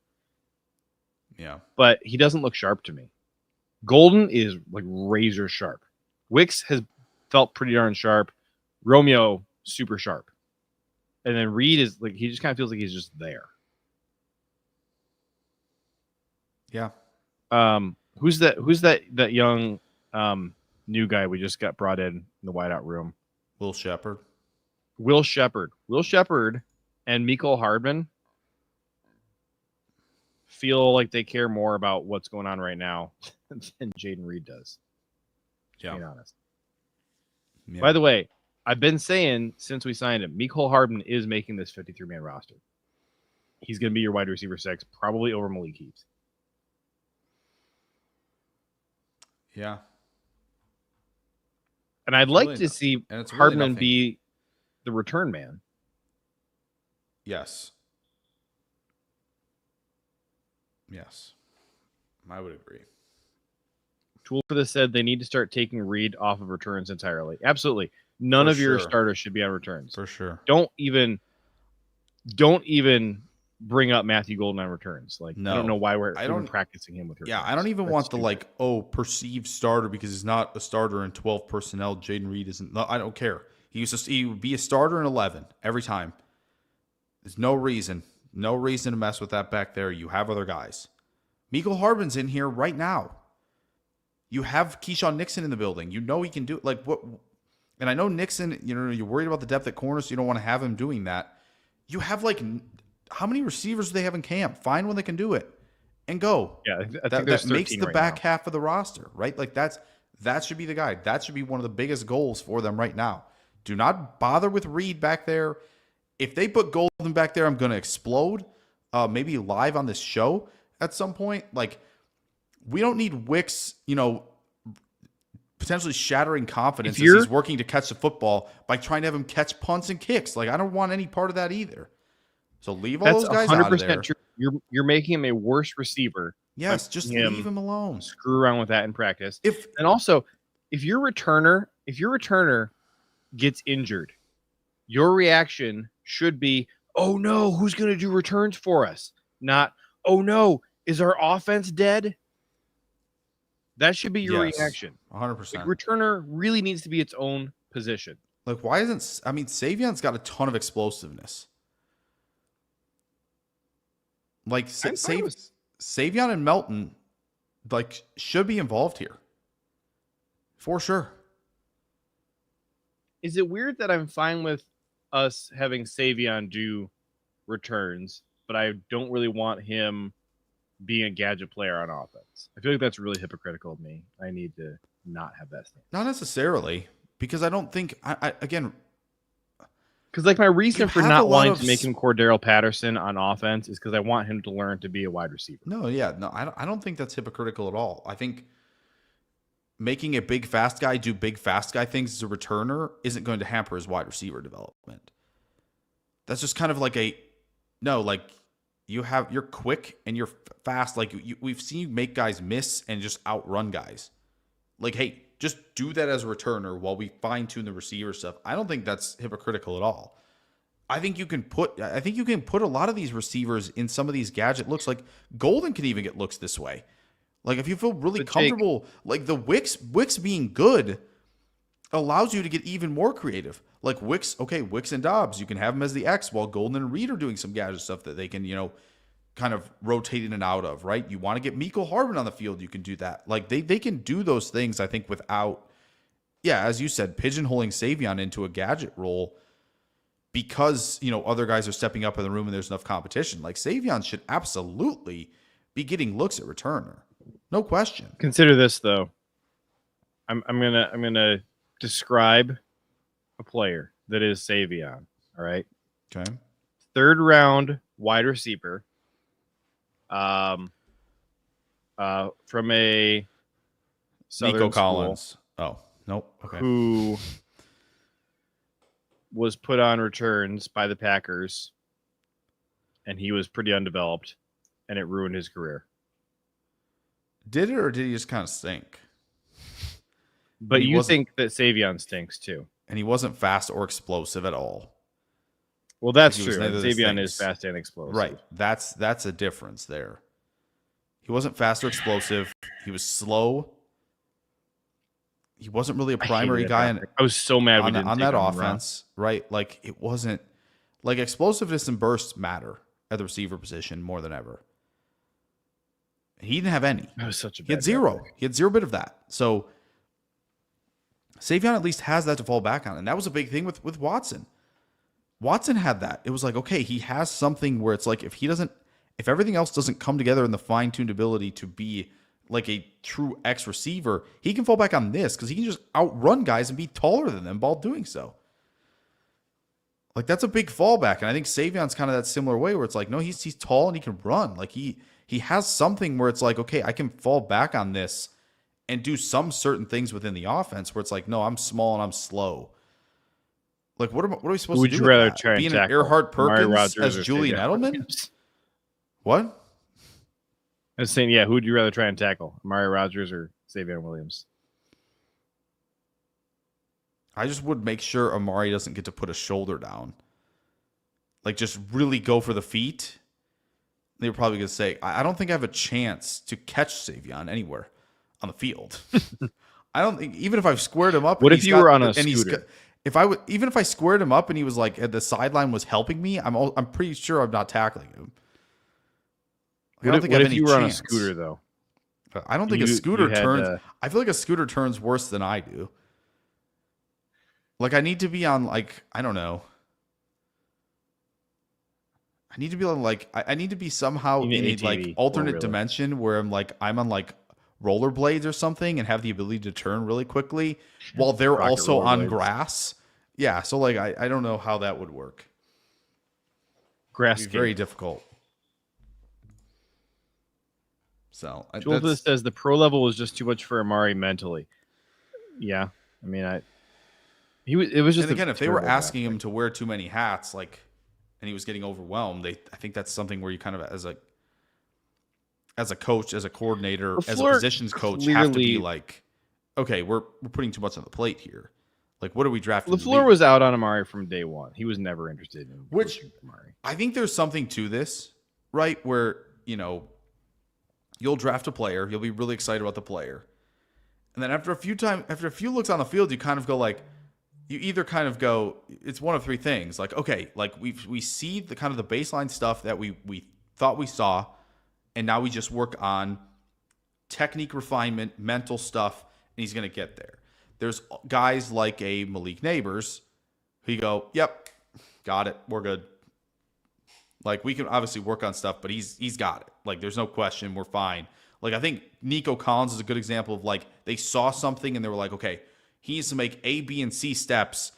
Yeah, but he doesn't look sharp to me. Golden is like razor sharp. Wicks has felt pretty darn sharp. Romeo super sharp, and then Reed is like he just kind of feels like he's just there. Yeah. Who's that young new guy we just got brought in the wideout room? Will Shepard. Will Shepard and Mecole Hardman feel like they care more about what's going on right now than Jayden Reed does. To be honest. Yeah. By the way, I've been saying since we signed him, Mecole Hardman is making this 53-man roster. He's going to be your wide receiver 6, probably over Malik Heaps. Yeah. And I'd like to see Hardman be the return man. Yes. I would agree. Tool for this said they need to start taking Reed off of returns entirely. Absolutely. None of your starters should be on returns. For sure. Don't even bring up Matthew Golden on returns. Like, no. I don't know why we're practicing him with returns. Yeah, I don't even want the perceived starter because he's not a starter in 12 personnel. Jayden Reed isn't. No, I don't care. He would be a starter in 11 every time. There's no reason to mess with that back there. You have other guys. Mecole Hardman's in here right now. You have Keisean Nixon in the building. You know he can do it. Like what? And I know Nixon, you're worried about the depth at corner, so you don't want to have him doing that. You have how many receivers do they have in camp? Find one that can do it and go. Yeah, I think that makes the right back now. half of the roster, right? Like that should be the guy. That should be one of the biggest goals for them right now. Do not bother with Reed back there. If they put Golden back there, I'm going to explode. Maybe live on this show at some point. Like, we don't need Wicks, potentially shattering confidence as he's working to catch the football by trying to have him catch punts and kicks. Like, I don't want any part of that either. So leave all those guys out of there. True. You're making him a worse receiver. Yes, just leave him alone. Screw around with that in practice. And also, if your returner gets injured, your reaction should be, oh no, who's going to do returns for us? Not, oh no, is our offense dead? That should be your reaction. 100%. Like, returner really needs to be its own position. Like, Savion's got a ton of explosiveness. Like, Savion and Melton, should be involved here. For sure. Is it weird that I'm fine with us having Savion do returns, but I don't really want him being a gadget player on offense? I feel like that's really hypocritical of me. I need to not have that stance. Not necessarily, because I don't think because my reason for not wanting to make him Cordero Patterson on offense is because I want him to learn to be a wide receiver. I don't think that's hypocritical at all. I think making a big fast guy do big fast guy things as a returner isn't going to hamper his wide receiver development. That's just kind of you're quick and you're fast. We've seen you make guys miss and just outrun guys. Like, hey, just do that as a returner while we fine tune the receiver stuff. I don't think that's hypocritical at all. I think you can put a lot of these receivers in some of these gadget looks. Like Golden can even get looks this way. Like, if you feel really comfortable, like the Wicks being good allows you to get even more creative. Like Wicks and Doubs, you can have them as the X while Golden and Reed are doing some gadget stuff that they can, kind of rotate in and out of, right? You want to get Mecole Hardman on the field, you can do that. Like, they can do those things, I think, without, as you said, pigeonholing Savion into a gadget role because, other guys are stepping up in the room and there's enough competition. Like, Savion should absolutely be getting looks at returner. No question. Consider this though. I'm gonna describe a player that is Savion. All right. Okay. 3rd round wide receiver. From a Southern Nico Collins. Oh, nope. Okay. Who was put on returns by the Packers, and he was pretty undeveloped, and it ruined his career. Did it, or did he just kind of stink? But you think that Savion stinks too. And he wasn't fast or explosive at all. Well, that's true. Savion is fast and explosive. Right. That's a difference there. He wasn't fast or explosive. He was slow. He wasn't really a primary guy. I was so mad on that offense, right? Like, it wasn't like explosiveness and bursts matter at the receiver position more than ever. He didn't have any. That was such a bad He had zero. He had zero bit of that. So Savion at least has that to fall back on. And that was a big thing with Watson. Watson had that. It was like, okay, he has something where it's like, if everything else doesn't come together in the fine-tuned ability to be like a true X receiver, he can fall back on this because he can just outrun guys and be taller than them while doing so. Like, that's a big fallback. And I think Savion's kind of that similar way where it's like, no, he's tall and he can run. Like, he has something where it's like, okay, I can fall back on this and do some certain things within the offense where it's like, no, I'm small and I'm slow. Like, what are we supposed to do? Would you rather try and being tackle an Earhart Perkins as Julian Savion Edelman? Williams? What? I was saying, who would you rather try and tackle, Amari Rodgers or Savion Williams? I just would make sure Amari doesn't get to put a shoulder down. Like, just really go for the feet. They were probably going to say, I don't think I have a chance to catch Savion anywhere on the field. I don't think, even if I've squared him up. What if you were on a scooter? even if I squared him up and he was like at the sideline was helping me, I'm pretty sure I'm not tackling him. I don't think I have any chance. What if you were on a scooter though? I don't think a scooter turns. I feel like a scooter turns worse than I do. Like I need to be on like I don't know. I need to be on like I need to be somehow in a like alternate dimension where I'm on like rollerblades or something and have the ability to turn really quickly while they're also on grass. Yeah, so like I don't know how that would work. Grass It'd be very difficult. So Jules says the pro level was just too much for Amari mentally. Yeah, I mean it was just. And again, if they were asking him to wear too many hats, like, and he was getting overwhelmed, I think that's something where you kind of as a coach, as a coordinator, LaFleur as a positions coach, have to be like, okay, we're putting too much on the plate here. Like, what are we drafting? LaFleur was out on Amari from day one. He was never interested in Amari. I think there's something to this, right? Where, you'll draft a player, you'll be really excited about the player. And then after a few looks on the field, you kind of go like, you either kind of go, it's one of three things. Like, okay, like we see the kind of the baseline stuff that we thought we saw, and now we just work on technique refinement, mental stuff, and he's going to get there. There's guys like a Malik Neighbors who you go, yep, got it, we're good. Like, we can obviously work on stuff, but he's got it. Like, there's no question, we're fine. Like, I think Nico Collins is a good example of, like, they saw something and they were like, okay, he needs to make A, B, and C steps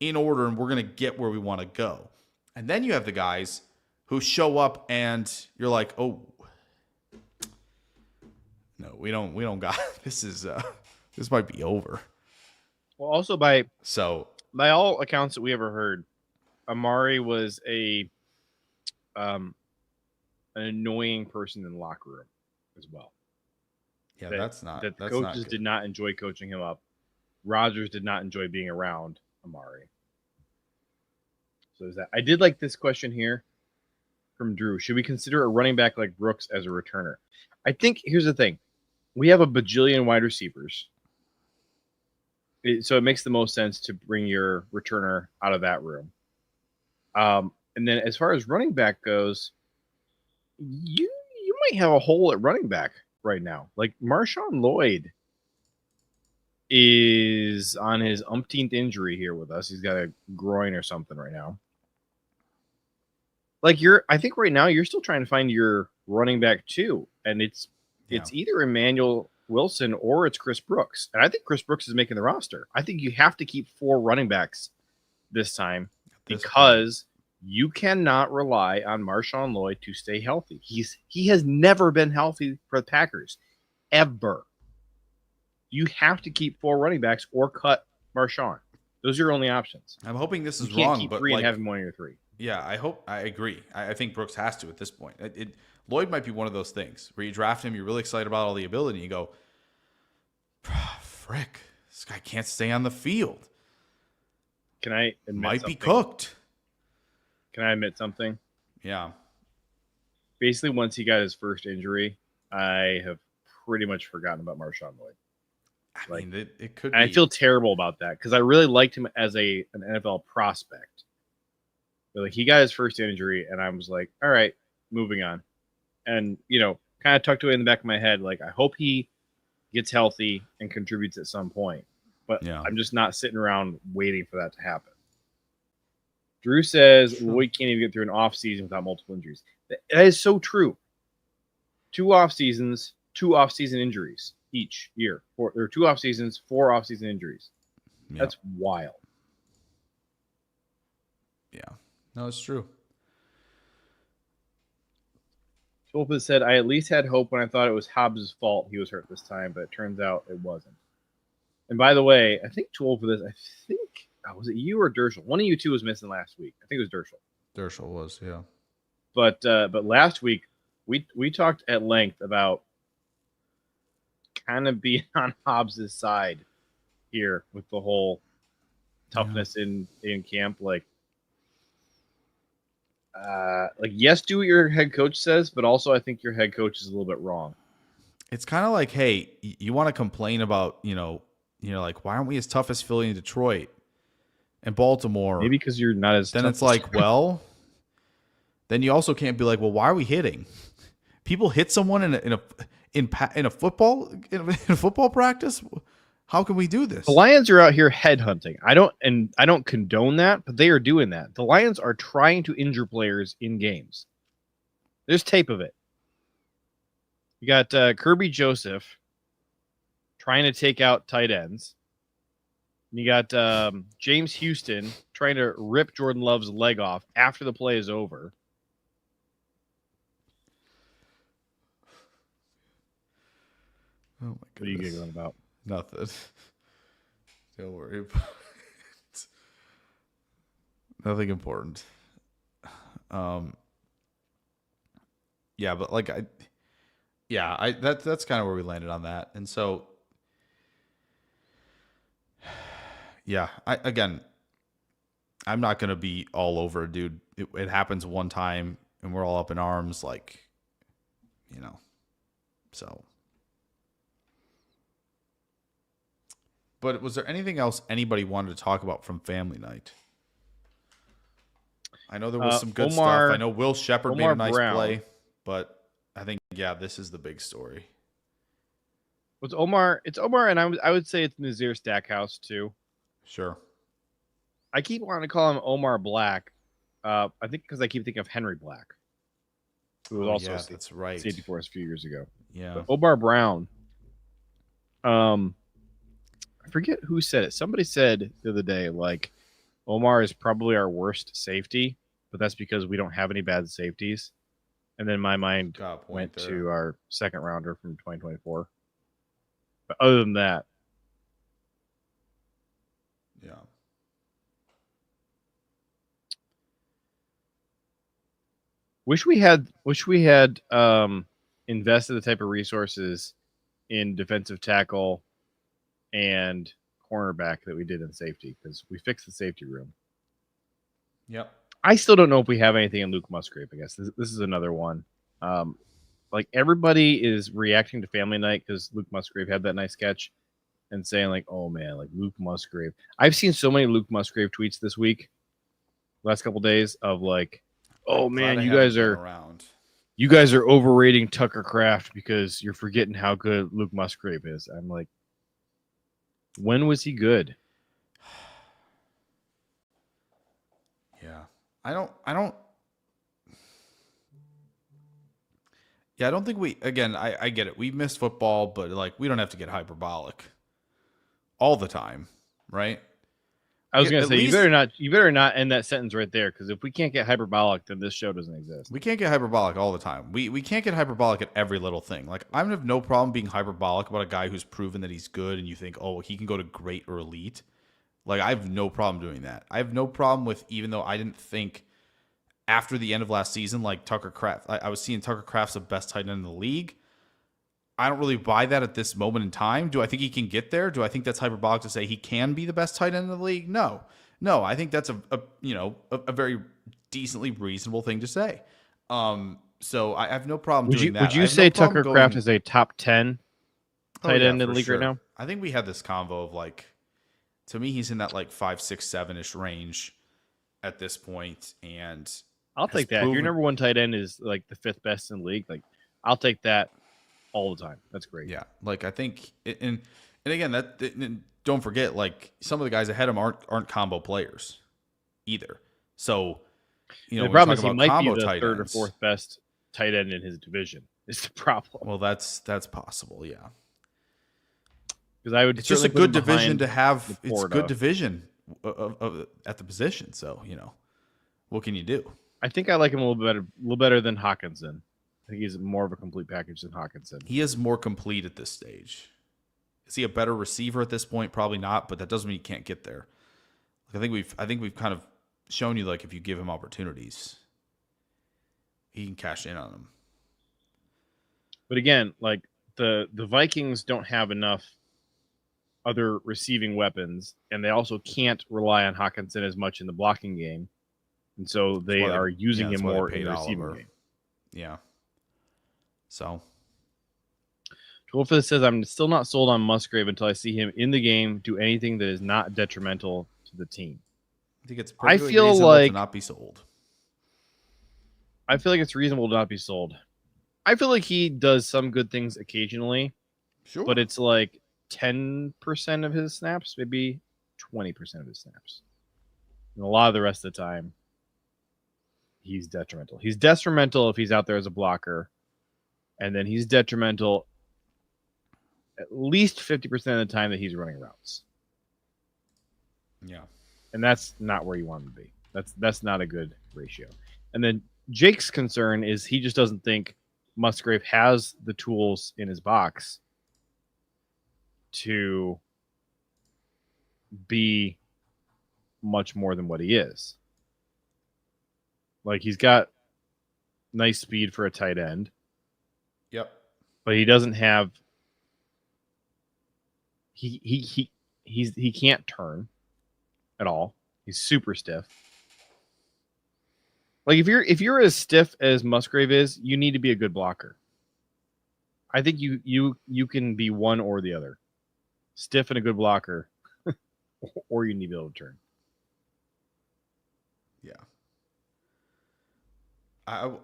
in order, and we're going to get where we want to go. And then you have the guys who show up and you're like, oh, no, we don't got this might be over. Well, also by all accounts that we ever heard, Amari was an annoying person in the locker room as well. Yeah, the coaches did not enjoy coaching him up. Rodgers did not enjoy being around Amari. So is that I did like this question here from Drew. Should we consider a running back like Brooks as a returner? I think here's the thing. We have a bajillion wide receivers. So it makes the most sense to bring your returner out of that room. And then as far as running back goes, you might have a hole at running back right now. Like MarShawn Lloyd is on his umpteenth injury here with us. He's got a groin or something right now. Like I think right now you're still trying to find your running back too. And it's either Emmanuel Wilson or it's Chris Brooks. And I think Chris Brooks is making the roster. I think you have to keep 4 running backs this time because you cannot rely on MarShawn Lloyd to stay healthy. He has never been healthy for the Packers, ever. You have to keep 4 running backs or cut MarShawn. Those are your only options. I'm hoping this is you can't wrong, keep but 3 and have him one of your 3. Yeah, I agree. I think Brooks has to at this point. Lloyd might be one of those things where you draft him, you're really excited about all the ability, and you go, frick, this guy can't stay on the field. Can I admit might something? Be cooked. Can I admit something? Yeah. Basically, once he got his first injury, I have pretty much forgotten about MarShawn Lloyd. I mean, it could be. I feel terrible about that because I really liked him as an NFL prospect. But like he got his first injury, and I was like, all right, moving on. And, kind of tucked away in the back of my head, like, I hope he gets healthy and contributes at some point. But yeah. I'm just not sitting around waiting for that to happen. Drew says Lloyd can't even get through an off season without multiple injuries. That is so true. 2 off seasons, 2 off season injuries each year. Or 2 off seasons, 4 off season injuries. Yep. That's wild. Yeah. No, it's true. Tulpa said, I at least had hope when I thought it was Hobbs' fault he was hurt this time, but it turns out it wasn't. And by the way, I think Tulpa for this, was it you or Dershel? One of you two was missing last week. I think it was Dershel. Dershel was, yeah. But last week, we talked at length about kind of being on Hobbs' side here with the whole toughness in camp. Yes, do what your head coach says, but also I think your head coach is a little bit wrong. It's kind of like, hey, you want to complain about, like, why aren't we as tough as Philly and Detroit? And Baltimore. Maybe because you're not as then tough it's like, well, then you also can't be like, well, why are we hitting? People hit someone in a football practice. How can we do this? The Lions are out here headhunting. I don't condone that, but they are doing that. The Lions are trying to injure players in games. There's tape of it. You got Kirby Joseph trying to take out tight ends. You got James Houston trying to rip Jordan Love's leg off after the play is over. Oh my goodness. What are you giggling about? Nothing. Don't worry about it. Nothing important. Yeah, but like that's kind of where we landed on that. And so yeah, I'm not going to be all over, dude. It happens one time and we're all up in arms, like, so. But was there anything else anybody wanted to talk about from family night? I know there was some good stuff. I know Will Shepherd made a nice play, but I think, this is the big story. It's Omar, and I would say it's Nazir Stackhouse too. Sure. I keep wanting to call him Omar Black. I think because I keep thinking of Henry Black, who was also that's right. safety for us a few years ago. Yeah. But Omar Brown. I forget who said it. Somebody said the other day, like, Omar is probably our worst safety, but that's because we don't have any bad safeties. And then my mind went to our second rounder from 2024. But other than that, yeah. Wish we had invested the type of resources in defensive tackle and cornerback that we did in safety, because we fixed the safety room. Yep. I still don't know if we have anything in Luke Musgrave. I guess this is another one. Like, everybody is reacting to family night because Luke Musgrave had that nice catch and saying, like, oh man, like Luke Musgrave. I've seen so many Luke Musgrave tweets this week, last couple days, of like, oh man, you guys are overrating Tucker Kraft because you're forgetting how good Luke Musgrave is. I'm like, when was he good? Yeah. I don't think we, again, I get it. We missed football, but like, we don't have to get hyperbolic all the time, right? I was going to say, you better not end that sentence right there, because if we can't get hyperbolic, then this show doesn't exist. We can't get hyperbolic all the time. We can't get hyperbolic at every little thing. Like, I have no problem being hyperbolic about a guy who's proven that he's good and you think, oh, he can go to great or elite. Like, I have no problem doing that. I have no problem with, even though I didn't think after the end of last season, like Tucker Kraft, I was seeing Tucker Kraft's the best tight end in the league. I don't really buy that at this moment in time. Do I think he can get there? Do I think that's hyperbolic to say he can be the best tight end in the league? No. I think that's a very decently reasonable thing to say. So I have no problem doing that. Would you say Tucker Kraft is a top 10 tight end in the league right now? I think we had this convo of, like, to me, he's in that like 5, 6, 7-ish range at this point, and I'll take that. If your number one tight end is like the 5th best in the league, like, I'll take that all the time. That's great. Yeah, like, I think, and again, don't forget, like, some of the guys ahead of him aren't combo players either. So, the problem is he might be the 3rd or 4th best tight end in his division. Is the problem? Well, that's possible, yeah. Because I would. It's just a good division to have. It's a good division at the position. So, what can you do? I think I like him a little better than Hawkinson. I think he's more of a complete package than Hawkinson. He is more complete at this stage. Is he a better receiver at this point? Probably not, but that doesn't mean he can't get there. Like, I think we've kind of shown you, like, if you give him opportunities, he can cash in on them. But again, like, the Vikings don't have enough other receiving weapons, and they also can't rely on Hawkinson as much in the blocking game, and so they are using him more in the receiving game. Yeah. So, Wolfus says, I'm still not sold on Musgrave until I see him in the game do anything that is not detrimental to the team. I think it's I perfectly feel reasonable like to not be sold. I feel like it's reasonable to not be sold. I feel like he does some good things occasionally, Sure. but it's like 10% of his snaps, maybe 20% of his snaps. And a lot of the rest of the time, he's detrimental. He's detrimental if he's out there as a blocker, and then he's detrimental at least 50% of the time that he's running routes. Yeah. And that's not where you want him to be. That's not a good ratio. And then Jake's concern is he just doesn't think Musgrave has the tools in his box to be much more than what he is. Like, he's got nice speed for a tight end. Yep. But he doesn't have he can't turn at all. He's super stiff. Like, if you're as stiff as Musgrave is, you need to be a good blocker. I think you can be one or the other. Stiff and a good blocker, or you need to be able to turn. Yeah.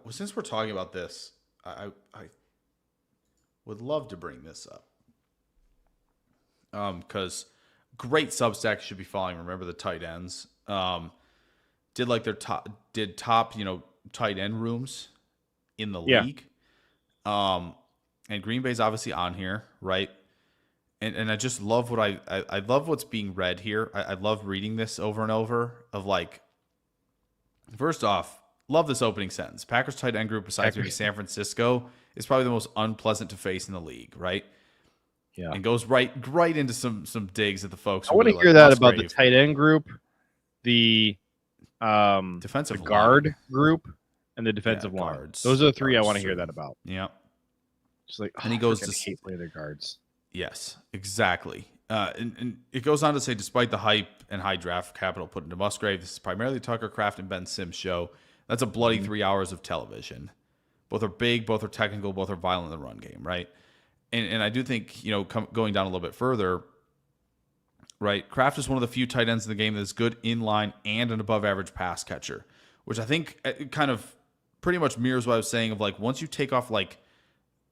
Since we're talking about this, I would love to bring this up. Because great Substack should be following. Remember the tight ends. Did like their top tight end rooms in the league. And Green Bay's obviously on here, right? And I just love what I love what's being read here. I love reading this over and over of like, first off, love this opening sentence. Packers tight end group, besides maybe San Francisco, is probably the most unpleasant to face in the league, right? Yeah. And goes right into some digs at the folks. I want to hear that about the tight end group, the defensive guard group, and the defensive line. Guards. Those are the three I want to hear that about. Yeah. Just like, and he goes to hate play their guards. Yes, exactly. And it goes on to say, despite the hype and high draft capital put into Musgrave, this is primarily Tucker, Kraft, and Ben Sims' show. That's a bloody 3 hours of television. Both are big, both are technical, both are violent in the run game, right? And I do think, going down a little bit further, right, Kraft is one of the few tight ends in the game that is good in line and an above average pass catcher, which I think it kind of pretty much mirrors what I was saying of like, once you take off like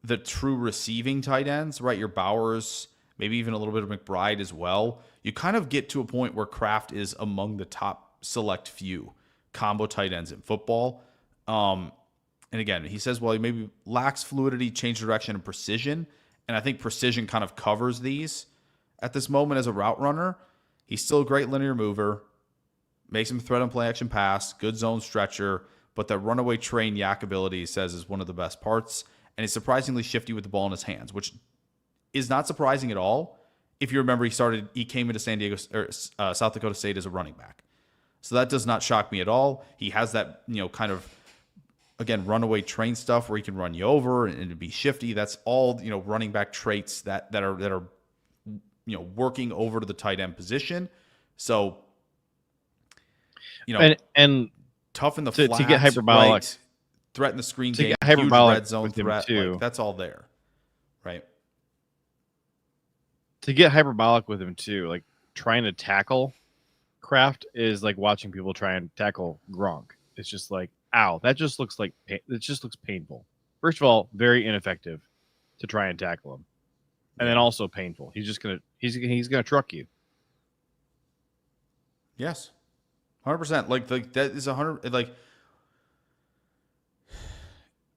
the true receiving tight ends, right, your Bowers, maybe even a little bit of McBride as well, you kind of get to a point where Kraft is among the top select few combo tight ends in football. And again, he says, well, he maybe lacks fluidity, change direction, and precision. And I think precision kind of covers these at this moment as a route runner. He's still a great linear mover, makes him threat on play action pass, good zone stretcher, but that runaway train yak ability, he says, is one of the best parts. And he's surprisingly shifty with the ball in his hands, which is not surprising at all. If you remember, he came into South Dakota State as a running back. So that does not shock me at all. He has that, kind of, again, runaway train stuff where he can run you over and be shifty. That's all, running back traits that are working over to the tight end position. So, and tough in the flat, to get hyperbolic, right? Threat in the screen game, get hyperbolic huge red zone threat, too. Like, that's all there, right? To get hyperbolic with him too, like trying to tackle Kraft is like watching people try and tackle Gronk. It's just like, ow, that just looks like it just looks painful. First of all, very ineffective to try and tackle him, and then also painful. He's gonna truck you. Yes, 100%. Like that is 100. Like,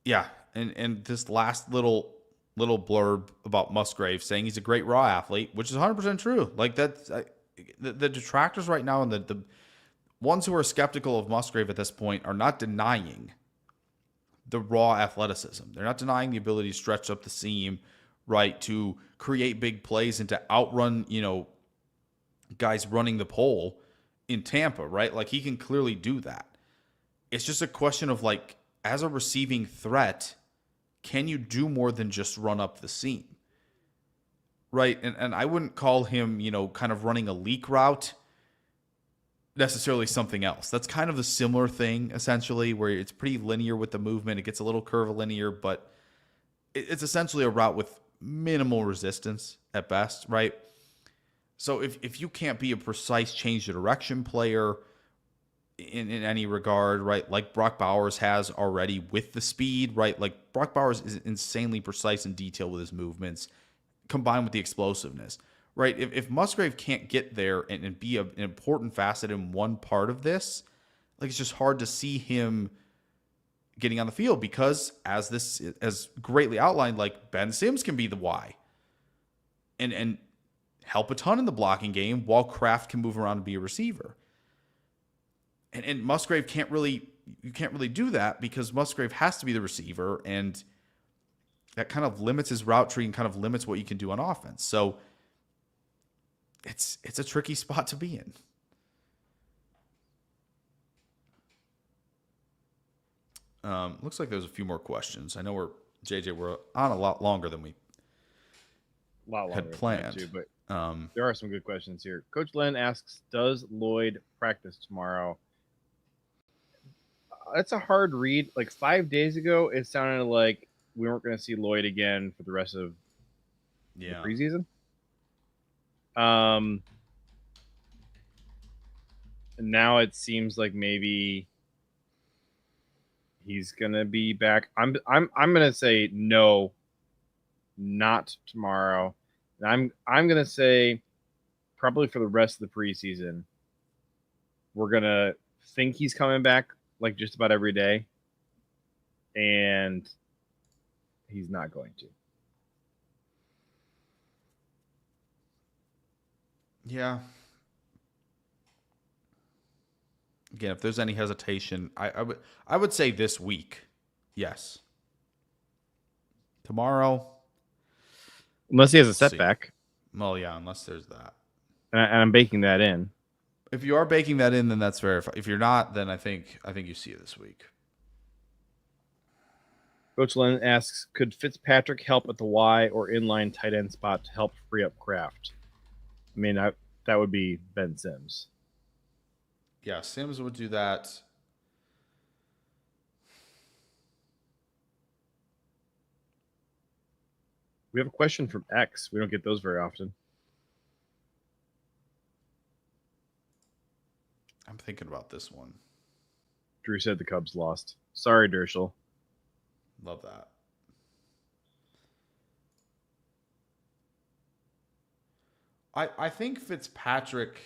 yeah, and this last little blurb about Musgrave saying he's a great raw athlete, which is 100% true. Like that's the detractors right now and the ones who are skeptical of Musgrave at this point are not denying the raw athleticism. They're not denying the ability to stretch up the seam, right, to create big plays and to outrun, guys running the pole in Tampa, right? Like, he can clearly do that. It's just a question of, like, as a receiving threat, can you do more than just run up the seam? Right? And I wouldn't call him, kind of running a leak route necessarily something else. That's kind of a similar thing, essentially, where it's pretty linear with the movement. It gets a little curvilinear, but it's essentially a route with minimal resistance at best, right? So if you can't be a precise change of direction player, in any regard, right? Like Brock Bowers has already with the speed, right? Like Brock Bowers is insanely precise and detailed with his movements, combined with the explosiveness, right? If Musgrave can't get there and be an important facet in one part of this, like it's just hard to see him getting on the field because as greatly outlined, like Ben Sims can be the Y and help a ton in the blocking game while Kraft can move around and be a receiver. And Musgrave can't really do that because Musgrave has to be the receiver, and that kind of limits his route tree and kind of limits what you can do on offense. So it's a tricky spot to be in. Looks like there's a few more questions. I know we're on a lot longer than we had planned. Too, but there are some good questions here. Coach Len asks, does Lloyd practice tomorrow? That's a hard read. Like 5 days ago, it sounded like we weren't going to see Lloyd again for the rest of the preseason. And now it seems like maybe he's going to be back. I'm going to say no, not tomorrow. And I'm going to say probably for the rest of the preseason, we're going to think he's coming back like just about every day, and he's not going to. Yeah. Again, if there's any hesitation, I would say this week, yes. Tomorrow, unless he has a setback. Well, yeah, unless there's that, and I'm baking that in. If you are baking that in, then that's fair. If you're not, then I think you see it this week. Coach Len asks, could Fitzpatrick help at the Y or inline tight end spot to help free up Kraft? I mean, that would be Ben Sims. Yeah, Sims would do that. We have a question from X. We don't get those very often. I'm thinking about this one. Drew said the Cubs lost. Sorry, Dershel. Love that. I think Fitzpatrick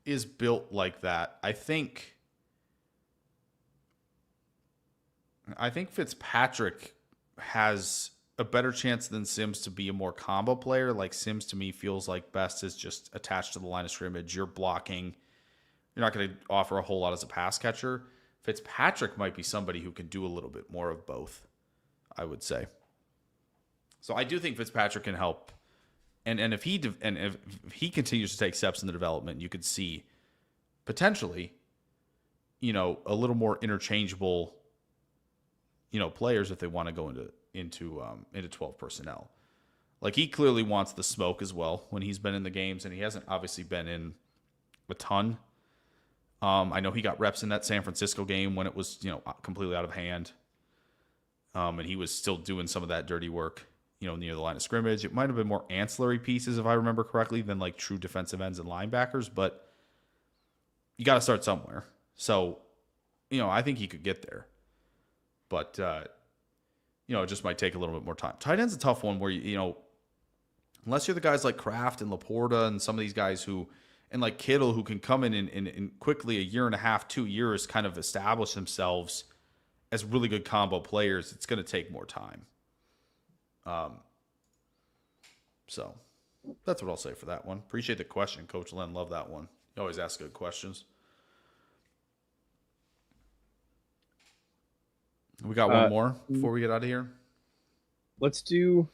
is built like that. I think Fitzpatrick has a better chance than Sims to be a more combo player. Like Sims to me feels like best is just attached to the line of scrimmage. You're blocking. You're not going to offer a whole lot as a pass catcher. Fitzpatrick might be somebody who can do a little bit more of both, I would say. So I do think Fitzpatrick can help. And if he continues to take steps in the development, you could see potentially, a little more interchangeable, players if they want to go into 12 personnel. Like he clearly wants the smoke as well when he's been in the games, and he hasn't obviously been in a ton. I know he got reps in that San Francisco game when it was, completely out of hand. And he was still doing some of that dirty work, near the line of scrimmage. It might have been more ancillary pieces, if I remember correctly, than like true defensive ends and linebackers, but you got to start somewhere. So, I think he could get there. But, it just might take a little bit more time. Tight end's a tough one where, unless you're the guys like Kraft and Laporta and some of these guys and like Kittle, who can come in quickly, a year and a half, 2 years, kind of establish themselves as really good combo players, it's going to take more time. So that's what I'll say for that one. Appreciate the question, Coach Len. Love that one. You always ask good questions. We got one more before we get out of here. Let's do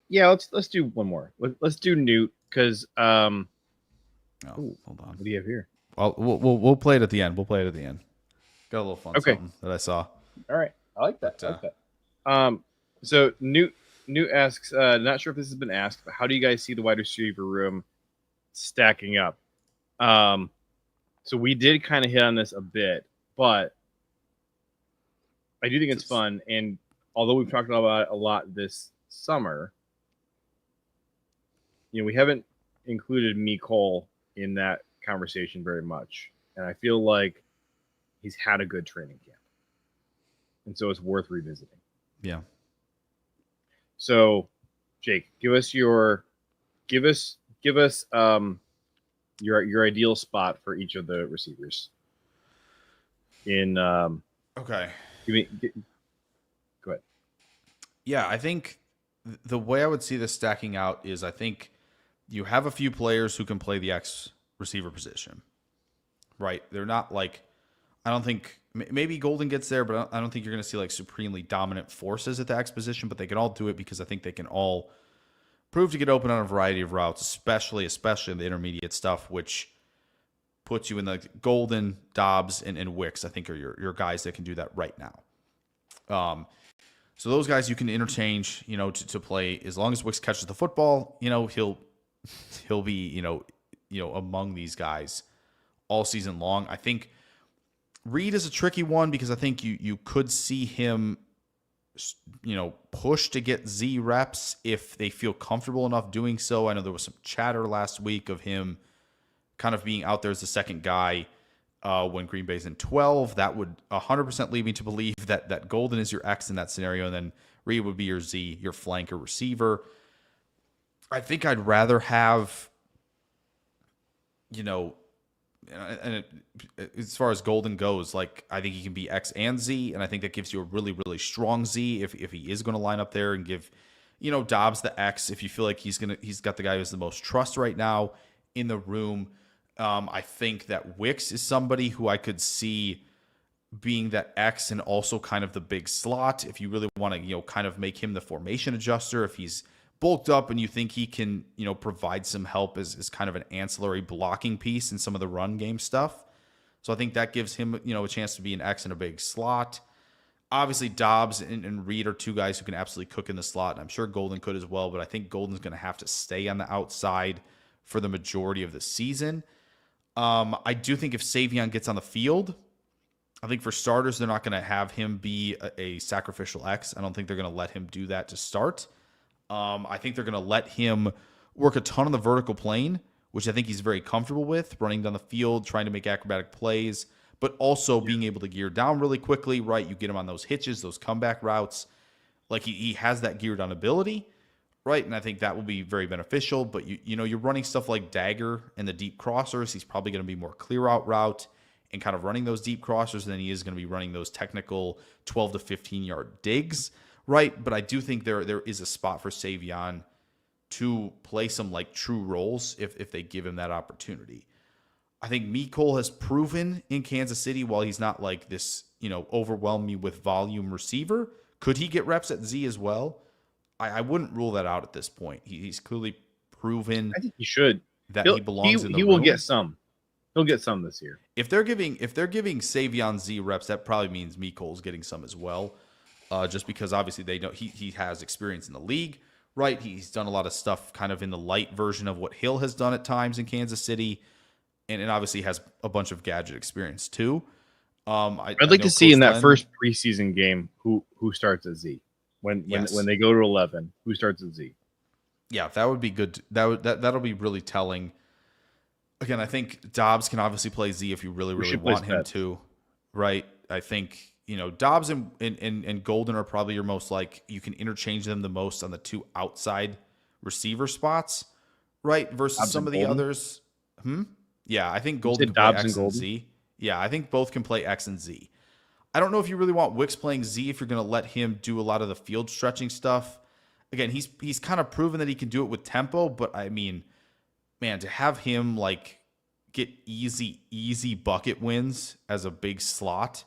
one more. Let's do Newt because hold on. What do you have here? We'll play it at the end. Got a little fun something that I saw. All right, I like that. So Newt asks, not sure if this has been asked, but how do you guys see the wide receiver room stacking up? So we did kind of hit on this a bit, but I do think it's fun. And although we've talked about it a lot this summer, we haven't included Cole in that conversation very much. And I feel like he's had a good training camp. And so it's worth revisiting. Yeah. So, Jake, give us your ideal spot for each of the receivers. Okay. Go ahead. Yeah, I think the way I would see this stacking out is I think you have a few players who can play the X receiver position, right? They're not like, I don't think, maybe Golden gets there, but I don't think you're going to see like supremely dominant forces at the X position, but they can all do it because I think they can all prove to get open on a variety of routes, especially in the intermediate stuff, which puts you in the Golden, Doubs, and Wicks, I think are your guys that can do that right now. So those guys you can interchange, to play as long as Wicks catches the football, he'll be, among these guys all season long. I think Reed is a tricky one because I think you could see him, push to get Z reps if they feel comfortable enough doing so. I know there was some chatter last week of him kind of being out there as the second guy when Green Bay's in 12. That would 100% lead me to believe that Golden is your X in that scenario, and then Reed would be your Z, your flanker receiver. I think I'd rather have, and as far as Golden goes, like I think he can be X and Z, and I think that gives you a really, really strong Z if he is going to line up there and give, Doubs the X if you feel like he's got the guy who's the most trust right now in the room. I think that Wicks is somebody who I could see being that X and also kind of the big slot. If you really want to, kind of make him the formation adjuster, if he's bulked up and you think he can, provide some help as kind of an ancillary blocking piece in some of the run game stuff. So I think that gives him, a chance to be an X in a big slot. Obviously, Doubs and Reed are two guys who can absolutely cook in the slot, and I'm sure Golden could as well, but I think Golden's going to have to stay on the outside for the majority of the season. I do think if Savion gets on the field, I think for starters, they're not going to have him be a sacrificial X. I don't think they're going to let him do that to start. I think they're going to let him work a ton on the vertical plane, which I think he's very comfortable with, running down the field, trying to make acrobatic plays, but also being able to gear down really quickly, right? You get him on those hitches, those comeback routes. Like he has that gear down ability, right? And I think that will be very beneficial. But you're running stuff like dagger and the deep crossers. He's probably going to be more clear out route and kind of running those deep crossers than he is going to be running those technical 12 to 15 yard digs, right? But I do think there is a spot for Savion to play some like true roles if they give him that opportunity. I think Mecole has proven in Kansas City, while he's not like this, overwhelm me with volume receiver, could he get reps at Z as well? I wouldn't rule that out at this point. He's clearly proven. I think he should. That he belongs in the room. He will get some. He'll get some this year. If they're giving Savion Z reps, that probably means Mecole's getting some as well. Just because obviously they know he has experience in the league, right? He's done a lot of stuff kind of in the light version of what Hill has done at times in Kansas City, and obviously has a bunch of gadget experience too. I'd like to see in that first preseason game who starts at Z when they go to 11, who starts at Z. Yeah, that would be good. That'll be really telling. Again, I think Doubs can obviously play Z if you really want him to, right? I think Doubs and Golden are probably your most like you can interchange them the most on the two outside receiver spots, right? Versus Doubs some of the Golden? others. Yeah, I think Golden can play Doubs X and Z. Yeah, I think both can play X and Z. I don't know if you really want Wicks playing Z if you're going to let him do a lot of the field stretching stuff. Again, he's kind of proven that he can do it with tempo, but I mean, man, to have him like get easy bucket wins as a big slot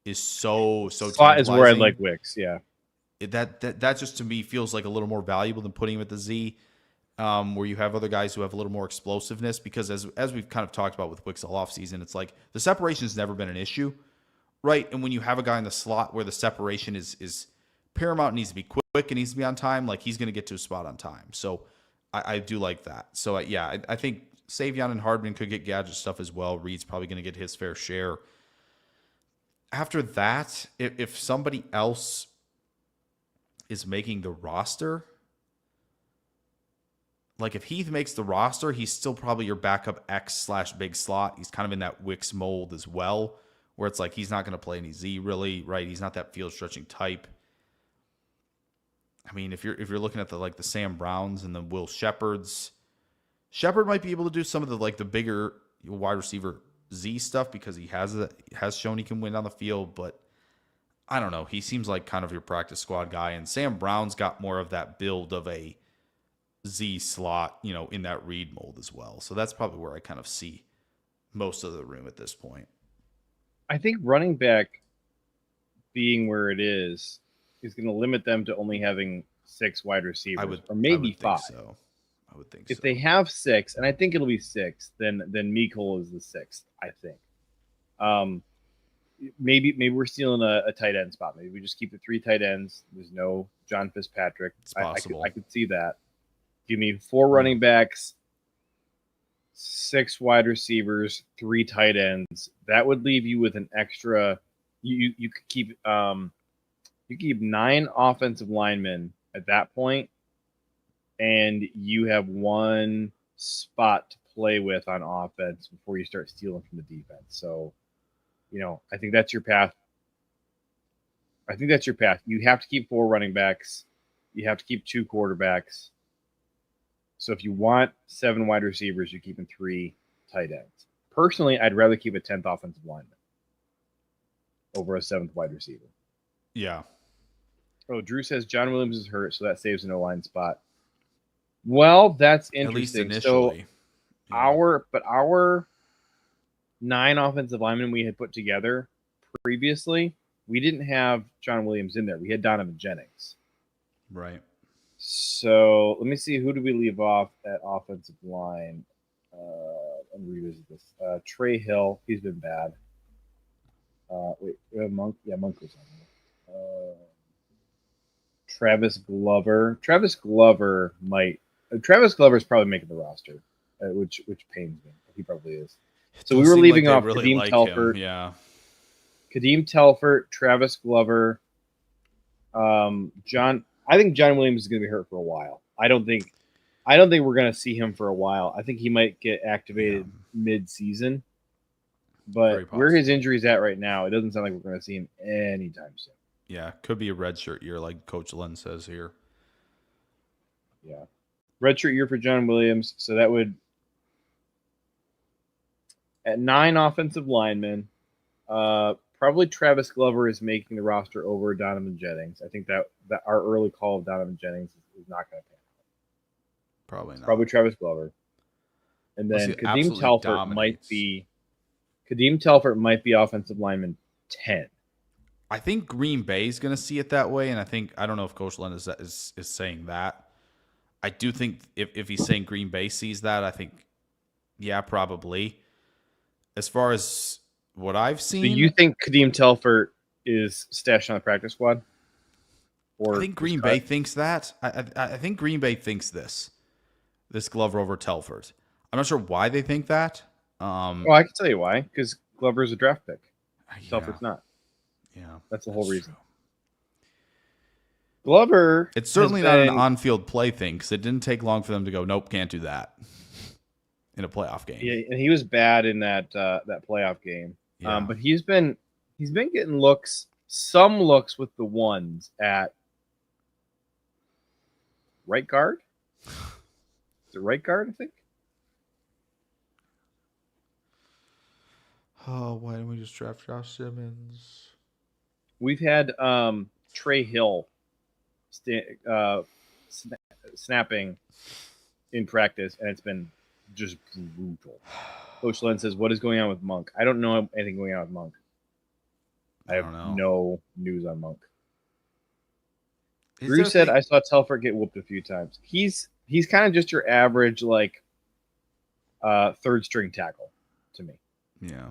is so slot is where I like Wicks. Yeah, that just to me feels like a little more valuable than putting him at the Z, where you have other guys who have a little more explosiveness. Because as we've kind of talked about with Wicks all offseason, it's like the separation has never been an issue, right? And when you have a guy in the slot where the separation is paramount, needs to be quick and needs to be on time, like he's going to get to a spot on time. So I do like that. So I think Savion and Hardman could get gadget stuff as well. Reed's probably going to get his fair share. After that, if somebody else is making the roster, like if Heath makes the roster, he's still probably your backup X/big slot. He's kind of in that Wicks mold as well, where it's like he's not going to play any Z really, right? He's not that field stretching type. I mean, if you're looking at the Sam Browns and the Will Shepherds, Shepard might be able to do some of the bigger wide receiver Z stuff because he has shown he can win on the field, but I don't know. He seems like kind of your practice squad guy, and Sam Brown's got more of that build of a Z slot, in that read mold as well. So that's probably where I kind of see most of the room at this point. I think running back being where it is going to limit them to only having 6 wide receivers, or maybe 5. I would think if they have 6, and I think it'll be 6, then Mecole is the 6th. I think. Maybe we're stealing a tight end spot. Maybe we just keep the 3 tight ends. There's no John Fitzpatrick. It's possible. I could see that. Give me 4 running backs, 6 wide receivers, 3 tight ends. That would leave you with an extra. You could keep 9 offensive linemen at that point, and you have 1 spot to play with on offense before you start stealing from the defense. So, I think that's your path. You have to keep 4 running backs. You have to keep 2 quarterbacks. So if you want 7 wide receivers, you're keeping 3 tight ends. Personally, I'd rather keep a 10th offensive lineman over a 7th wide receiver. Yeah. Oh, Drew says John Williams is hurt, so that saves an O-line spot. Well, that's interesting. At least initially. So our 9 offensive linemen we had put together previously, we didn't have John Williams in there. We had Dontayvion Jennings. Right. So let me see, who do we leave off at offensive line? Let me revisit this. Trey Hill, he's been bad. Wait, we have Monk. Yeah, Monk was on there. Travis Glover. Travis Glover's probably making the roster, which pains me. He probably is. So we were leaving off Kadeem Telford. Yeah. Kadeem Telford, Travis Glover, John. I think John Williams is going to be hurt for a while. I don't think we're going to see him for a while. I think he might get activated mid-season. But where his injury's at right now, it doesn't sound like we're going to see him anytime soon. Yeah, could be a redshirt year, like Coach Len says here. Yeah, redshirt year for John Williams. So that would, at 9 offensive linemen, probably Travis Glover is making the roster over Dontayvion Jennings. I think that our early call of Dontayvion Jennings is not going to pan out. Probably not. Probably Travis Glover, and then Kadeem Telford might be offensive lineman 10. I think Green Bay is going to see it that way, and I don't know if Coach Len is saying that. I do think if he's saying Green Bay sees that, I think, yeah, probably. As far as what I've seen, do you think Kadeem Telford is stashed on the practice squad? Or I think Green Bay thinks that. I think Green Bay thinks this Glover over Telford. I'm not sure why they think that. Well, I can tell you why. Because Glover's a draft pick. Yeah. Telford's not. Yeah, that's the whole reason. True. Glover. It's certainly not an on-field play thing because it didn't take long for them to go, nope, can't do that in a playoff game. Yeah, and he was bad in that playoff game. Yeah. But he's been getting some looks with the ones at right guard. Is it right guard? I think. Oh, why didn't we just draft Josh Simmons? We've had Trey Hill snapping in practice, and it's been just brutal. Coach Len says, what is going on with Monk? I don't know anything going on with Monk. I have no news on Monk. Drew said, I saw Telford get whooped a few times. He's kind of just your average, third string tackle to me. Yeah.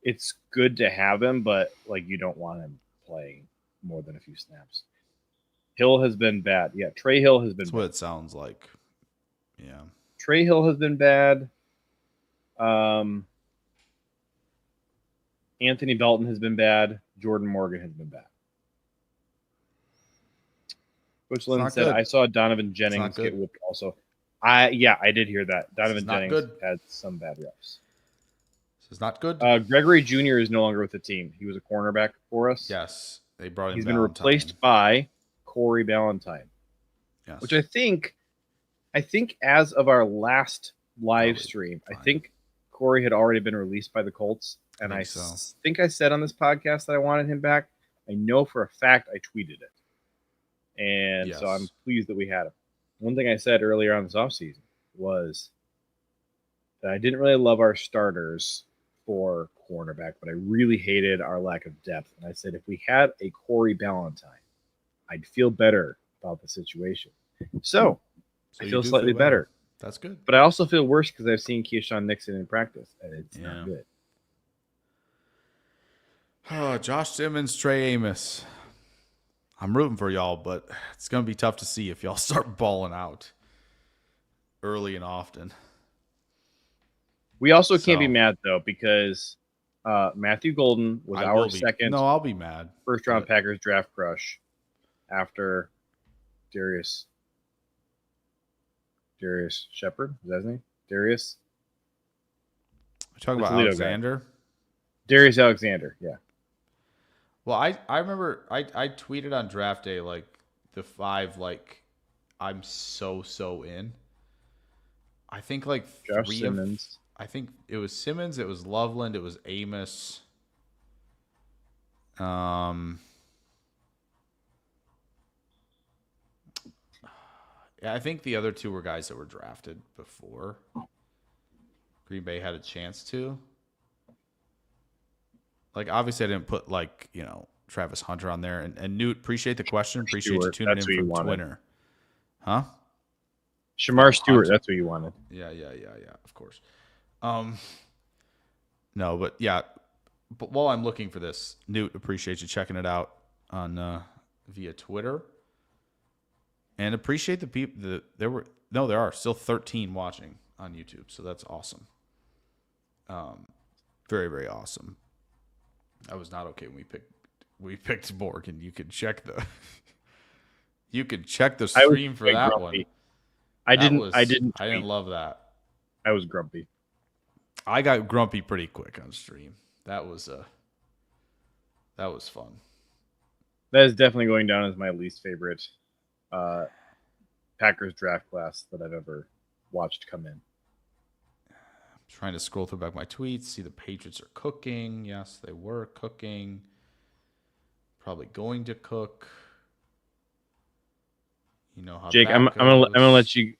It's good to have him, but you don't want him playing more than a few snaps. Hill has been bad. Yeah, Trey Hill has been That's bad. What it sounds like. Yeah. Trey Hill has been bad. Anthony Belton has been bad. Jordan Morgan has been bad. Coach Lynn not said, good. I saw Donovan Jennings get whooped also. I did hear that. Donovan Jennings good. had some bad reps. This is not good. Gregory Jr. is no longer with the team. He was a cornerback for us. Yes. They brought in He's Valentine. been replaced by Corey Valentine. Yes. Which I think as of our last live stream, I think Corey had already been released by the Colts. And I think I said on this podcast that I wanted him back. I know for a fact I tweeted it. And so I'm pleased that we had him. One thing I said earlier on this offseason was that I didn't really love our starters for cornerback, but I really hated our lack of depth. And I said if we had a Corey Valentine, I'd feel better about the situation. So I feel slightly better. That's good. But I also feel worse because I've seen Keisean Nixon in practice, and it's not good. Oh, Josh Simmons, Trey Amos. I'm rooting for y'all, but it's going to be tough to see if y'all start balling out early and often. We also can't be mad, though, because Matthew Golden was our second. No, I'll be mad. First-round Packers draft crush after Darius Shepard. Is that his name? Darius? We're talking about Alexander? Darius Alexander, yeah. Well, I remember I tweeted on draft day, like, the 5, like, I'm so in. I think, like, Josh Simmons. I think it was Simmons, it was Loveland, it was Amos. Yeah, I think the other 2 were guys that were drafted before Green Bay had a chance to. Like, obviously, I didn't put, like, Travis Hunter on there. And Newt, appreciate the question. Appreciate you tuning in from Twitter. Huh? Shamar Stewart, that's what you wanted. Yeah, of course. No, but yeah. But while I'm looking for this, Newt, appreciate you checking it out on via Twitter. And appreciate the people. There are still 13 watching on YouTube, so that's awesome. Very, very awesome. I was not okay when we picked Morgan. You could check the stream for that grumpy. one. I didn't love that. I was grumpy. I got grumpy pretty quick on stream. That was fun. That is definitely going down as my least favorite Packers draft class that I've ever watched come in. Trying to scroll through back my tweets, see the Patriots are cooking. Yes, they were cooking. Probably going to cook. You know how Jake, I'm gonna let you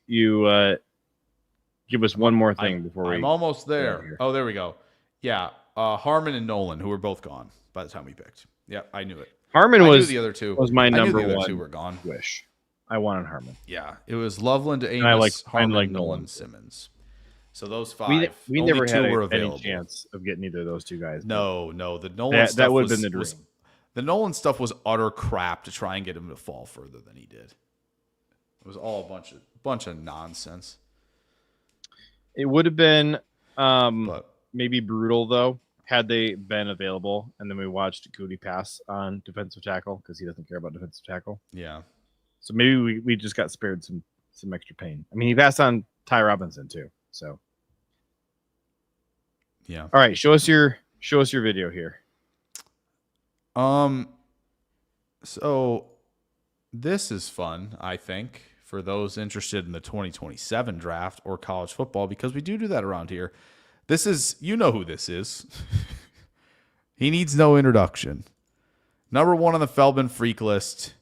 give us one more thing before we. I'm almost there. Oh, there we go. Yeah, Harmon and Nolan, who were both gone by the time we picked. Yeah, I knew it. Harmon was the other 2. Was my number I knew the other one. 2 were gone. Wish I wanted Harmon. Yeah, it was Loveland, Amos, Harmon, Nolan, Simmons. So those 5, we never had any chance of getting either of those 2 guys. No, the Nolan stuff that would have been the dream. The Nolan stuff was utter crap to try and get him to fall further than he did. It was all a bunch of nonsense. It would have been maybe brutal though had they been available, and then we watched Goody pass on defensive tackle because he doesn't care about defensive tackle. Yeah. So maybe we just got spared some extra pain. I mean, he passed on Ty Robinson too. So, yeah. All right, show us your video here. So this is fun, I think, for those interested in the 2027 draft or college football, because we do that around here. This is, you know who this is. He needs no introduction. Number 1 on the Feldman freak list.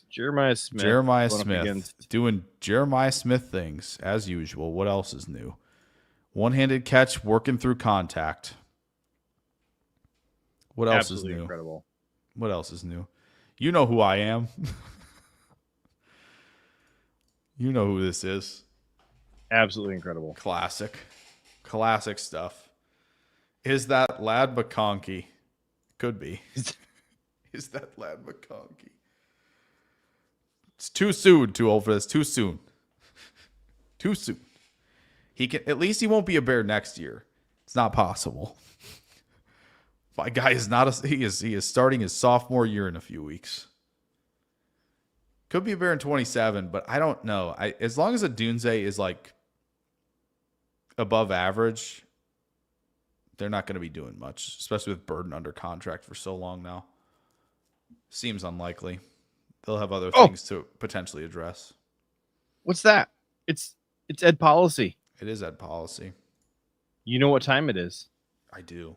Jeremiah Smith doing Jeremiah Smith things as usual. What else is new? One-handed catch, working through contact. What else Absolutely is new? Incredible. What else is new? You know who I am. You know who this is. Absolutely incredible. Classic stuff. Is that Lad McConkey? Could be. Is that Lad McConkey? It's too soon, too old for this. Too soon. Too soon. At least he won't be a Bear next year. It's not possible. My guy is not he is starting his sophomore year in a few weeks. Could be a bear in 27, but I don't know. As long as a Dunze is like above average, they're not going to be doing much, especially with Burden under contract for so long now. Seems unlikely. They'll have other things to potentially address. What's that? It's Ed Policy. It is Ed Policy. You know what time it is? I do.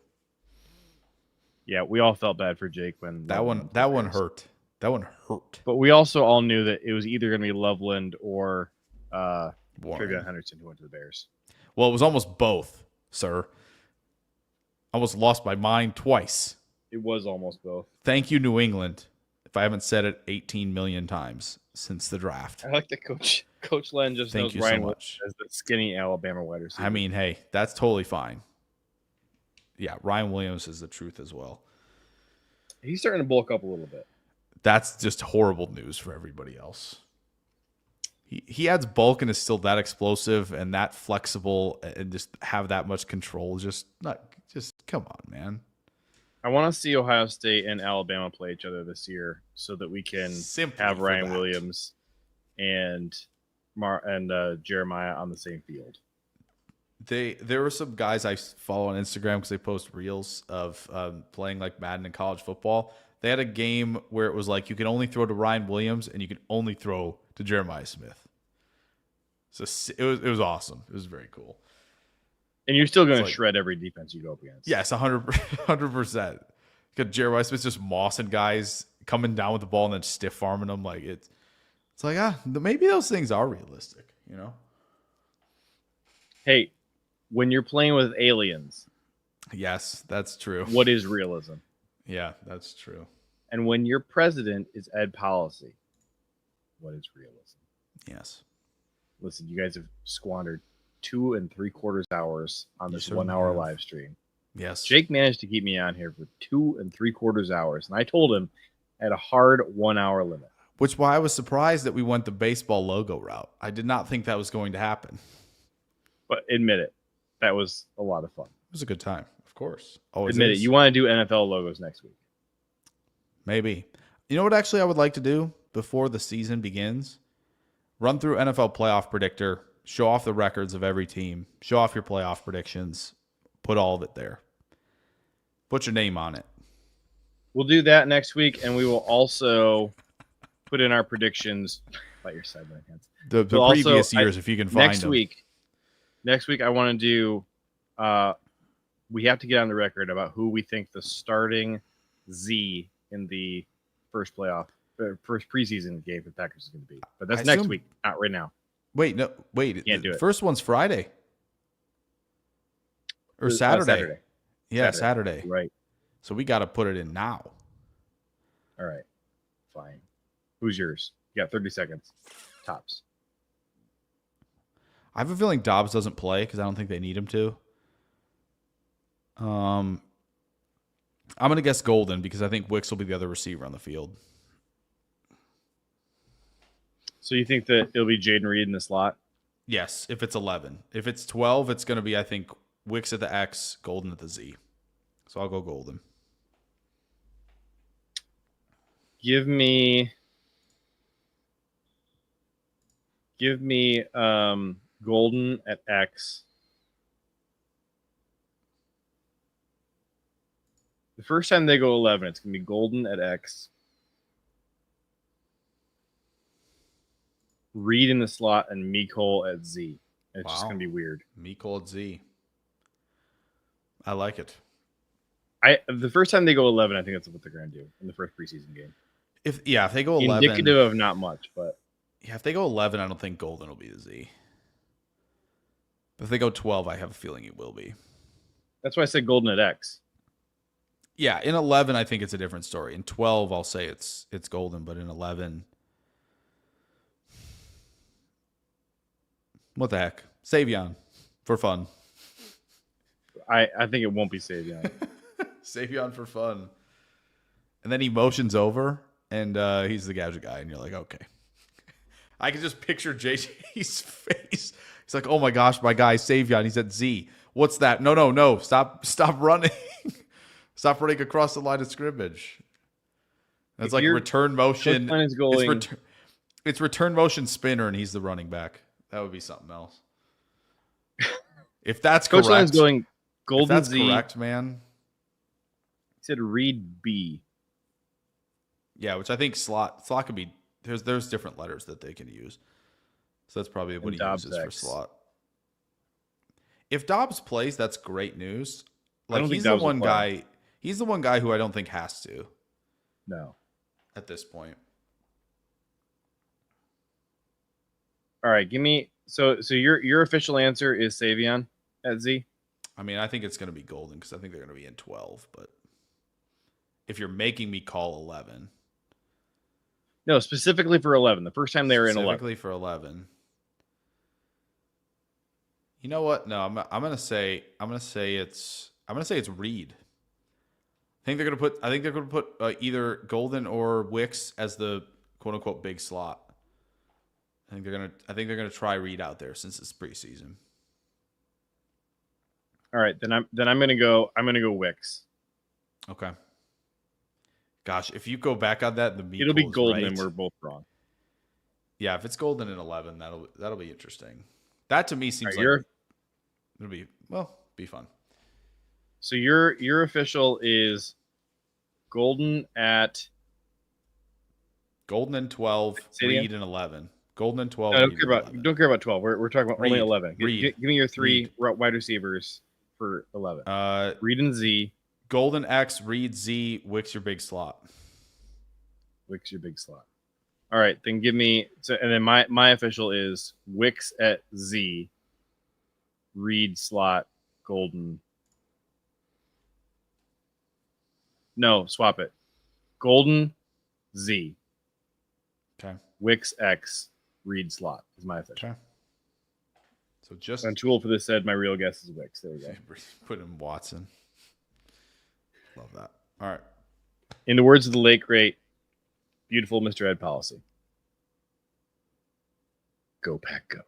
Yeah, we all felt bad for Jake when that one hurt. That one hurt. But we also all knew that it was either going to be Loveland or Savion Henderson who went to the Bears. Well, it was almost both, sir. Almost lost my mind twice. It was almost both. Thank you, New England, if I haven't said it 18 million times since the draft. I like that Coach Len just knows Ryan so much as the skinny Alabama wide receiver. I mean, hey, that's totally fine. Yeah, Ryan Williams is the truth as well. He's starting to bulk up a little bit. That's just horrible news for everybody else. He adds bulk and is still that explosive and that flexible and just have that much control. Just come on, man. I want to see Ohio State and Alabama play each other this year so that we can have Ryan Williams and Jeremiah on the same field. There were some guys I follow on Instagram because they post reels of playing like Madden in college football. They had a game where it was like you can only throw to Ryan Williams and you can only throw to Jeremiah Smith. So it was awesome. It was very cool. And you're still going to shred every defense you go up against. Yes, 100%. Because Jeremiah Smith's just mossing guys, coming down with the ball and then stiff arming them. Like it's like maybe those things are realistic, you know? Hey, when you're playing with aliens. Yes, that's true. What is realism? Yeah, that's true. And when your president is Ed Policy, what is realism? Yes. Listen, you guys have squandered 2 3/4 hours on this 1 hour live stream. Yes. Jake managed to keep me on here for 2 3/4 hours. And I told him at a hard 1 hour limit. Which why I was surprised that we went the baseball logo route. I did not think that was going to happen. But admit it. That was a lot of fun. It was a good time, of course. Always admit it. You want to do NFL logos next week. Maybe. You know what actually I would like to do before the season begins? Run through NFL playoff predictor, show off the records of every team, show off your playoff predictions, put all of it there. Put your name on it. We'll do that next week, and we will also put in our predictions. Let your side by hands. The previous years, if you can find them. Next week, I want to do we have to get on the record about who we think the starting Z in the first preseason game for the Packers is going to be. But that's next week, not right now. Wait. Can't do it. First one's Friday. Or Saturday. Yeah, Saturday. Right. So we got to put it in now. All right. Fine. Who's yours? You got 30 seconds. Tops. I have a feeling Doubs doesn't play because I don't think they need him to. I'm going to guess Golden because I think Wicks will be the other receiver on the field. So you think that it'll be Jayden Reed in the slot? Yes, if it's 11. If it's 12, it's going to be, I think, Wicks at the X, Golden at the Z. So I'll go Golden. Give me Golden at X. The first time they go 11, it's going to be Golden at X. Reed in the slot and Mecole at Z. It's just going to be weird. Mecole at Z. I like it. The first time they go 11, I think that's what they're going to do in the first preseason game. If they go 11. Indicative of not much, but. Yeah, if they go 11, I don't think Golden will be the Z. But if they go 12, I have a feeling it will be. That's why I said Golden at X. Yeah, in 11, I think it's a different story. In 12, I'll say it's Golden, but in 11, what the heck? Savion, for fun. I think it won't be Savion. Savion for fun. And then he motions over, and he's the gadget guy, and you're like, okay. I can just picture JJ's face. He's like, oh my gosh, my guy Savion, he's at Z. What's that? No. Stop running. Stop running across the line of scrimmage. That's like return motion. It's return motion spinner, and he's the running back. That would be something else. If that's Coach Line's correct, going Golden if that's Z. correct, man. He said read B. Yeah, which I think slot could be. There's different letters that they can use. So that's probably what he Doubs uses for X. slot. If Doubs plays, that's great news. I Like don't think he's the Doubs will one play. guy. He's the one guy who I don't think has to No. at this point. All right, give me so your official answer is Savion at Z. I mean, I think it's going to be Golden because I think they're going to be in 12. But if you're making me call 11, No, specifically for 11. The first time they were in 11. specifically for 11. You know what? No, I'm going to say it's Reed. I think they're going to put either Golden or Wicks as the quote unquote big slot. I think they're gonna try Reed out there since it's preseason. All right, then I'm gonna go Wicks. Okay. Gosh, if you go back on that, It'll be Golden, right. and we're both wrong. Yeah, if it's Golden in 11, that'll be interesting. That to me seems Right, like it'll be fun. So your official is Golden at Golden in 12, Reed in 11. Golden in 12. No, don't care about 12. We're talking about only 11. Give me your three wide receivers for 11. Reed and Z. Golden X, Reed Z, Wicks your big slot. Wicks your big slot. All right, then give me and then my official is Wicks at Z. Reed slot, Golden. No, swap it. Golden Z. Okay. Wicks X. Reed slot is my official. Okay. So just I'm too old for this. Said my real guess is Wicks. There we go. Put in Watson. Love that. All right. In the words of the late great, beautiful Mr. Ed Policy. Go Pack Go.